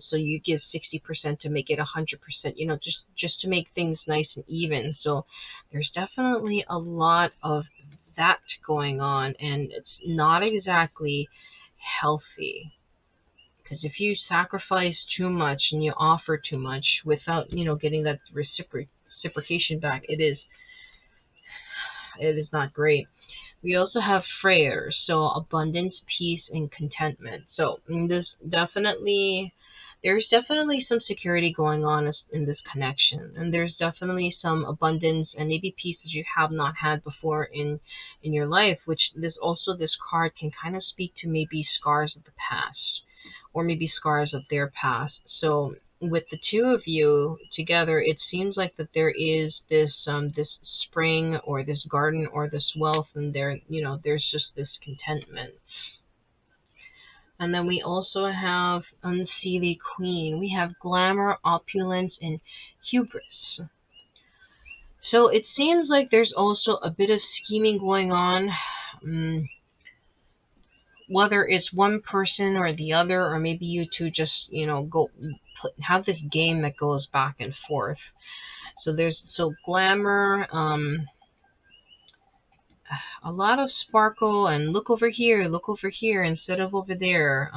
so you give 60% to make it 100%, just to make things nice and even. So there's definitely a lot of that going on, and it's not exactly healthy. Because if you sacrifice too much and you offer too much without, getting that reciprocation back, it is not great. We also have Freyers, so abundance, peace, and contentment. So there's definitely some security going on in this connection, and there's definitely some abundance and maybe peace that you have not had before in your life. Which this card can kind of speak to maybe scars of the past, or maybe scars of their past. So with the two of you together, it seems like that there is this spring or this garden or this wealth, and there's just this contentment. And then we also have Unseelie Queen. We have glamour, opulence, and hubris. So it seems like there's also a bit of scheming going on. Whether it's one person or the other, or maybe you two just, have this game that goes back and forth. So there's glamour, a lot of sparkle, and look over here instead of over there.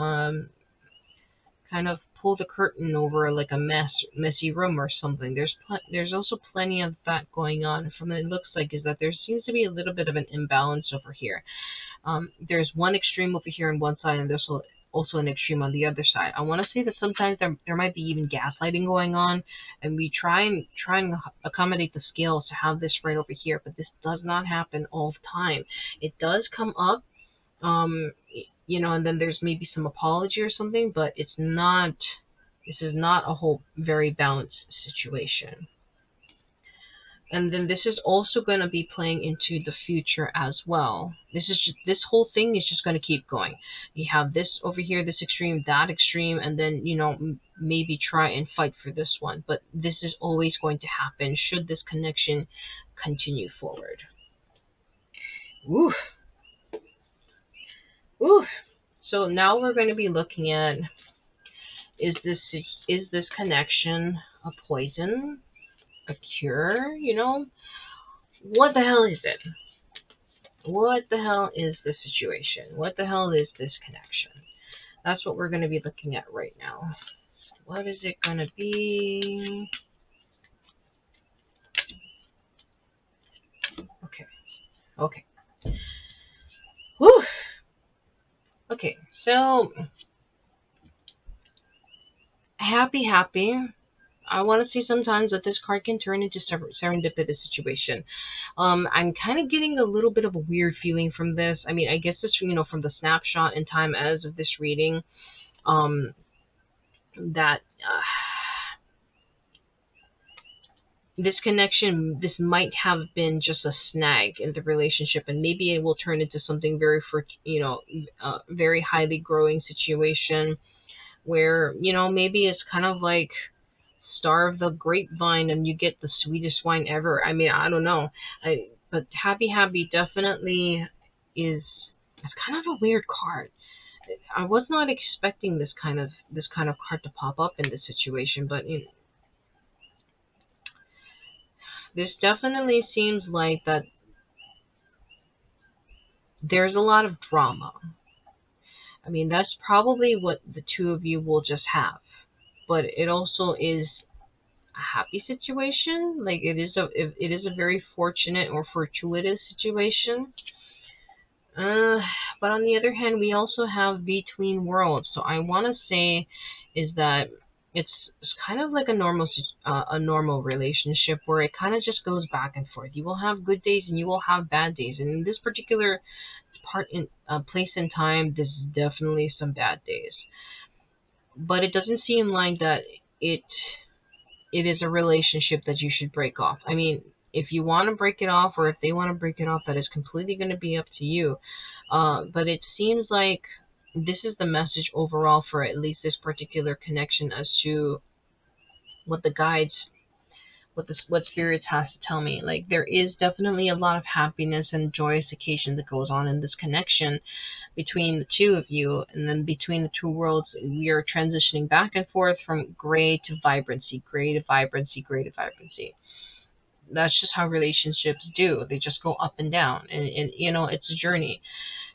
Kind of pull the curtain over like a messy room or something. There's also plenty of that going on. From what it looks like is that there seems to be a little bit of an imbalance over here. There's one extreme over here on one side, and there's also an extreme on the other side. I want to say that sometimes there might be even gaslighting going on, and we try and accommodate the scales to have this right over here, but this does not happen all the time. It does come up, and then there's maybe some apology or something, but this is not a whole very balanced situation. And then this is also going to be playing into the future as well. This whole thing is just going to keep going. You have this over here, this extreme, that extreme, and then maybe try and fight for this one. But this is always going to happen should this connection continue forward. Ooh, ooh. So now we're going to be looking at, is this connection a poison, a cure? What the hell is it? What the hell is the situation? What the hell is this connection? That's what we're going to be looking at right now. What is it going to be? Okay. Whew. Okay, so happy. I want to see sometimes that this card can turn into serendipitous situation. I'm kind of getting a little bit of a weird feeling from this. I mean, I guess this, from the snapshot in time as of this reading, that this connection, this might have been just a snag in the relationship, and maybe it will turn into something very highly growing situation where, maybe it's kind of like starve the grapevine and you get the sweetest wine ever. I mean, I don't know. But happy definitely is, it's kind of a weird card. I was not expecting this kind of card to pop up in this situation, but this definitely seems like that there's a lot of drama. I mean, that's probably what the two of you will just have. But it also is a happy situation. Like it is a very fortunate or fortuitous situation. But on the other hand, we also have between worlds. So I want to say is that it's kind of like a normal relationship where it kind of just goes back and forth. You will have good days and you will have bad days. And in this particular place in time, there's definitely some bad days. But it doesn't seem like that it is a relationship that you should break off. I mean, if you want to break it off or if they want to break it off, that is completely going to be up to you. But it seems like this is the message overall for at least this particular connection as to what the guides, what spirits has to tell me. Like there is definitely a lot of happiness and joyous occasion that goes on in this connection between the two of you, and then between the two worlds, we are transitioning back and forth from gray to vibrancy, gray to vibrancy, gray to vibrancy. That's just how relationships do. They just go up and down, and it's a journey.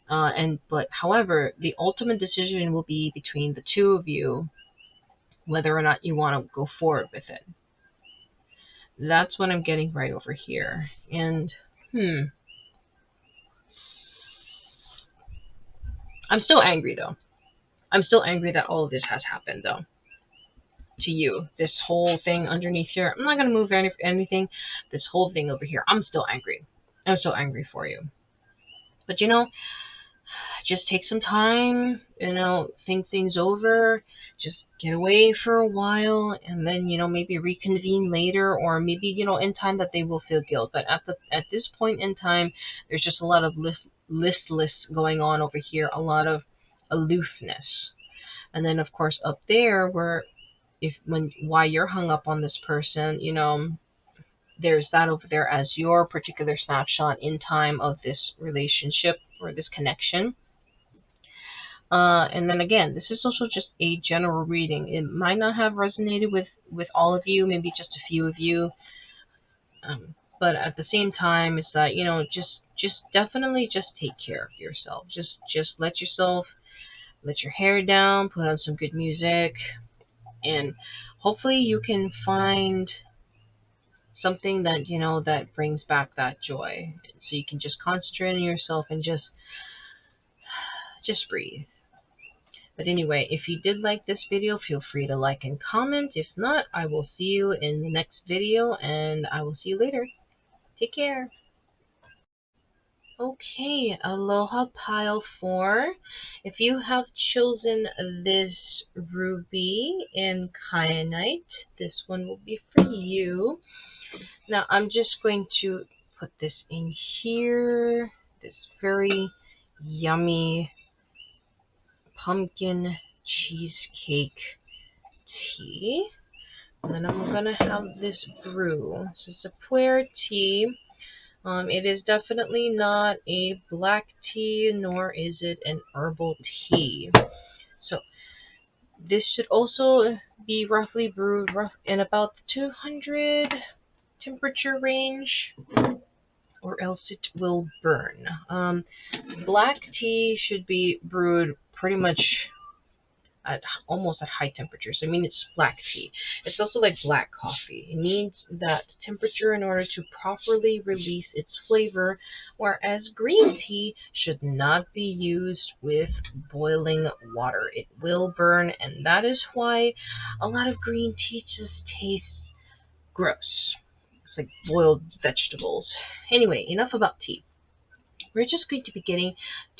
But however, the ultimate decision will be between the two of you, whether or not you want to go forward with it. That's what I'm getting right over here. And I'm still angry though. I'm still angry that all of this has happened though. To you, this whole thing underneath here. I'm not gonna move anything. This whole thing over here. I'm still angry. I'm so angry for you. But just take some time. Think things over. Just get away for a while, and then maybe reconvene later, or maybe in time that they will feel guilt. But at this point in time, there's just a lot of listless going on over here. A lot of aloofness, and then of course up there where why you're hung up on this person, there's that over there as your particular snapshot in time of this relationship or this connection. And then again, this is also just a general reading. It might not have resonated with all of you, maybe just a few of you. But at the same time, it's that just definitely just take care of yourself. Just let your hair down, put on some good music, and hopefully you can find something that that brings back that joy, so you can just concentrate on yourself and just breathe. But anyway, if you did like this video, feel free to like and comment. If not, I will see you in the next video, and I will see you later. Take care. Okay, aloha pile 4. If you have chosen this ruby in kyanite, this one will be for you. Now I'm just going to put this in here. This very yummy pumpkin cheesecake tea. And then I'm gonna have this brew. So it's a Puer tea. It is definitely not a black tea, nor is it an herbal tea. So this should also be roughly brewed in about 200 temperature range, or else it will burn. Black tea should be brewed pretty much at almost at high temperatures. I mean, it's black tea. It's also like black coffee. It needs that temperature in order to properly release its flavor, whereas green tea should not be used with boiling water. It will burn, and that is why a lot of green tea just tastes gross. It's like boiled vegetables. Anyway, enough about tea. We're just going to be getting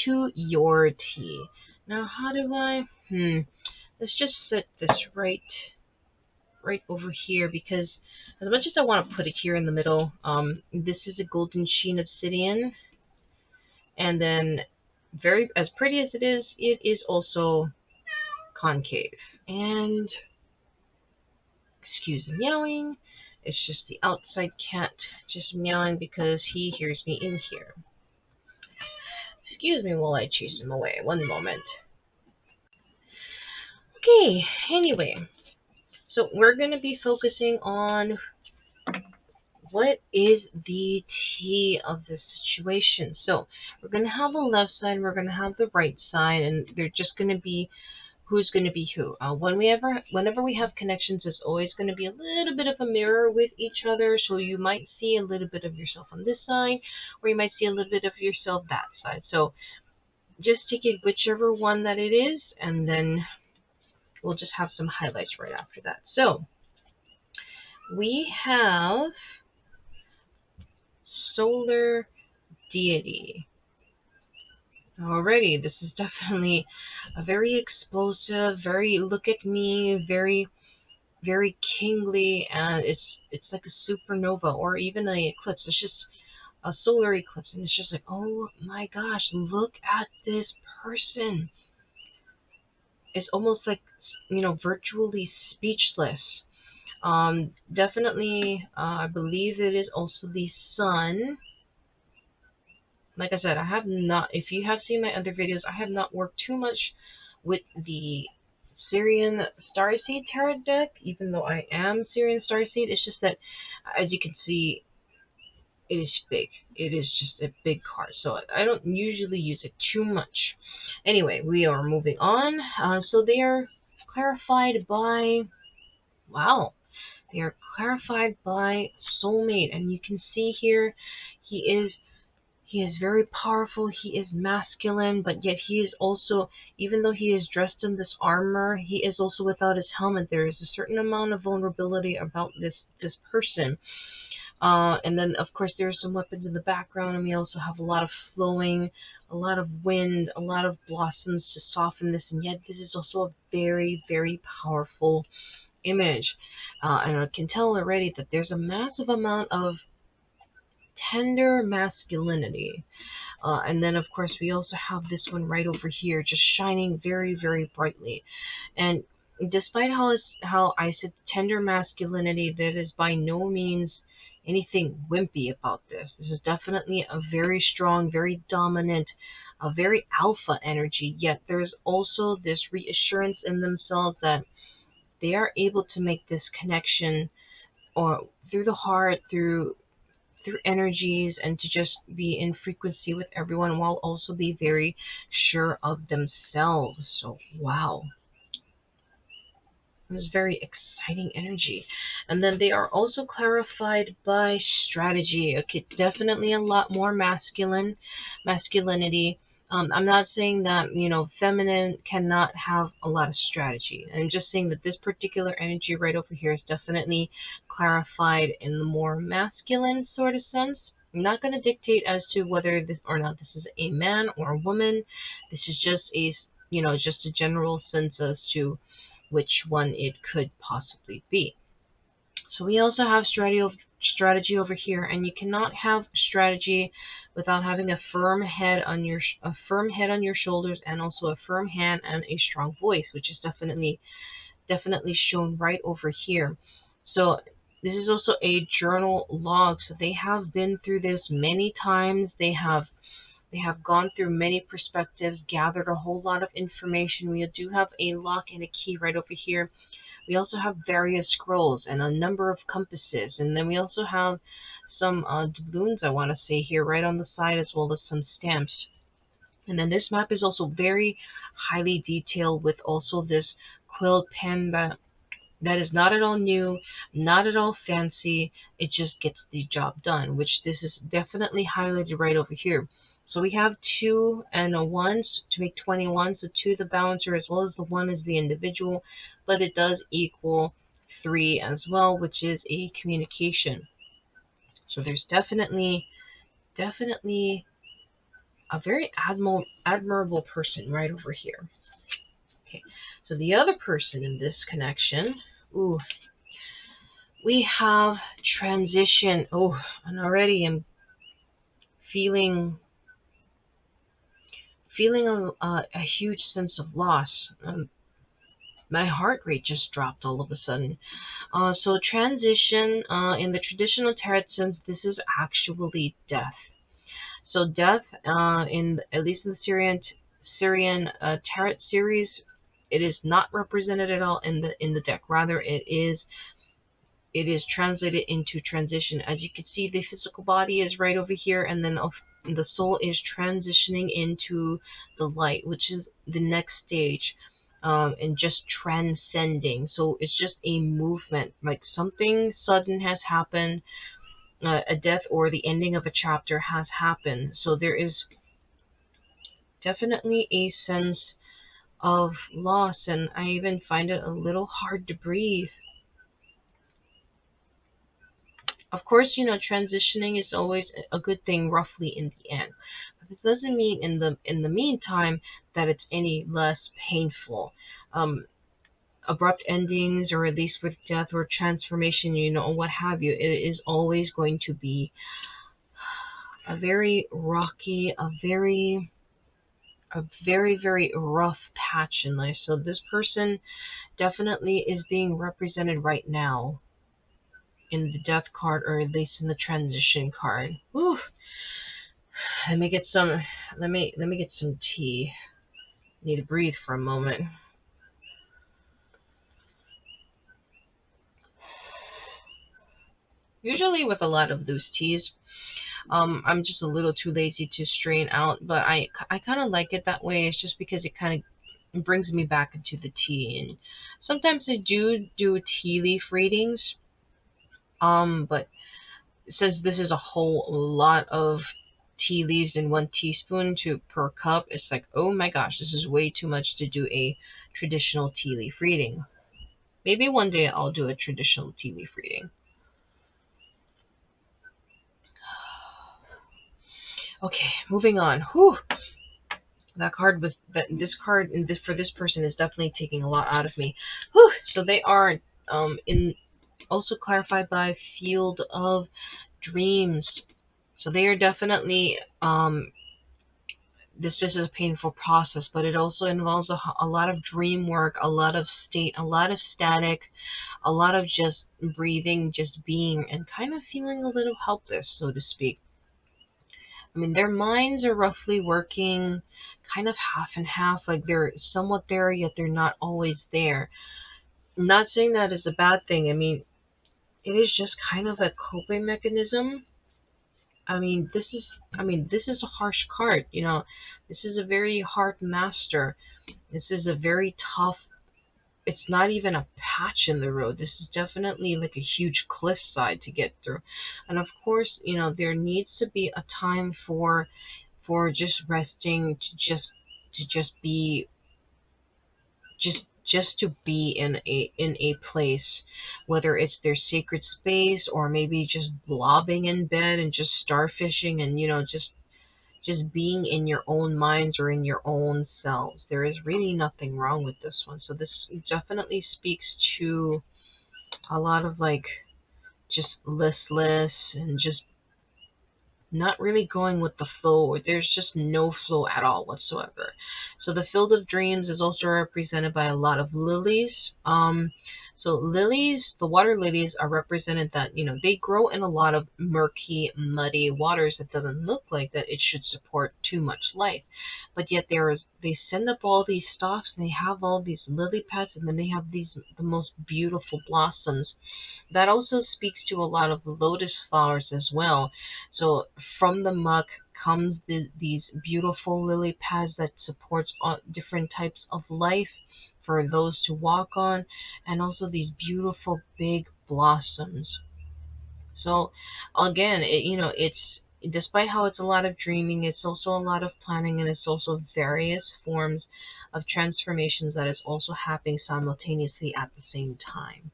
to your tea. Now, how do I? Let's just set this right over here, because as much as I want to put it here in the middle, this is a golden sheen obsidian, and then very as pretty as it is also concave. And excuse the meowing, it's just the outside cat just meowing because he hears me in here. Excuse me while I chase him away. One moment. Okay, anyway, so we're going to be focusing on what is the tea of this situation. So we're going to have the left side, we're going to have the right side, and they're just going to be who's going to be who. Whenever we have connections, it's always going to be a little bit of a mirror with each other. So you might see a little bit of yourself on this side, or you might see a little bit of yourself that side. So just take it whichever one that it is, and then we'll just have some highlights right after that. So we have solar deity. Alrighty, this is definitely a very explosive, very look at me, very very kingly, and it's like a supernova or even an eclipse. It's just a solar eclipse, and it's just like, oh my gosh, look at this person. It's almost like, virtually speechless. Definitely, I believe it is also the sun. Like I said, I have not, if you have seen my other videos, I have not worked too much with the Syrian Starseed Tarot deck, even though I am Syrian Starseed. It's just that, as you can see, it is big. It is just a big card, so I don't usually use it too much. Anyway, we are moving on. So they are clarified by, wow, they are clarified by soulmate, and you can see here, he is very powerful, he is masculine, but yet he is also, even though he is dressed in this armor, he is also without his helmet. There is a certain amount of vulnerability about this person. And then, of course, there are some weapons in the background, and we also have a lot of flowing, a lot of wind, a lot of blossoms to soften this, and yet this is also a very, very powerful image. And I can tell already that there's a massive amount of tender masculinity. And then, of course, we also have this one right over here, just shining very, very brightly. And despite how I said tender masculinity, that is by no means anything wimpy about this. This is definitely a very strong, very dominant, a very alpha energy, yet there's also this reassurance in themselves that they are able to make this connection, or through the heart, through energies, and to just be in frequency with everyone while also be very sure of themselves. So wow, it was very exciting energy. And then they are also clarified by strategy. Okay, definitely a lot more masculinity. I'm not saying that, feminine cannot have a lot of strategy. I'm just saying that this particular energy right over here is definitely clarified in the more masculine sort of sense. I'm not going to dictate as to whether this or not this is a man or a woman. This is just just a general sense as to which one it could possibly be. So we also have strategy over here, and you cannot have strategy without having a firm head on your shoulders, and also a firm hand and a strong voice, which is definitely shown right over here. So this is also a journal log. So they have been through this many times. They have gone through many perspectives, gathered a whole lot of information. We do have a lock and a key right over here. We also have various scrolls and a number of compasses. And then we also have some doubloons, I want to say, here right on the side, as well as some stamps. And then this map is also very highly detailed, with also this quill pen that is not at all new, not at all fancy. It just gets the job done, which this is definitely highlighted right over here. So we have 2 and a 1 to make 21. So 2 the balancer, as well as the 1 is the individual, but it does equal 3 as well, which is a communication. So there's definitely a very admirable person right over here. Okay, so the other person in this connection, ooh, we have transition. Oh, and already I'm feeling a huge sense of loss. My heart rate just dropped all of a sudden. So transition, in the traditional tarot sense, this is actually death. So death, in at least in the Syrian tarot series, it is not represented at all in the deck. Rather, it is translated into transition. As you can see, the physical body is right over here, and then the soul is transitioning into the light, which is the next stage, and just transcending. So it's just a movement, like something sudden has happened, a death or the ending of a chapter has happened. So there is definitely a sense of loss, and I even find it a little hard to breathe. Of course, transitioning is always a good thing, roughly in the end. But this doesn't mean in the meantime that it's any less painful. Abrupt endings, or at least with death or transformation, what have you, it is always going to be a very rocky, a very, very rough patch in life. So this person definitely is being represented right now in the death card, or at least in the transition card. Whew. Let me get some tea. Need to breathe for a moment. Usually with a lot of loose teas, I'm just a little too lazy to strain out, but I kind of like it that way. It's just because it kind of brings me back into the tea. And sometimes I do tea leaf readings, but since this is a whole lot of tea leaves in 1 teaspoon per cup, it's like, oh my gosh, this is way too much to do a traditional tea leaf reading. Maybe one day I'll do a traditional tea leaf reading. Okay, moving on. Whew. This card for this person is definitely taking a lot out of me. Whew. So they are also clarified by Field of Dreams. So they are definitely this is a painful process, but it also involves a lot of dream work, a lot of static, a lot of just breathing, just being, and kind of feeling a little helpless, so to speak. I mean, their minds are roughly working kind of half and half, like they're somewhat there, yet they're not always there. I'm not saying that is a bad thing. I mean, it is just kind of a coping mechanism. I mean, this is a harsh card, This is a very hard master. This is a very tough, it's not even a patch in the road. This is definitely like a huge cliffside to get through. And of course, there needs to be a time for just resting, to just be just to be in a place, whether it's their sacred space, or maybe just blobbing in bed and just starfishing, and just being in your own minds or in your own selves. There is really nothing wrong with this one. So this definitely speaks to a lot of just listless and just not really going with the flow. There's just no flow at all whatsoever. So the field of dreams is also represented by a lot of lilies. So lilies, the water lilies are represented that, they grow in a lot of murky, muddy waters that doesn't look like that it should support too much life. But yet they send up all these stalks and they have all these lily pads and then they have the most beautiful blossoms. That also speaks to a lot of lotus flowers as well. So from the muck comes these beautiful lily pads that supports different types of life for those to walk on, and also these beautiful big blossoms. So again, it's despite how it's a lot of dreaming, it's also a lot of planning, and it's also various forms of transformations that is also happening simultaneously at the same time.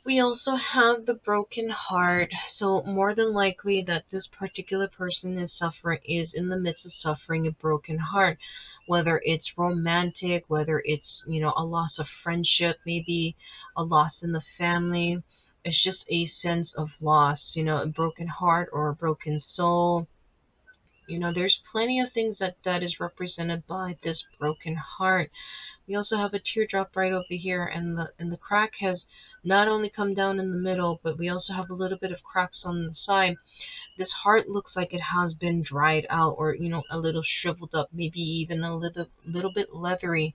We also have the broken heart. So more than likely that this particular person is in the midst of suffering a broken heart, whether it's romantic, whether it's, a loss of friendship, maybe a loss in the family. It's just a sense of loss, a broken heart or a broken soul. There's plenty of things that is represented by this broken heart. We also have a teardrop right over here, and the crack has not only come down in the middle, but we also have a little bit of cracks on the side. This heart looks like it has been dried out, or a little shriveled up, maybe even a little bit leathery.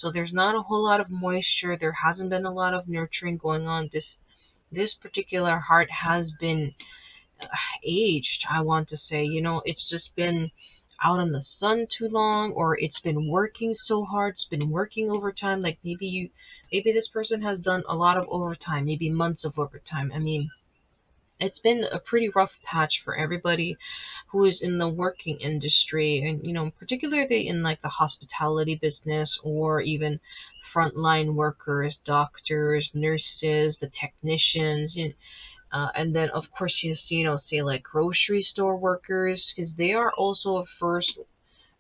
So there's not a whole lot of moisture. There hasn't been a lot of nurturing going on. This particular heart has been aged, I want to say. It's just been out in the sun too long, or it's been working so hard, it's been working overtime. Like maybe this person has done a lot of overtime, maybe months of overtime. I mean, it's been a pretty rough patch for everybody who is in the working industry, and particularly in like the hospitality business, or even frontline workers, doctors, nurses, the technicians, and then of course say like grocery store workers, because they are also first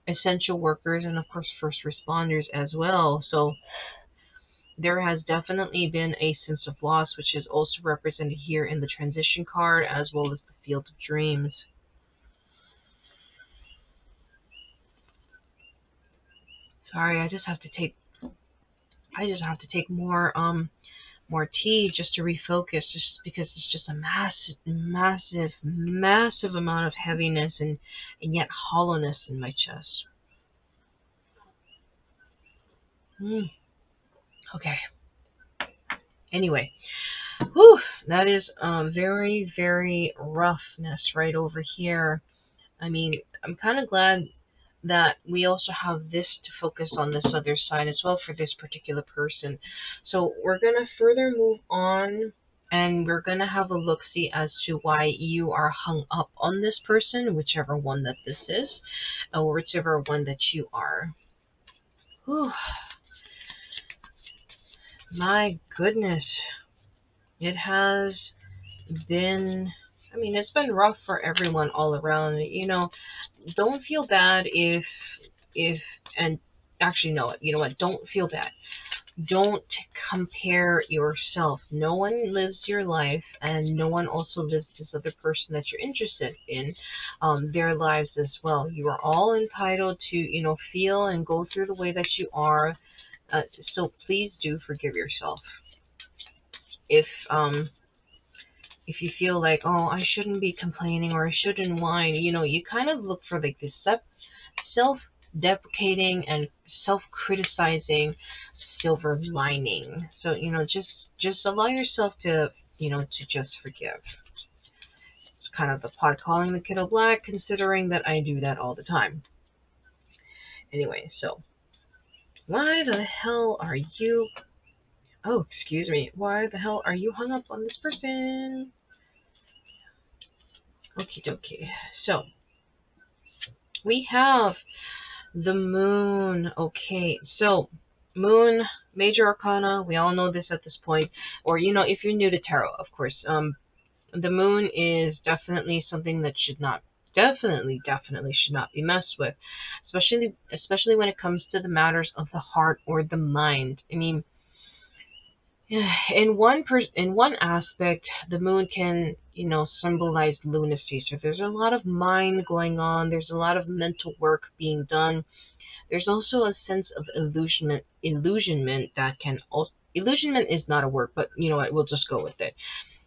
essential workers, and of course first responders as well. So there has definitely been a sense of loss, which is also represented here in the transition card, as well as the field of dreams. Sorry, I just have to take more tea just to refocus, just because it's just a massive amount of heaviness and yet hollowness in my chest. Okay. Anyway, whew, that is very, very roughness right over here. I mean, I'm kind of glad that we also have this to focus on this other side as well for this particular person. So we're going to further move on, and we're going to have a look-see as to why you are hung up on this person, whichever one that this is, or whichever one that you are. Whew. My goodness. It has been, it's been rough for everyone all around. Don't feel bad and actually, no, you know what? Don't feel bad. Don't compare yourself. No one lives your life, and no one also lives this other person that you're interested in, their lives as well. You are all entitled to, feel and go through the way that you are. So please do forgive yourself. If you feel like, oh, I shouldn't be complaining, or I shouldn't whine, you kind of look for like this self-deprecating and self-criticizing silver lining. So, just allow yourself to just forgive. It's kind of the pot calling the kettle black, considering that I do that all the time. Anyway, so why the hell are you... Oh, excuse me. Why the hell are you hung up on this person? Okie dokie. So, we have the moon. Okay, so moon, major arcana. We all know this at this point. Or, if you're new to tarot, of course. The moon is definitely something that definitely should not be messed with. Especially when it comes to the matters of the heart or the mind. I mean, In one aspect, the moon can, symbolize lunacy. So there's a lot of mind going on. There's a lot of mental work being done. There's also a sense of illusionment that can also, illusionment is not a word, but you know what, we'll just go with it.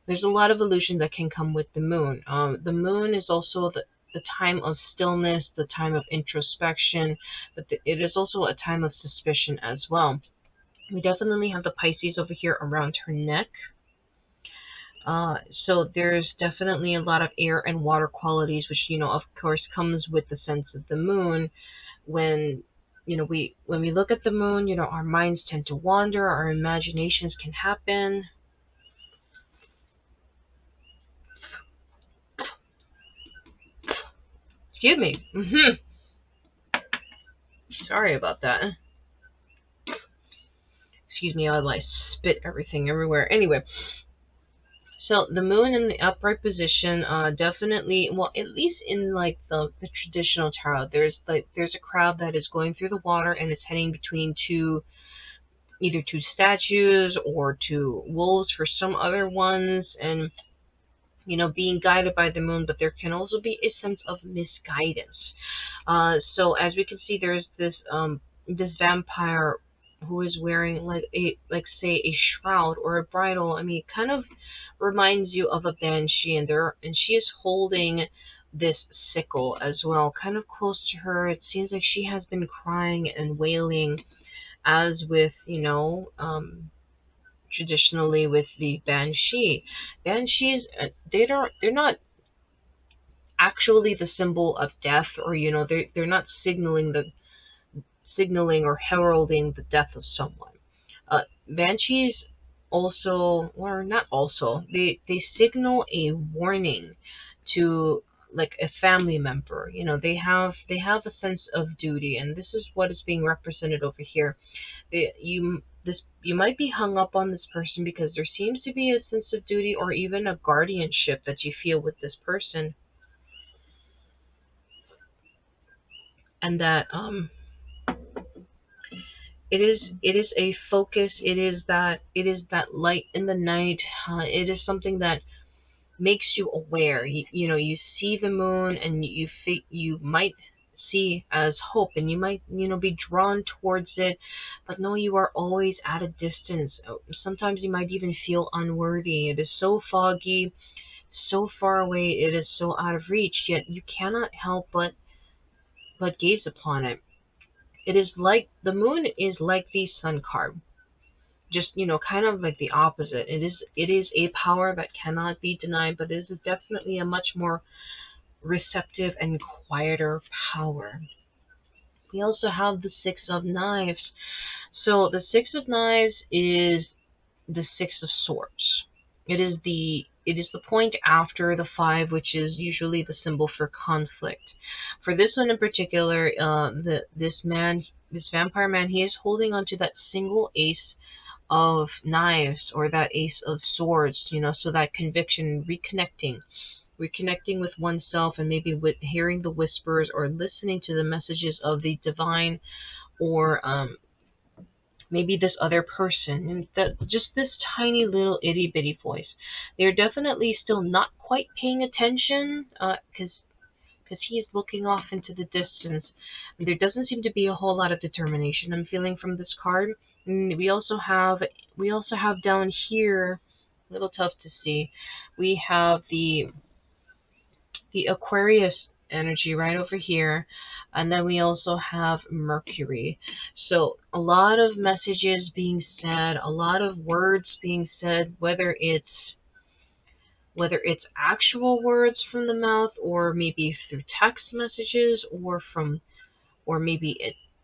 There's a lot of illusion that can come with the moon. The moon is also the time of stillness, the time of introspection, but it is also a time of suspicion as well. We definitely have the Pisces over here around her neck. Uh, so there's definitely a lot of air and water qualities, which of course, comes with the sense of the moon. When when we look at the moon, our minds tend to wander, our imaginations can happen. Excuse me. Sorry about that. Excuse me, I like spit everything everywhere. Anyway, so the moon in the upright position, definitely, well, at least in like the traditional tarot, there's a crowd that is going through the water and it's heading between either two statues or two wolves for some other ones, and being guided by the moon, but there can also be a sense of misguidance. So as we can see, there's this vampire who is wearing like say a shroud or a bridle. I mean, it kind of reminds you of a banshee, and she is holding this sickle as well, kind of close to her. It seems like she has been crying and wailing, as with traditionally with the banshee. Banshees, they're not actually the symbol of death, or they're not signaling or heralding the death of someone. Banshees also, or not also, they signal a warning to like a family member. They have a sense of duty, and this is what is being represented over here. You might be hung up on this person because there seems to be a sense of duty or even a guardianship that you feel with this person, and that it is a focus. It is that light in the night. It is something that makes you aware. You see the moon, and you might see as hope, and you might be drawn towards it, but no, you are always at a distance. Sometimes you might even feel unworthy. It is so foggy, so far away. It is so out of reach. Yet you cannot help but gaze upon it. It is like the moon is like the sun card, just kind of like the opposite. It is a power that cannot be denied, but it is definitely a much more receptive and quieter power. We also have the Six of Knives. So the Six of Knives is the Six of Swords. It is the point after the five, which is usually the symbol for conflict. For this one in particular, this vampire man, he is holding onto that single ace of knives, or that ace of swords. So that conviction, reconnecting with oneself, and maybe with hearing the whispers or listening to the messages of the divine, or maybe this other person, and that just this tiny little itty bitty voice. They're definitely still not quite paying attention, because he is looking off into the distance. There doesn't seem to be a whole lot of determination I'm feeling from this card. And we also have down here, a little tough to see. We have the Aquarius energy right over here, and then we also have Mercury. So a lot of messages being said, a lot of words being said, whether it's actual words from the mouth, or maybe through text messages, or maybe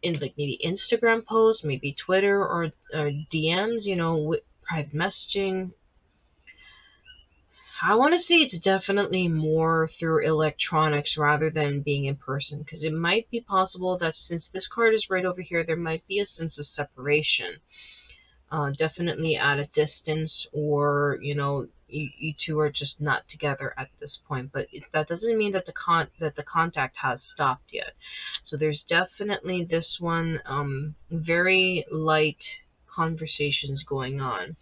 in like maybe Instagram posts, maybe Twitter, or DMs, with private messaging. I want to say it's definitely more through electronics rather than being in person, because it might be possible that since this card is right over here, there might be a sense of separation. Definitely at a distance, or you two are just not together at this point. But that doesn't mean that the contact has stopped yet. So there's definitely this one very light conversations going on.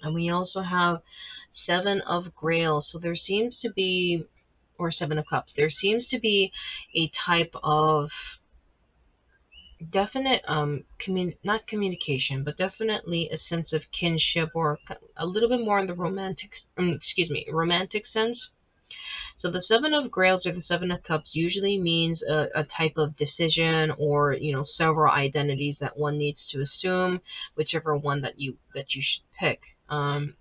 And we also have Seven of Grails. So there seems to be, or Seven of Cups, there seems to be a type of definite not communication, but definitely a sense of kinship, or a little bit more in the romantic romantic sense. So the Seven of Grails or the Seven of Cups usually means a type of decision, or several identities that one needs to assume, whichever one that you should pick. And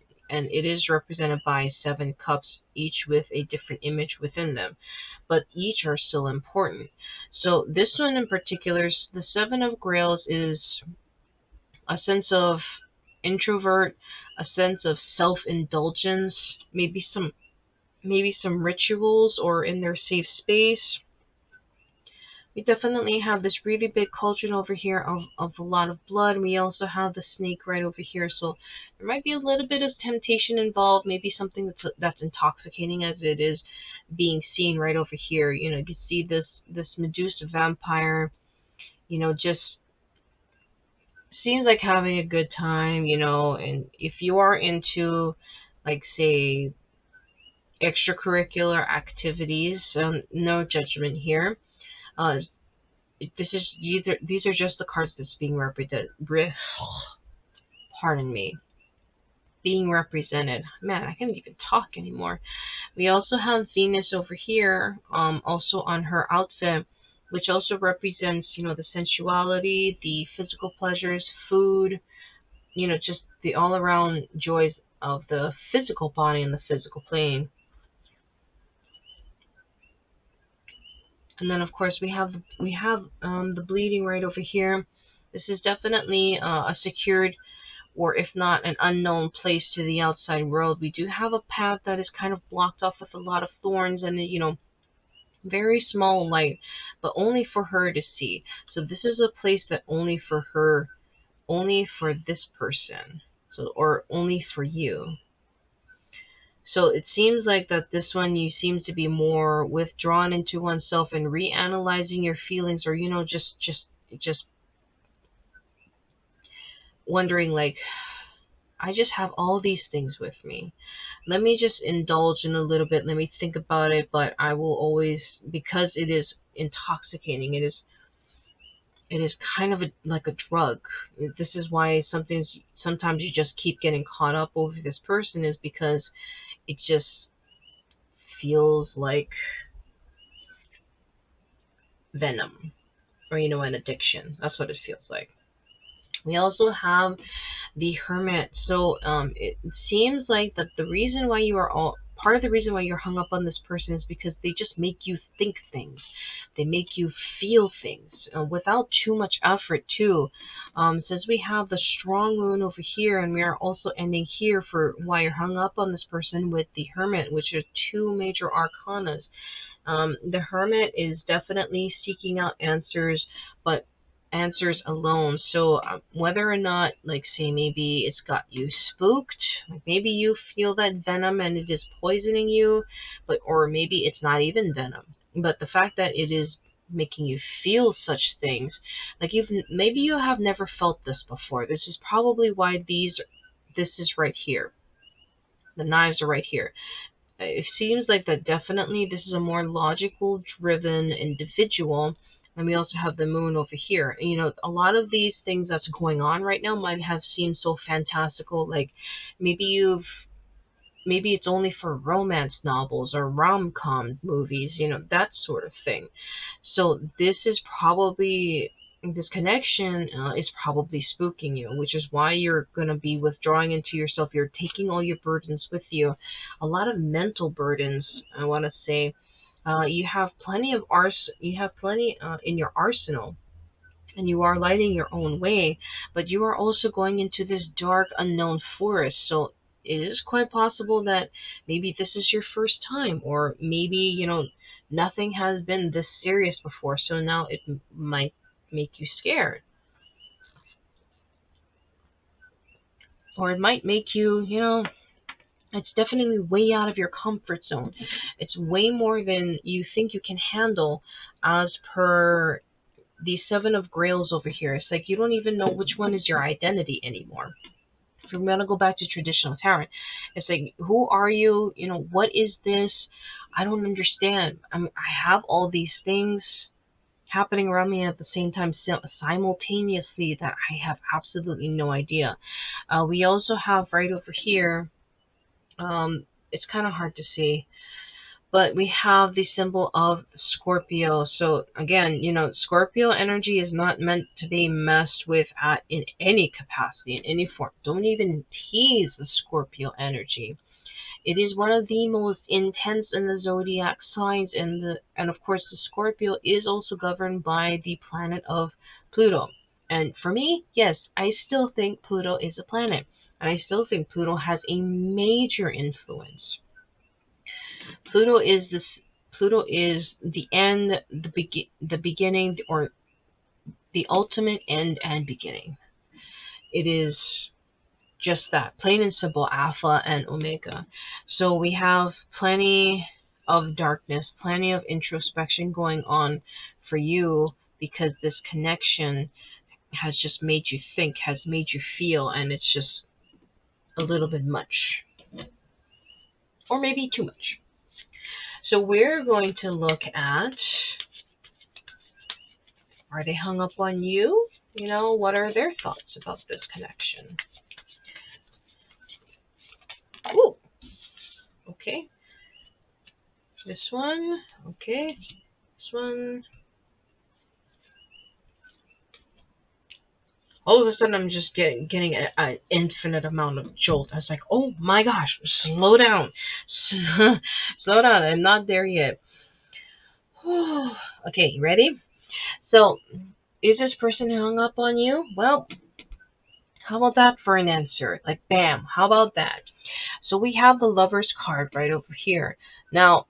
it is represented by seven cups, each with a different image within them, but each are still important. So this one in particular, the Seven of Grails, is a sense of introvert, a sense of self-indulgence, maybe some rituals or in their safe space. We definitely have this really big cauldron over here of a lot of blood. We also have the snake right over here. So there might be a little bit of temptation involved, maybe something that's intoxicating, as it is being seen right over here. You can see this Medusa vampire, just seems like having a good time, and if you are into, like, say, extracurricular activities, no judgment here. Uh, these are just the cards that's being represented. Pardon me, being represented. Man, I can't even talk anymore. We also have Venus over here, also on her outfit, which also represents, the sensuality, the physical pleasures, food, just the all-around joys of the physical body and the physical plane. And then, of course, we have the bleeding right over here. This is definitely a secured, or if not an unknown place to the outside world. We do have a path that is kind of blocked off with a lot of thorns and very small light, but only for her to see. So this is a place that only for her, only for this person, so, or only for you. So it seems like that this one, you seem to be more withdrawn into oneself and reanalyzing your feelings, or just wondering, like, I just have all these things with me. Let me just indulge in a little bit. Let me think about it, but I will always, because it is intoxicating. It is kind of like a drug. This is why sometimes you just keep getting caught up over this person, is because it just feels like venom, or an addiction. That's what it feels like. We also have the Hermit. So it seems like that the reason why you are all part of the reason why you're hung up on this person is because they just make you think things. They make you feel things without too much effort too. Since we have the strong moon over here, and we are also ending here for why you're hung up on this person with the Hermit, which are two major arcanas. The Hermit is definitely seeking out answers, but answers alone. So whether or not, like, say, maybe it's got you spooked, like maybe you feel that venom and it is poisoning you, but or maybe it's not even venom, but the fact that it is making you feel such things, like maybe you have never felt this before. This is probably why this is right here. The knives are right here. It seems like that definitely this is a more logical driven individual. And we also have the moon over here. And, a lot of these things that's going on right now might have seemed so fantastical, like maybe it's only for romance novels or rom-com movies, that sort of thing. So this connection is probably spooking you, which is why you're going to be withdrawing into yourself. You're taking all your burdens with you, a lot of mental burdens, I want to say. You have plenty in your arsenal, and you are lighting your own way, but you are also going into this dark, unknown forest. So it is quite possible that maybe this is your first time, or maybe, nothing has been this serious before, so now it might make you scared. Or it might make you, it's definitely way out of your comfort zone. It's way more than you think you can handle, as per the Seven of Grails over here. It's like you don't even know which one is your identity anymore. if we want to go back to traditional tarot, it's like, who are you? You know, what is this? I don't understand. I have all these things happening around me at the same time, simultaneously, that I have absolutely no idea. We also have right over here, it's kind of hard to see, but we have the symbol of Scorpio. So again, you know, Scorpio energy is not meant to be messed with in any capacity, in any form. Don't even tease the Scorpio energy. It is one of the most intense in the zodiac signs, and of course the Scorpio is also governed by the planet of Pluto. And for me, yes, I still think Pluto is a planet, and I still think Pluto has a major influence. Pluto is this. Pluto is the end, the beginning, or the ultimate end and beginning. It is just that, plain and simple, alpha and omega. So we have plenty of darkness, plenty of introspection going on for you, because this connection has just made you think, has made you feel, and it's just a little bit much, or maybe too much. So we're going to look at, are they hung up on you? You know, what are their thoughts about this connection? Ooh, okay. This one, okay. This one. All of a sudden, I'm just getting an infinite amount of jolt. I was like, oh my gosh, slow down. Slow down, I'm not there yet. Okay, you ready? So, is this person hung up on you? Well, how about that for an answer? Like, bam, how about that? So we have the Lover's card right over here. Now,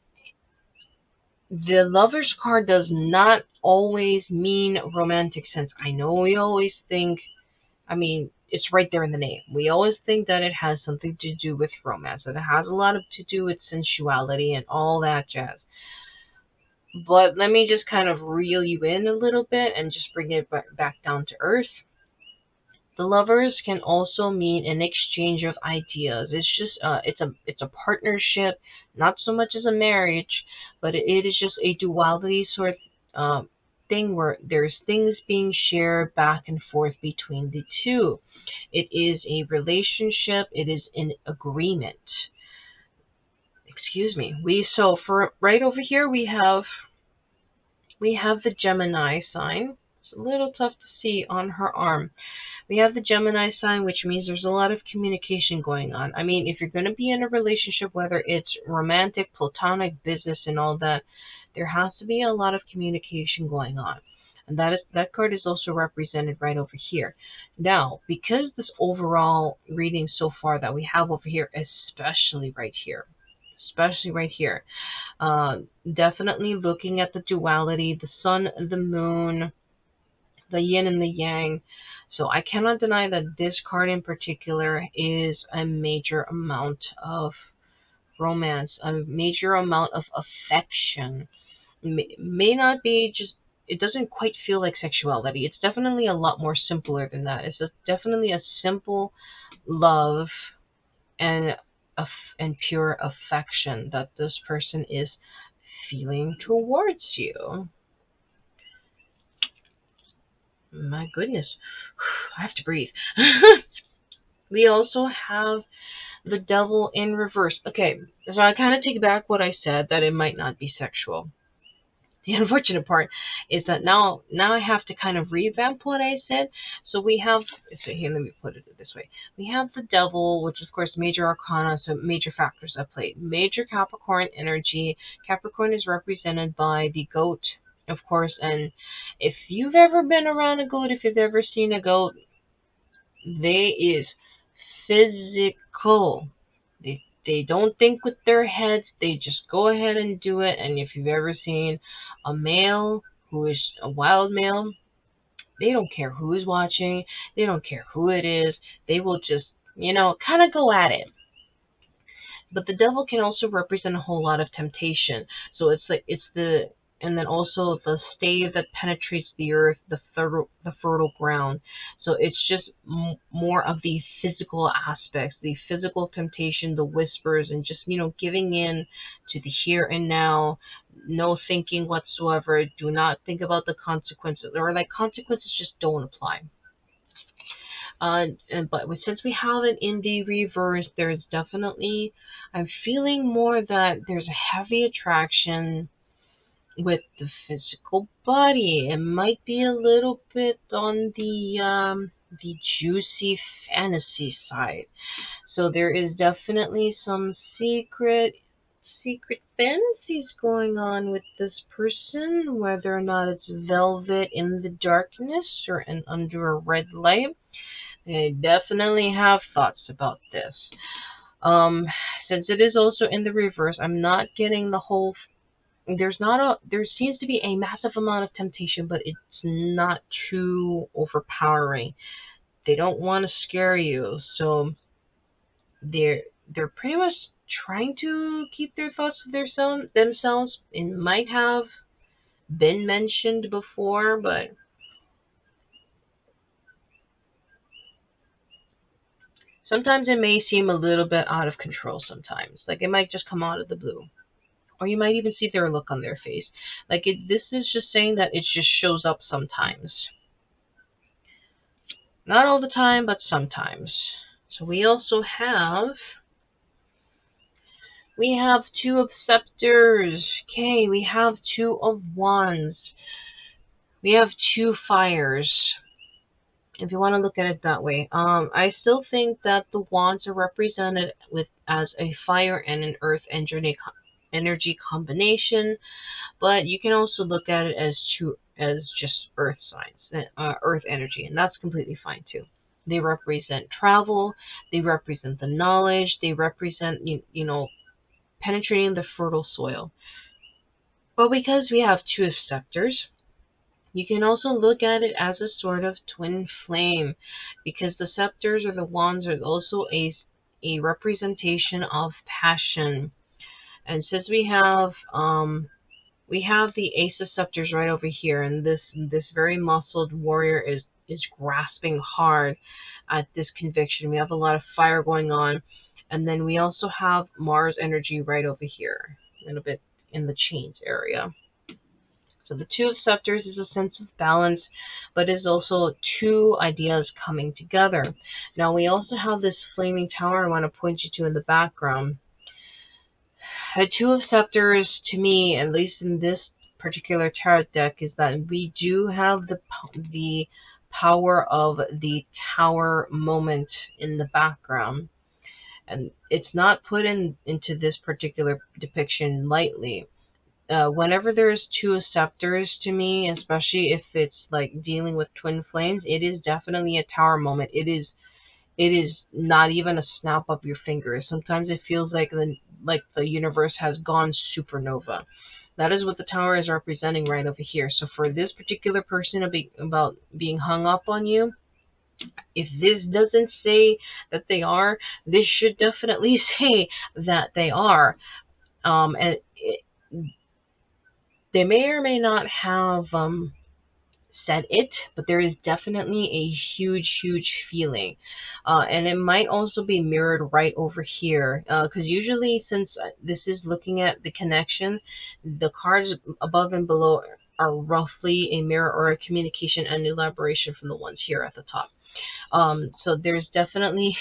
the Lover's card does not always mean romantic sense. I know we always think, I mean, it's right there in the name. We always think that it has something to do with romance, that it has a lot to do with sensuality and all that jazz. But let me just kind of reel you in a little bit and just bring it back down to earth. The Lovers can also mean an exchange of ideas. It's just it's a partnership, not so much as a marriage, but it is just a duality sort of thing where there's things being shared back and forth between the two. It is a relationship. It is an agreement. Excuse me. So for right over here we have the Gemini sign. It's a little tough to see on her arm. We have the Gemini sign, which means there's a lot of communication going on. I mean, if you're going to be in a relationship, whether it's romantic, platonic, business, and all that, there has to be a lot of communication going on. And that card is also represented right over here. Now, because this overall reading so far that we have over here, especially right here, definitely looking at the duality, the sun, the moon, the yin and the yang. So I cannot deny that this card in particular is a major amount of romance, a major amount of affection. May not be just, it doesn't quite feel like sexuality. It's definitely a lot more simpler than that. It's definitely a simple love and and pure affection that this person is feeling towards you. My goodness, I have to breathe. We also have the Devil in reverse. Okay, so I kind of take back what I said, that it might not be sexual. The unfortunate part is that now I have to kind of revamp what I said. So we have, so here, let me put it this way. We have the Devil, which is, of course, major arcana, so major factors at play. Major Capricorn energy. Capricorn is represented by the goat, of course, and if you've ever been around a goat, if you've ever seen a goat, they is physical. They don't think with their heads. They just go ahead and do it. And if you've ever seen a male who is a wild male, they don't care who is watching. They don't care who it is. They will just, kind of go at it. But the Devil can also represent a whole lot of temptation. So it's like, it's the and then also the stave that penetrates the earth, the fertile ground. So it's just more of the physical aspects, the physical temptation, the whispers, and just, giving in to the here and now, no thinking whatsoever. Do not think about the consequences, or like consequences just don't apply. But since we have it in the reverse, there's definitely, I'm feeling more that there's a heavy attraction with the physical body. It might be a little bit on the juicy fantasy side. So there is definitely some secret fantasies going on with this person, whether or not it's velvet in the darkness or under a red light. I definitely have thoughts about this. Um, since it is also in the reverse, I'm not getting the whole. There seems to be a massive amount of temptation, but it's not too overpowering. They don't want to scare you, so they're they're pretty much trying to keep their thoughts to themselves. It might have been mentioned before, but sometimes it may seem a little bit out of control sometimes. Like it might just come out of the blue. Or you might even see their look on their face. This is just saying that it just shows up sometimes. Not all the time, but sometimes. So we have two of scepters. Okay, we have two of wands. We have two fires. If you want to look at it that way. I still think that the wands are represented with as a fire and an earth energy combination, but you can also look at it as just earth signs, earth energy, and that's completely fine too. They represent travel, they represent the knowledge, they represent penetrating the fertile soil. But because we have two scepters, you can also look at it as a sort of twin flame, because the scepters or the wands are also a representation of passion. And since we have the Ace of Scepters right over here, and this very muscled warrior is grasping hard at this conviction. We have a lot of fire going on, and then we also have Mars energy right over here, a little bit in the chains area. So the Two of Scepters is a sense of balance, but is also two ideas coming together. Now we also have this flaming tower I want to point you to in the background. The Two of Scepters, to me, at least in this particular tarot deck, is that we do have the power of the tower moment in the background, and it's not put into this particular depiction lightly. Whenever there's two of scepters, to me, especially if it's like dealing with twin flames, it is definitely a tower moment. It is not even a snap of your fingers. Sometimes it feels like the universe has gone supernova. That is what the tower is representing right over here. So for this particular person about being hung up on you, if this doesn't say that they are, this should definitely say that they are. And they may or may not have said it, but there is definitely a huge, huge feeling. And it might also be mirrored right over here. Because usually, since this is looking at the connection, the cards above and below are roughly a mirror or a communication and elaboration from the ones here at the top. So there's definitely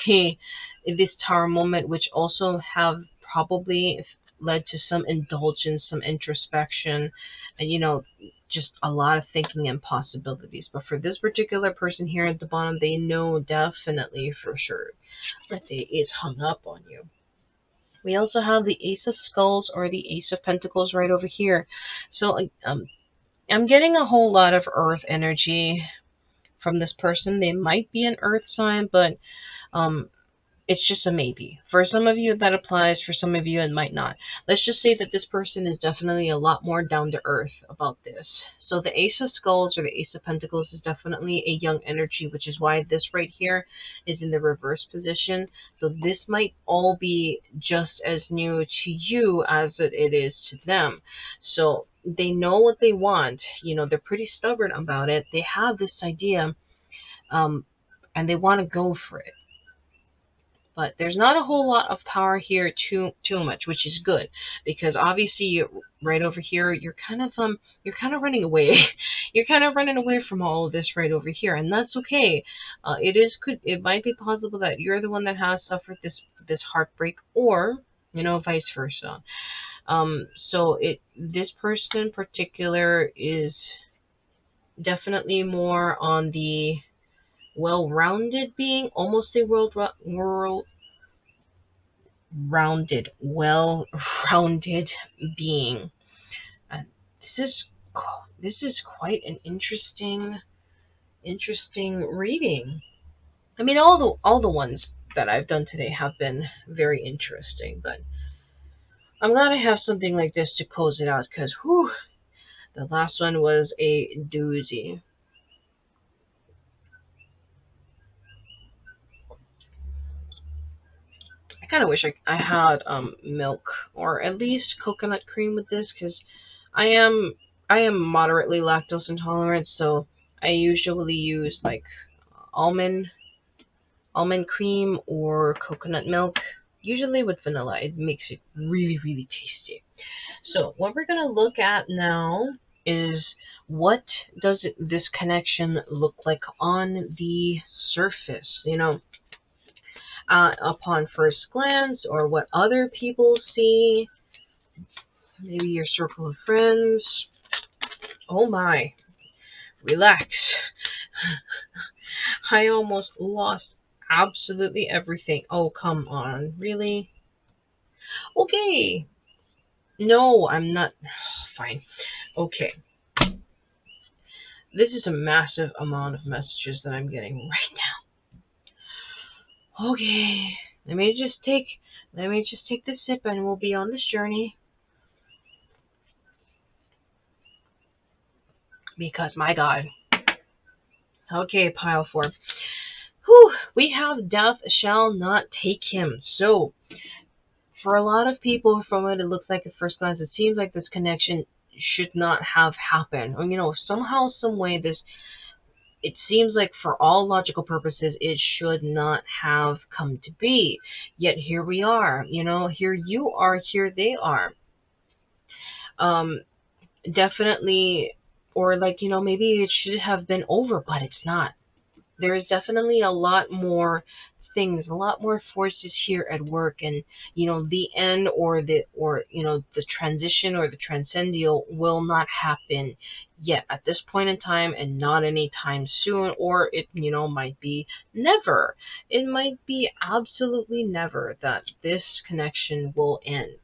this tower moment, which also have probably led to some indulgence, some introspection, and just a lot of thinking and possibilities. But for this particular person here at the bottom, they know definitely for sure that they is hung up on you. We also have the Ace of Skulls or the Ace of Pentacles right over here. So I'm getting a whole lot of earth energy from this person. They might be an earth sign, but um, it's just a maybe. For some of you that applies, for some of you it might not. Let's just say that this person is definitely a lot more down to earth about this. So the Ace of Skulls or the Ace of Pentacles is definitely a young energy, which is why this right here is in the reverse position. So this might all be just as new to you as it is to them. So they know what they want. They're pretty stubborn about it. They have this idea, um, and they want to go for it. But there's not a whole lot of power here, too much, which is good, because obviously right over here you're kind of running away. You're kind of running away from all of this right over here, and that's okay. It might be possible that you're the one that has suffered this heartbreak, or vice versa. So this person in particular is definitely more on the well-rounded being, almost a well-rounded being. Uh, this is this is quite an interesting reading. I mean, all the ones that I've done today have been very interesting, but I'm glad I have something like this to close it out, because the last one was a doozy. I kind of wish I had milk, or at least coconut cream with this, because I am I am moderately lactose intolerant, so I usually use like almond almond cream or coconut milk, usually with vanilla. It makes it really really tasty. So what we're gonna look at now is, what does this connection look like on the surface? Upon first glance, or what other people see, maybe your circle of friends. Oh my, relax. I almost lost absolutely everything. Oh, come on. Really? Okay. No, I'm not. Fine. Okay. This is a massive amount of messages that I'm getting right now. Okay. Let me just take this sip, and we'll be on this journey. Because my God. Okay, pile 4. Whew, we have death shall not take him. So, for a lot of people, from what it looks like at first glance, it seems like this connection should not have happened. Or, somehow, some way, it seems like for all logical purposes, it should not have come to be. Yet here we are. Here you are, here they are. Um, Definitely, or like, maybe it should have been over, but it's not. There is definitely a lot more things, a lot more forces here at work, and the end, or the transition, or the transcendental will not happen yet at this point in time, and not anytime soon, or it might be never. It might be absolutely never that this connection will end.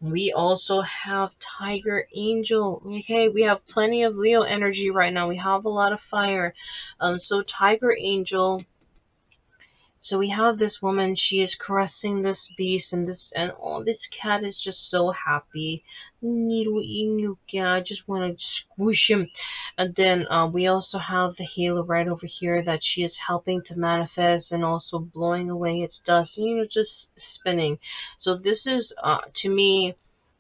We also have Tiger Angel. Okay, we have plenty of Leo energy right now. We have a lot of fire. So Tiger Angel. So we have this woman. She is caressing this beast, and oh, this cat is just so happy. I just want to squish him. And then we also have the halo right over here that she is helping to manifest, and also blowing away its dust. Just spinning. So this is to me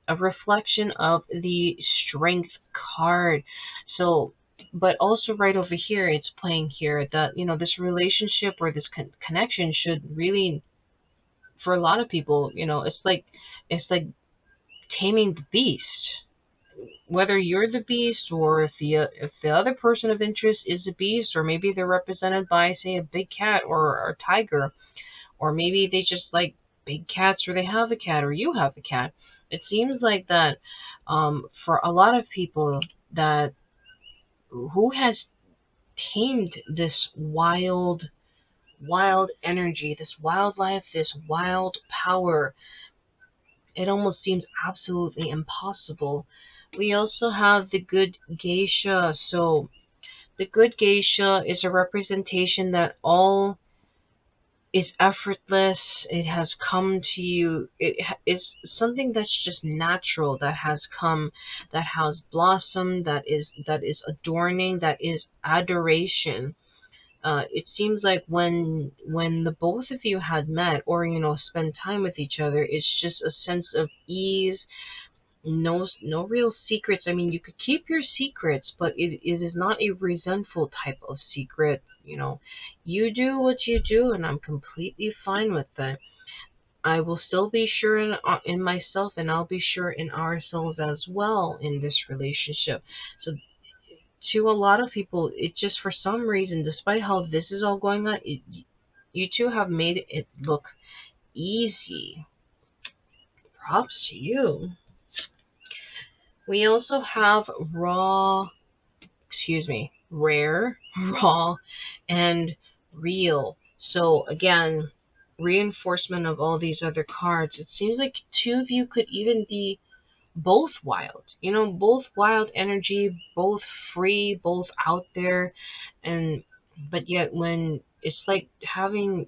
a reflection of the strength card. So, but also right over here, it's playing here that this relationship, or this connection should really, for a lot of people, it's like taming the beast. Whether you're the beast, or if the other person of interest is the beast, or maybe they're represented by, say, a big cat, or a tiger, or maybe they just like big cats, or they have a cat, or you have a cat. It seems like that, for a lot of people, that who has tamed this wild energy, this wildlife, this wild power, it almost seems absolutely impossible. We also have the good geisha. So the good geisha is a representation that all is effortless. It has come to you. Is something that's just natural, that has come, that has blossomed, that is adorning, that is adoration. It seems like when the both of you had met, or spend time with each other, it's just a sense of ease, no real secrets. I mean, you could keep your secrets, but it is not a resentful type of secret. You do what you do, and I'm completely fine with that. I will still be sure in myself, and I'll be sure in ourselves as well in this relationship. So, to a lot of people, it just for some reason, despite how this is all going on, you two have made it look easy. Props to you. We also have rare, raw, and real. So again, reinforcement of all these other cards. It seems like two of you could even be both wild. Both wild energy, both free, both out there, and but yet when it's like having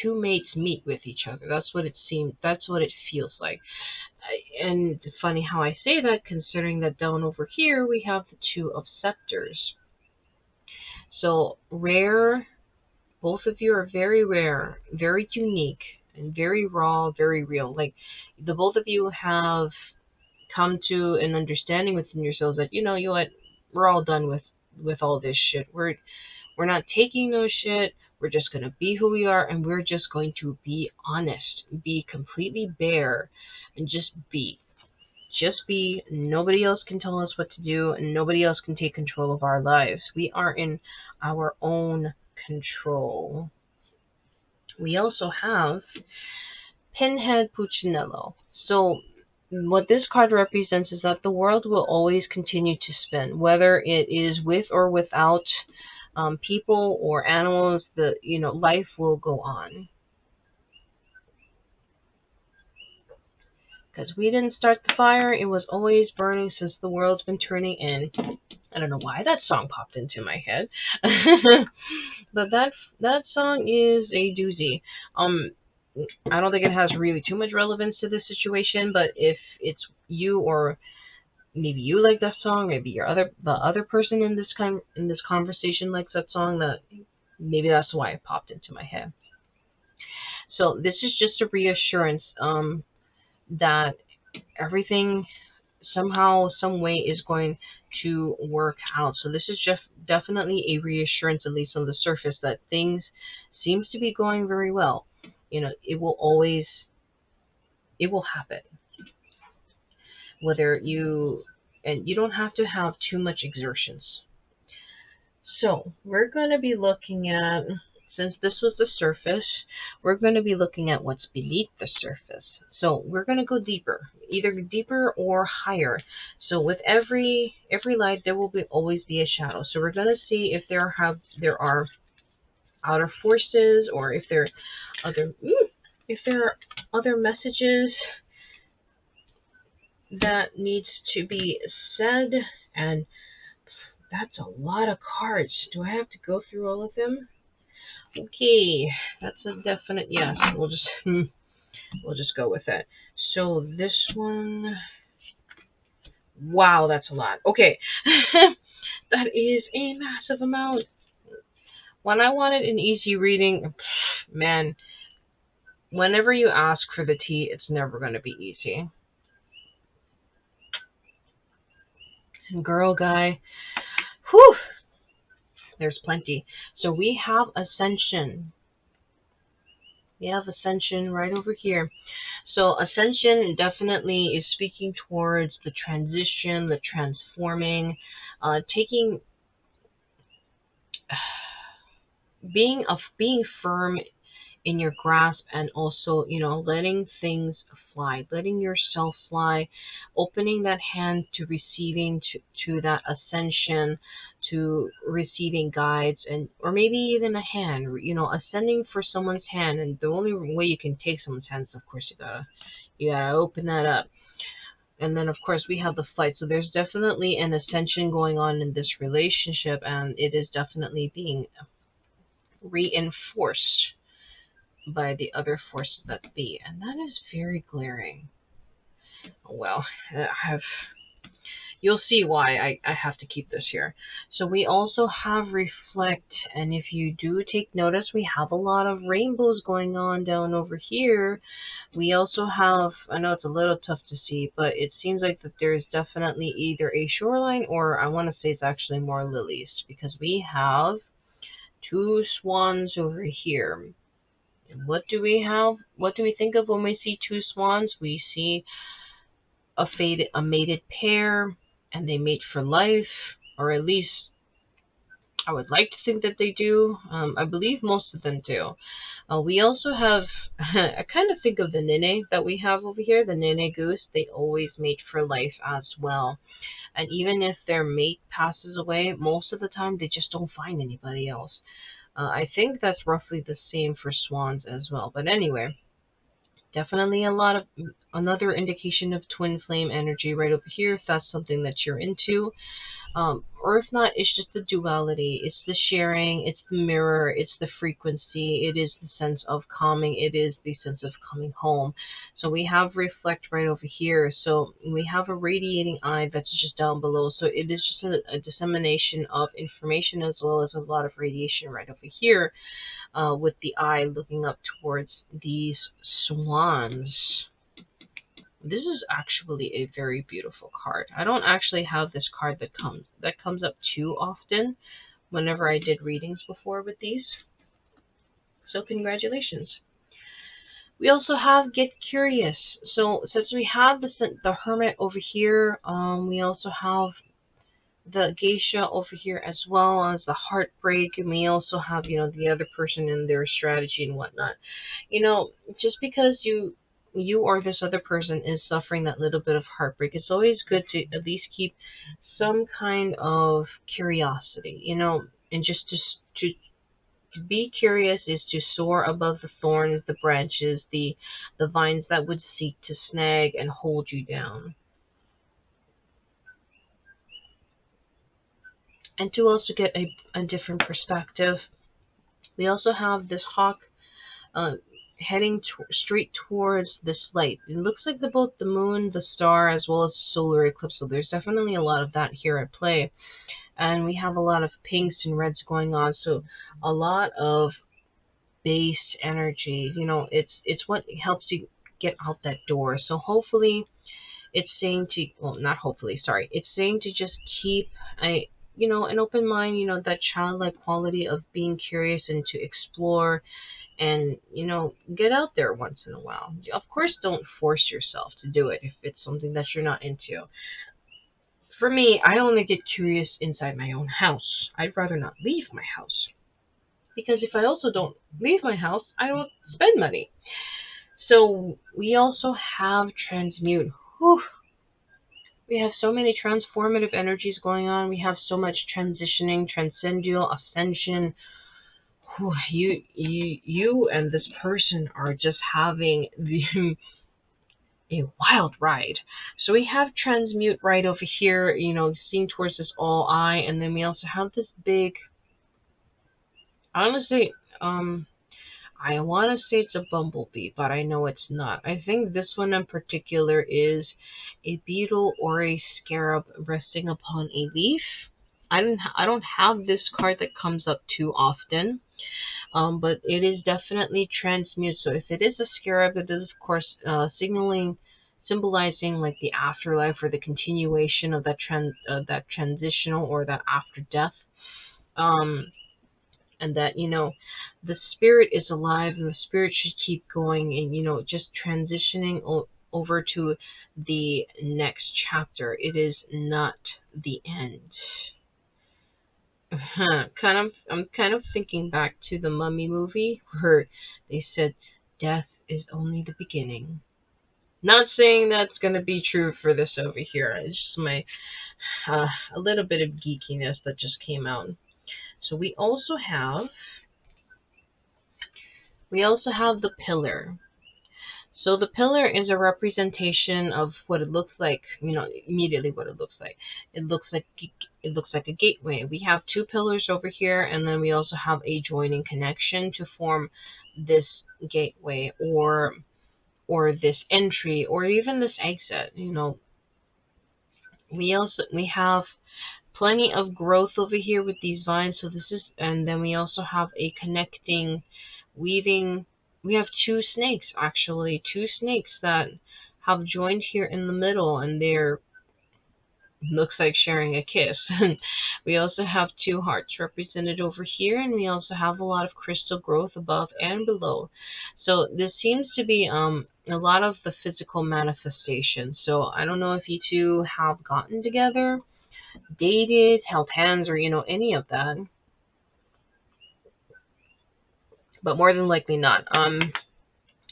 two mates meet with each other. That's what it seems. That's what it feels like. And funny how I say that, considering that down over here we have the Two of Scepters. So rare, both of you are very rare, very unique, and very raw, very real. Like the both of you have come to an understanding within yourselves that you what, we're all done with all this shit. We're not taking no shit. We're just gonna be who we are, and we're just going to be honest, be completely bare, and just be. Just be. Nobody else can tell us what to do, and nobody else can take control of our lives. We are in our own control. We also have Pinhead Puccinello. So what this card represents is that the world will always continue to spin, whether it is with or without people or animals. Life will go on. Because we didn't start the fire, it was always burning since the world's been turning in. I don't know why that song popped into my head, but that song is a doozy. I don't think it has really too much relevance to this situation, but if it's you, or maybe you like that song, maybe the other person in this conversation likes that song, that maybe that's why it popped into my head. So this is just a reassurance that everything somehow, some way is going to work out. So this is just definitely a reassurance, at least on the surface, that things seems to be going very well. It will happen. And you don't have to have too much exertions. So we're going to be looking at, since this was the surface, we're going to be looking at what's beneath the surface. So we're going to go deeper, either deeper or higher. So with every light, there will always be a shadow. So we're going to see if there are outer forces, or if there are other messages that needs to be said. And that's a lot of cards. Do I have to go through all of them? Okay, that's a definite yes. We'll just go with it. So this one, wow, that's a lot. Okay, that is a massive amount. When I wanted an easy reading, man, whenever you ask for the tea, it's never going to be easy. Girl, guy, whew, there's plenty. So we have Ascension. We have Ascension right over here. So Ascension definitely is speaking towards the transition, the transforming, being firm in your grasp, and also letting things fly, letting yourself fly, opening that hand to receiving, to that ascension, to receiving guides, and or maybe even a hand, ascending for someone's hand. And the only way you can take someone's hand is, of course, you gotta open that up. And then, of course, we have the flight. So there's definitely an ascension going on in this relationship, and it is definitely being reinforced by the other forces that be. And that is very glaring. Well, You'll see why I have to keep this here. So we also have reflect, and if you do take notice, we have a lot of rainbows going on down over here. We also have, I know it's a little tough to see, but it seems like that there is definitely either a shoreline or I want to say it's actually more lilies because we have two swans over here. And what do we have? What do we think of when we see two swans? We see a mated pair, and they mate for life, or at least I would like to think that they do. I believe most of them do. We also have, I kind of think of the nene that we have over here, the nene goose. They always mate for life as well. And even if their mate passes away, most of the time they just don't find anybody else. I think that's roughly the same for swans as well. But anyway, definitely a lot of another indication of twin flame energy right over here if that's something that you're into. Or if not, it's just the duality. It's the sharing, it's the mirror, it's the frequency, it is the sense of calming, it is the sense of coming home. So we have reflect right over here. So we have a radiating eye that's just down below. So it is just a dissemination of information as well as a lot of radiation right over here, with the eye looking up towards these swans. This is actually a very beautiful card. I don't actually have this card that comes up too often whenever I did readings before with these. So congratulations. We also have Get Curious. So since we have the Hermit over here, we also have the Geisha over here as well as the Heartbreak, and we also have, the other person and their strategy and whatnot. Just because you or this other person is suffering that little bit of heartbreak, it's always good to at least keep some kind of curiosity, and just to be curious is to soar above the thorns, the branches, the vines that would seek to snag and hold you down. And to also get a different perspective, we also have this hawk uh, heading straight towards this light. It looks like both the moon, the star, as well as solar eclipse. So there's definitely a lot of that here at play. And we have a lot of pinks and reds going on. So a lot of base energy. It's what helps you get out that door. So hopefully it's saying to, well, not hopefully, sorry. It's saying to just keep an open mind, that childlike quality of being curious and to explore and get out there once in a while. Of course, don't force yourself to do it if it's something that you're not into. For me, I only get curious inside my own house. I'd rather not leave my house because if I also don't leave my house, I don't spend money. So we also have transmute. Whew. We have so many transformative energies going on. We have so much transitioning, transcendental, ascension. You and this person are just having a wild ride. So we have transmute right over here, seeing towards this all eye, and then we also have this big. Honestly, I want to say it's a bumblebee, but I know it's not. I think this one in particular is a beetle or a scarab resting upon a leaf. I don't have this card that comes up too often. But it is definitely transmute. So if it is a scarab, it is of course symbolizing like the afterlife or the continuation of that transitional or that after death. And that the spirit is alive and the spirit should keep going and just transitioning over to the next chapter. It is not the end. I'm kind of thinking back to the Mummy movie where they said death is only the beginning. Not saying that's going to be true for this over here. It's just my a little bit of geekiness that just came out. So we also have the pillar. So the pillar is a representation of what it looks like, immediately what it looks like. It looks like a gateway. We have two pillars over here, and then we also have a joining connection to form this gateway or this entry or even this exit. We have plenty of growth over here with these vines. So this is, and then we also have a connecting, weaving. We have two snakes, actually, two snakes that have joined here in the middle, and they're, looks like sharing a kiss. We also have two hearts represented over here, and we also have a lot of crystal growth above and below. So this seems to be a lot of the physical manifestation. So I don't know if you two have gotten together, dated, held hands, or any of that, but more than likely not.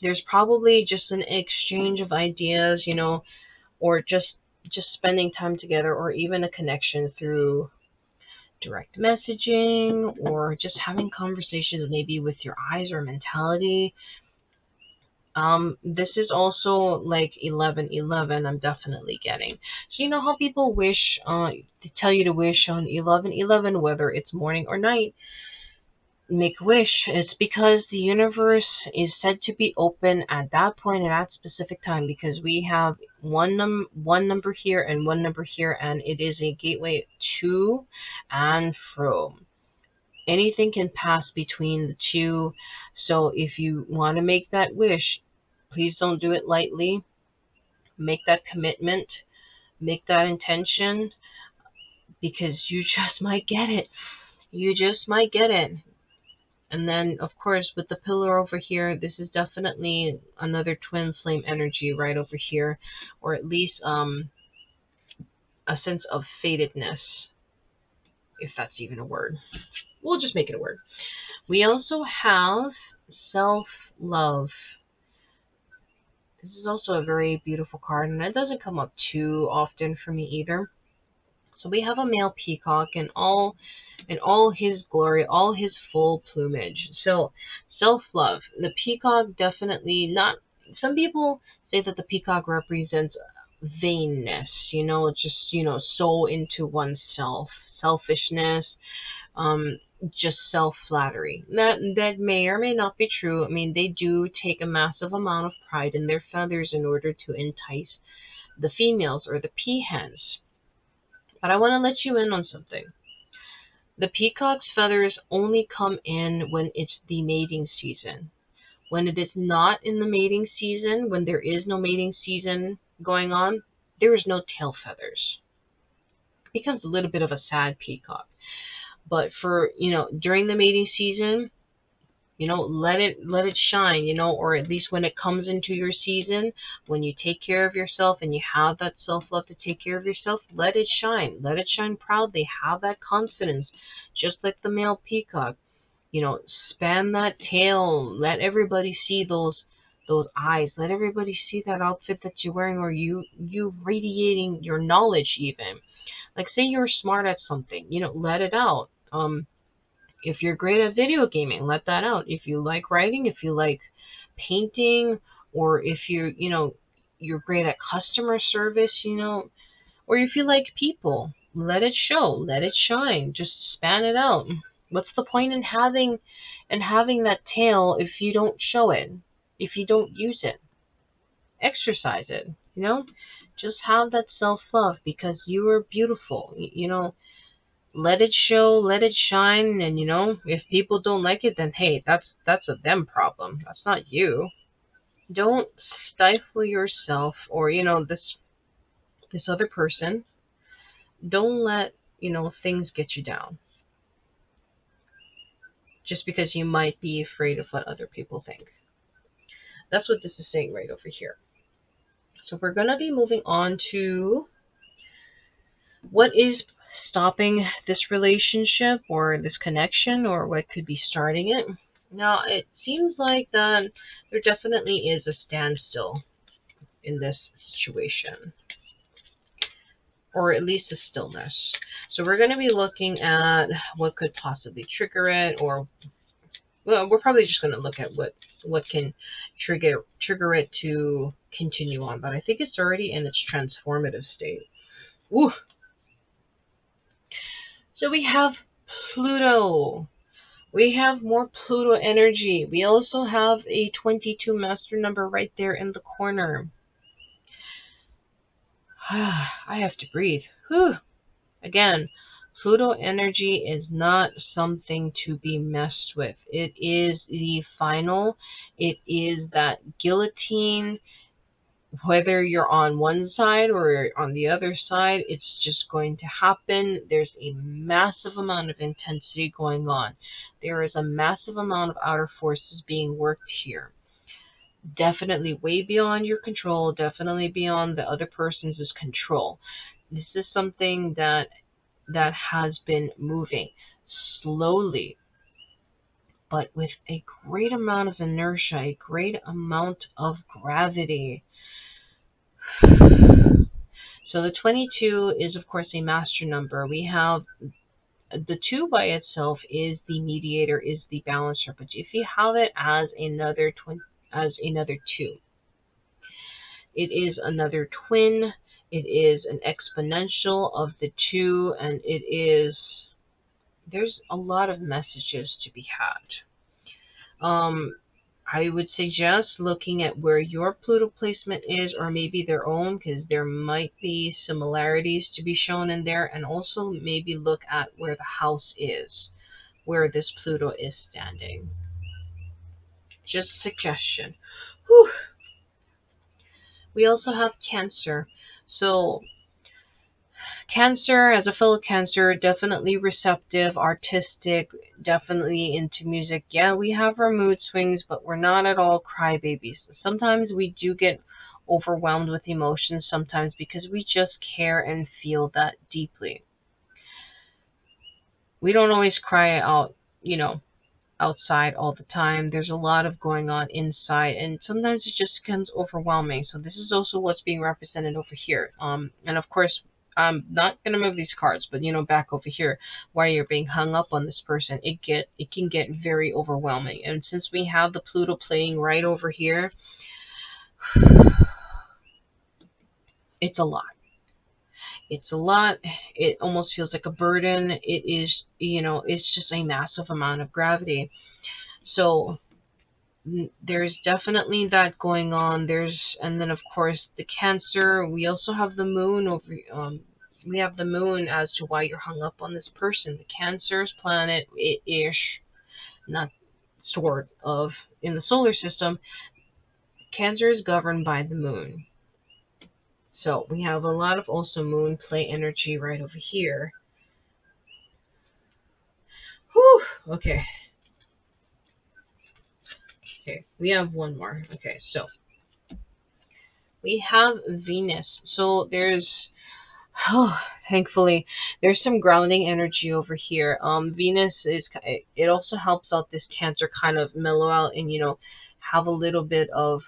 There's probably just an exchange of ideas, or just spending time together, or even a connection through direct messaging, or just having conversations maybe with your eyes or mentality. This is also like 1111. I'm definitely getting. So you know how people wish, they tell you to wish on 1111, whether it's morning or night. Make a wish. It's because the universe is said to be open at that point at that specific time, because we have one number here and one number here, and it is a gateway to and fro. Anything can pass between the two. So if you want to make that wish, please don't do it lightly. Make that commitment, make that intention, because you just might get it. You just might get it. And then, of course, with the pillar over here, this is definitely another twin flame energy right over here, or at least a sense of fatedness, if that's even a word. We'll just make it a word. We also have self-love. This is also a very beautiful card, and it doesn't come up too often for me either. So we have a male peacock in all his glory, all his full plumage. So self-love. The peacock definitely not. Some people say that the peacock represents vainness. It's just so into oneself, selfishness, um, just self-flattery. That may or may not be true. I mean, they do take a massive amount of pride in their feathers in order to entice the females or the peahens. But I want to let you in on something. The peacock's feathers only come in when it's the mating season. When it is not in the mating season, when there is no mating season going on, there is no tail feathers. It becomes a little bit of a sad peacock. But for, during the mating season, let it shine, or at least when it comes into your season, when you take care of yourself and you have that self-love to take care of yourself, let it shine. Let it shine proudly. Have that confidence, just like the male peacock. Span that tail. Let everybody see those eyes. Let everybody see that outfit that you're wearing, or you radiating your knowledge even. Like, say you're smart at something, let it out. If you're great at video gaming, let that out. If you like writing, if you like painting, or if you're great at customer service, or if you like people, let it show, let it shine. Just span it out. What's the point in having that tail if you don't show it, if you don't use it? Exercise it, Just have that self-love, because you are beautiful, Let it show, let it shine, and if people don't like it, then hey, that's a them problem. That's not you. Don't stifle yourself, or this other person. Don't let things get you down, just because you might be afraid of what other people think. That's what this is saying right over here. So we're gonna be moving on to what is stopping this relationship or this connection, or what could be starting it. Now, it seems like that there definitely is a standstill in this situation, or at least a stillness. So we're going to be looking at what could possibly trigger it, or well, we're probably just going to look at what can trigger it to continue on. But I think it's already in its transformative state. Ooh. So we have Pluto. We have more Pluto energy. We also have a 22 master number right there in the corner. I have to breathe. Whew. Again, Pluto energy is not something to be messed with. It is the final. It is that guillotine. Whether you're on one side or on the other side, it's just going to happen. There's a massive amount of intensity going on. There is a massive amount of outer forces being worked here. Definitely way beyond your control, definitely beyond the other person's control. This is something that has been moving slowly, but with a great amount of inertia, a great amount of gravity. So the 22 is, of course, a master number. We have the 2 by itself is the mediator, is the balancer. But if you have it as another as another 2, it is another twin. It is an exponential of the 2, and it is, there's a lot of messages to be had. I would suggest looking at where your Pluto placement is, or maybe their own, because there might be similarities to be shown in there, and also maybe look at where the house is, where this Pluto is standing. Just a suggestion. Whew. We also have Cancer. So Cancer, as a fellow Cancer, definitely receptive, artistic, definitely into music. Yeah, we have our mood swings, but we're not at all crybabies. Sometimes we do get overwhelmed with emotions sometimes because we just care and feel that deeply. We don't always cry out, outside all the time. There's a lot of going on inside, and sometimes it just becomes overwhelming. So this is also what's being represented over here. And of course, I'm not gonna move these cards, but back over here, while you're being hung up on this person, it can get very overwhelming. And since we have the Pluto playing right over here, it's a lot. It's a lot. It almost feels like a burden. It is, it's just a massive amount of gravity. So there's definitely that going on. And then of course the Cancer. We also have the Moon over. We have the Moon as to why you're hung up on this person. The Cancer's planet, ish, not sort of, in the solar system. Cancer is governed by the Moon. So we have a lot of also Moon play energy right over here. Whew. Okay. Okay, we have one more. Okay, so we have Venus. So there's, oh, thankfully, there's some grounding energy over here. Venus is, it also helps out this Cancer kind of mellow out and have a little bit of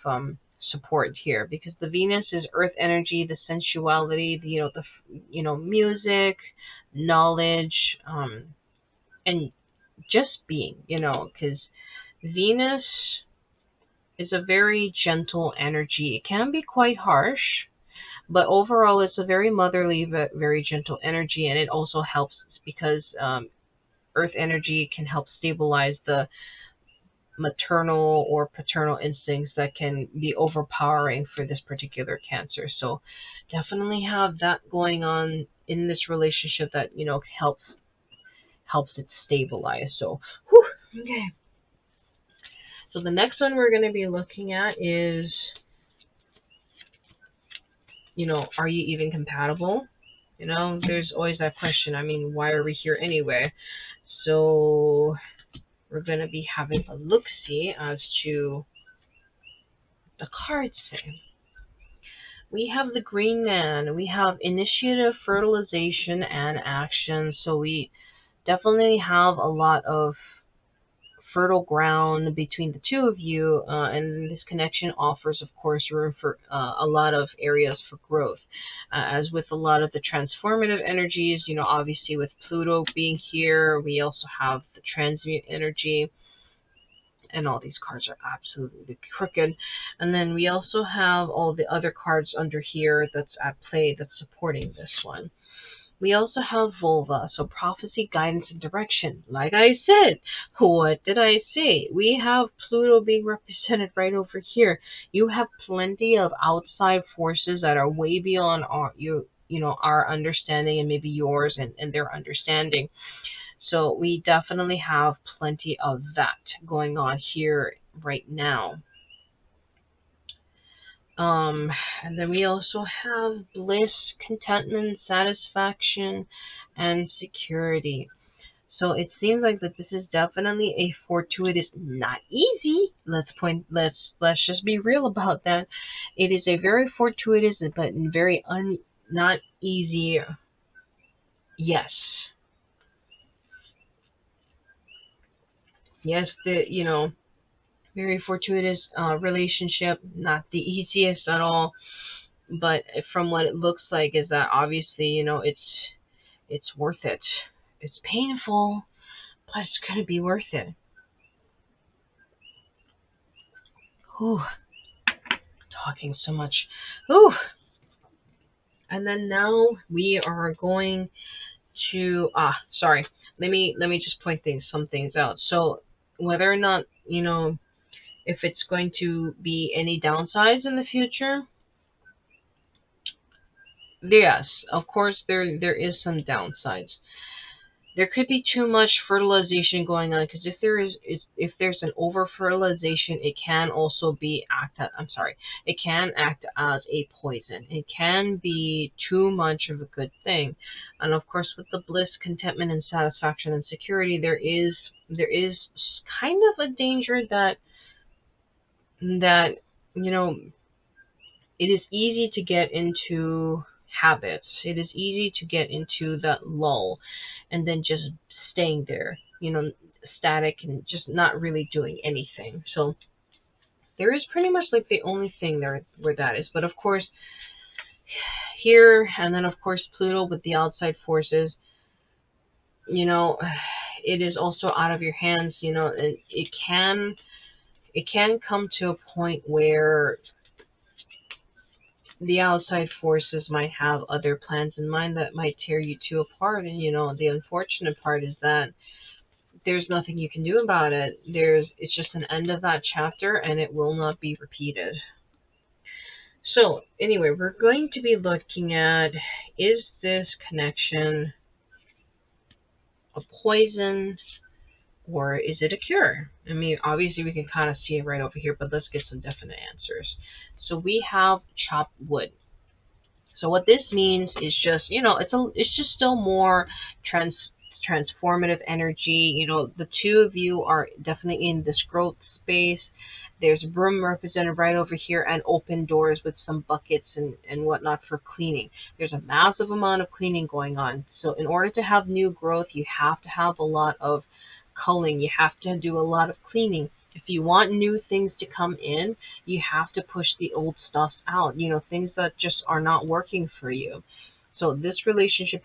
support here, because the Venus is Earth energy, the sensuality, the music, knowledge, and just being, because Venus is a very gentle energy. It can be quite harsh, but overall it's a very motherly, very gentle energy, and it also helps because Earth energy can help stabilize the maternal or paternal instincts that can be overpowering for this particular Cancer. So definitely have that going on in this relationship that helps it stabilize. So whew, okay. So the next one we're going to be looking at is, are you even compatible? There's always that question. I mean, why are we here anyway? So we're going to be having a look-see as to the cards say. We have the Green Man. We have initiative, fertilization, and action. So we definitely have a lot of fertile ground between the two of you, and this connection offers, of course, room for a lot of areas for growth. As with a lot of the transformative energies, obviously with Pluto being here, we also have the transmute energy, and all these cards are absolutely crooked. And then we also have all the other cards under here that's at play that's supporting this one. We also have vulva, so prophecy, guidance, and direction. Like I said, what did I say? We have Pluto being represented right over here. You have plenty of outside forces that are way beyond our understanding and maybe yours and their understanding. So we definitely have plenty of that going on here right now. Um, and then we also have bliss, contentment, satisfaction, and security. So it seems like that this is definitely a fortuitous, not easy. Let's just be real about that. It is a very fortuitous but very not easy. Yes, yes, very fortuitous relationship, not the easiest at all. But from what it looks like is that obviously it's worth it. It's painful, but it's gonna be worth it. Whew, talking so much. Whew. And then now we are going to sorry. Let me just point some things out. So whether or not, if it's going to be any downsides in the future, yes, of course there is some downsides. There could be too much fertilization going on because if there's an over fertilization, it can also be it can act as a poison. It can be too much of a good thing. And of course, with the bliss, contentment, and satisfaction and security, there is kind of a danger that you know it is easy to get into habits. It is easy to get into that lull and then just staying there, static and just not really doing anything. So there is pretty much like the only thing there where that is. But of course, here and then of course Pluto with the outside forces, you know, it is also out of your hands, and it can come to a point where the outside forces might have other plans in mind that might tear you two apart. And the unfortunate part is that there's nothing you can do about it. It's just an end of that chapter and it will not be repeated. So anyway, we're going to be looking at, is this connection a poison or is it a cure? I mean, obviously we can kind of see it right over here, but let's get some definite answers. So we have chopped wood. So what this means is just, it's just still more transformative energy. The two of you are definitely in this growth space. There's a broom represented right over here and open doors with some buckets and whatnot for cleaning. There's a massive amount of cleaning going on. So in order to have new growth, you have to have a lot of culling. You have to do a lot of cleaning. If you want new things to come in, you have to push the old stuff out, things that just are not working for you. So this relationship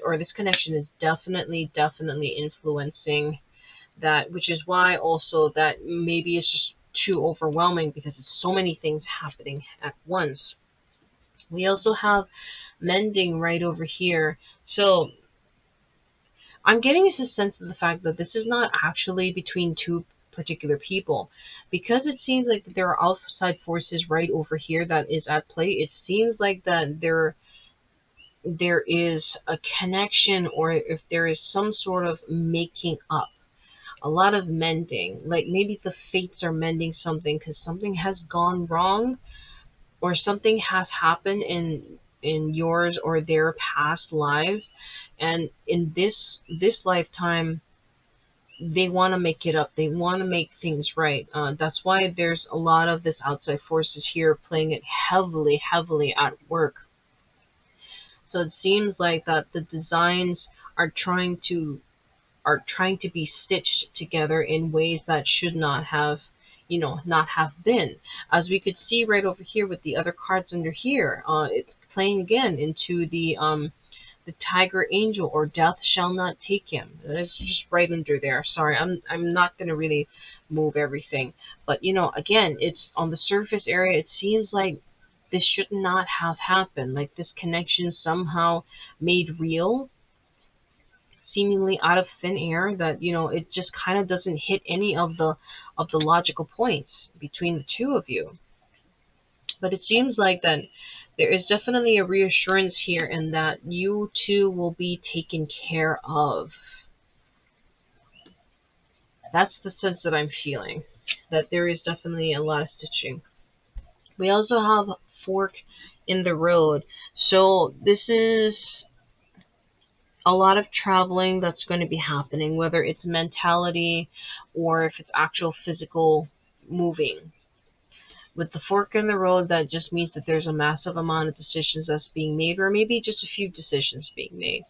or this connection is definitely, definitely influencing that, which is why also that maybe it's just too overwhelming because it's so many things happening at once. We also have mending right over here. So I'm getting a sense of the fact that this is not actually between two particular people. Because it seems like there are outside forces right over here that is at play, it seems like that there is a connection, or if there is some sort of making up, a lot of mending. Like maybe the fates are mending something because something has gone wrong or something has happened in yours or their past lives, and in this lifetime they want to make it up. They want to make things right. That's why there's a lot of this outside forces here playing it heavily, heavily at work. So it seems like that the designs are trying to be stitched together in ways that should not have been. As we could see right over here with the other cards under here, it's playing again into the tiger angel, or death shall not take him. It's just right under there. Sorry, I'm not gonna really move everything, but again, it's on the surface area. It seems like this should not have happened. Like this connection somehow made real, seemingly out of thin air, that it just kind of doesn't hit any of the logical points between the two of you. But it seems like that there is definitely a reassurance here in that you two will be taken care of. That's the sense that I'm feeling. That there is definitely a lot of stitching. We also have fork in the road. So this is a lot of traveling that's going to be happening, whether it's mentality or if it's actual physical moving. With the fork in the road, that just means that there's a massive amount of decisions that's being made, or maybe just a few decisions being made.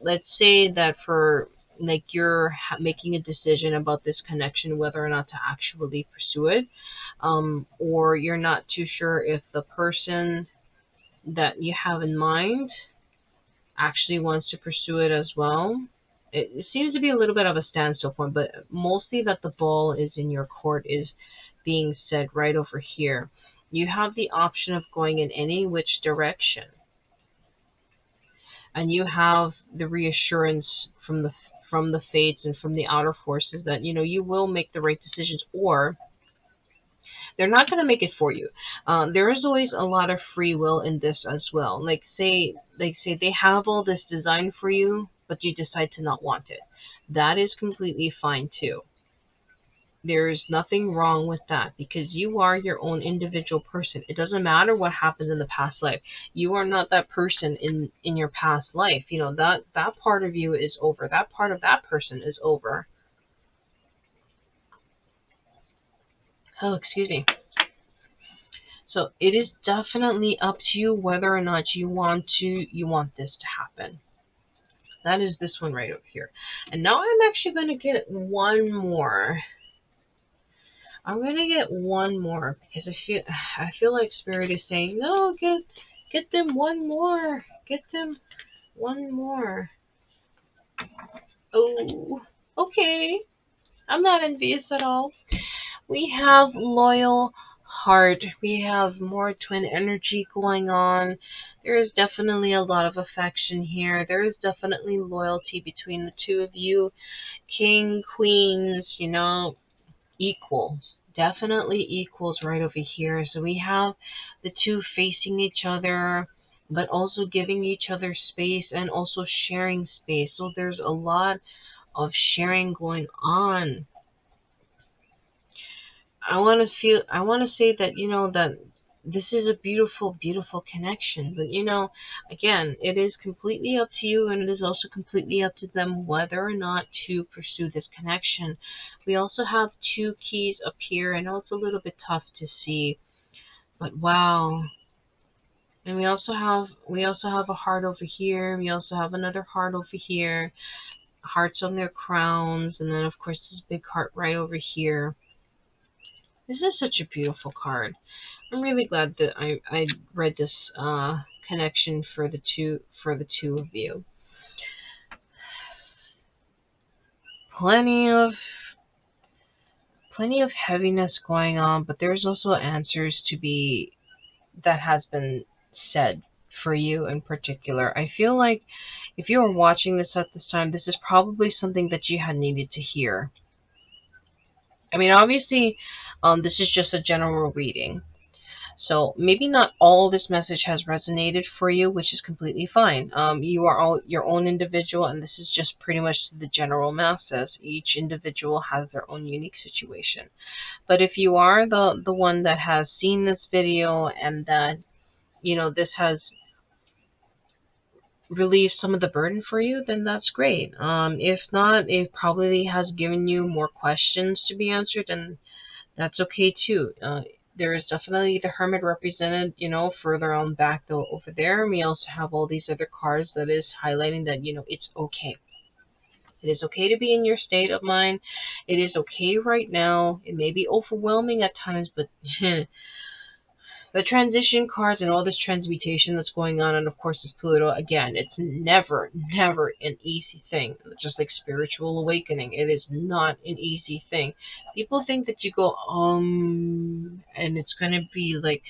Let's say that for like you're making a decision about this connection, whether or not to actually pursue it, or you're not too sure if the person that you have in mind actually wants to pursue it as well. It seems to be a little bit of a standstill point, but mostly that the ball is in your court is being said right over here. You have the option of going in any which direction, and you have the reassurance from the fates and from the outer forces that you will make the right decisions, or they're not going to make it for you. There is always a lot of free will in this as well. Like say they have all this design for you, but you decide to not want it. That is completely fine too. There's nothing wrong with that because you are your own individual person. It doesn't matter what happens in the past life. You are not that person in your past life. That part of you is over. That part of that person is over. Oh, excuse me. So it is definitely up to you whether or not you want this to happen. That is this one right over here. And now I'm actually going to get one more. I'm going to get one more because I feel like Spirit is saying, "No, get them one more. Get them one more." Oh, okay. I'm not envious at all. We have loyal heart. We have more twin energy going on. There is definitely a lot of affection here. There is definitely loyalty between the two of you. King, queens, equals. Definitely equals right over here. So we have the two facing each other, but also giving each other space and also sharing space. So there's a lot of sharing going on. I want to say that that this is a beautiful, beautiful connection. But again, it is completely up to you, and it is also completely up to them whether or not to pursue this connection. We also have two keys up here. I know it's a little bit tough to see, but wow. And we also have a heart over here. We also have another heart over here. Hearts on their crowns, and then of course this big heart right over here. This is such a beautiful card. I'm really glad that I read this connection for the two of you. Plenty of heaviness going on, but there's also answers to be that has been said for you in particular. I feel like if you were watching this at this time, this is probably something that you had needed to hear. I mean, obviously, this is just a general reading. So maybe not all this message has resonated for you, which is completely fine. You are all your own individual, and this is just pretty much the general masses. Each individual has their own unique situation. But if you are the one that has seen this video and that this has relieved some of the burden for you, then that's great. If not, it probably has given you more questions to be answered, and that's okay too. There is definitely the Hermit represented, further on back though over there. And we also have all these other cards that is highlighting that, it's okay. It is okay to be in your state of mind. It is okay right now. It may be overwhelming at times, but the transition cards and all this transmutation that's going on, and of course this Pluto, again, it's never, never an easy thing. Just like spiritual awakening, it is not an easy thing. People think that you go, and it's going to be like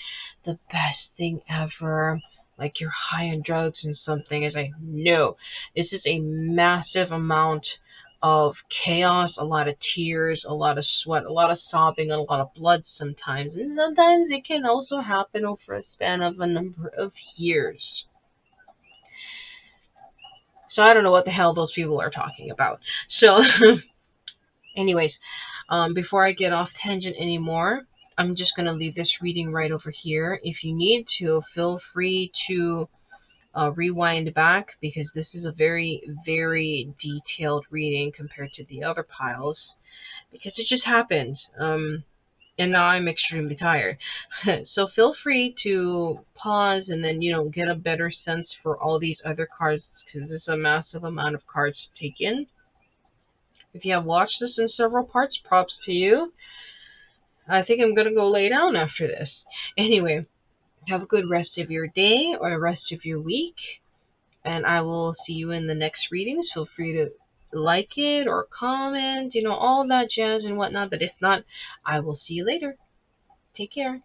the best thing ever. Like you're high on drugs and something. It's like, no. This is a massive amount of chaos, a lot of tears, a lot of sweat, a lot of sobbing, and a lot of blood sometimes. And sometimes it can also happen over a span of a number of years. So I don't know what the hell those people are talking about. So, anyways, before I get off tangent anymore, I'm just going to leave this reading right over here. If you need to, feel free to rewind back because this is a very, very detailed reading compared to the other piles because it just happened. And now I'm extremely tired. So feel free to pause and then, get a better sense for all these other cards because this is a massive amount of cards to take in. If you have watched this in several parts, props to you. I think I'm going to go lay down after this. Anyway, have a good rest of your day or the rest of your week. And I will see you in the next readings. Feel free to like it or comment, all that jazz and whatnot. But if not, I will see you later. Take care.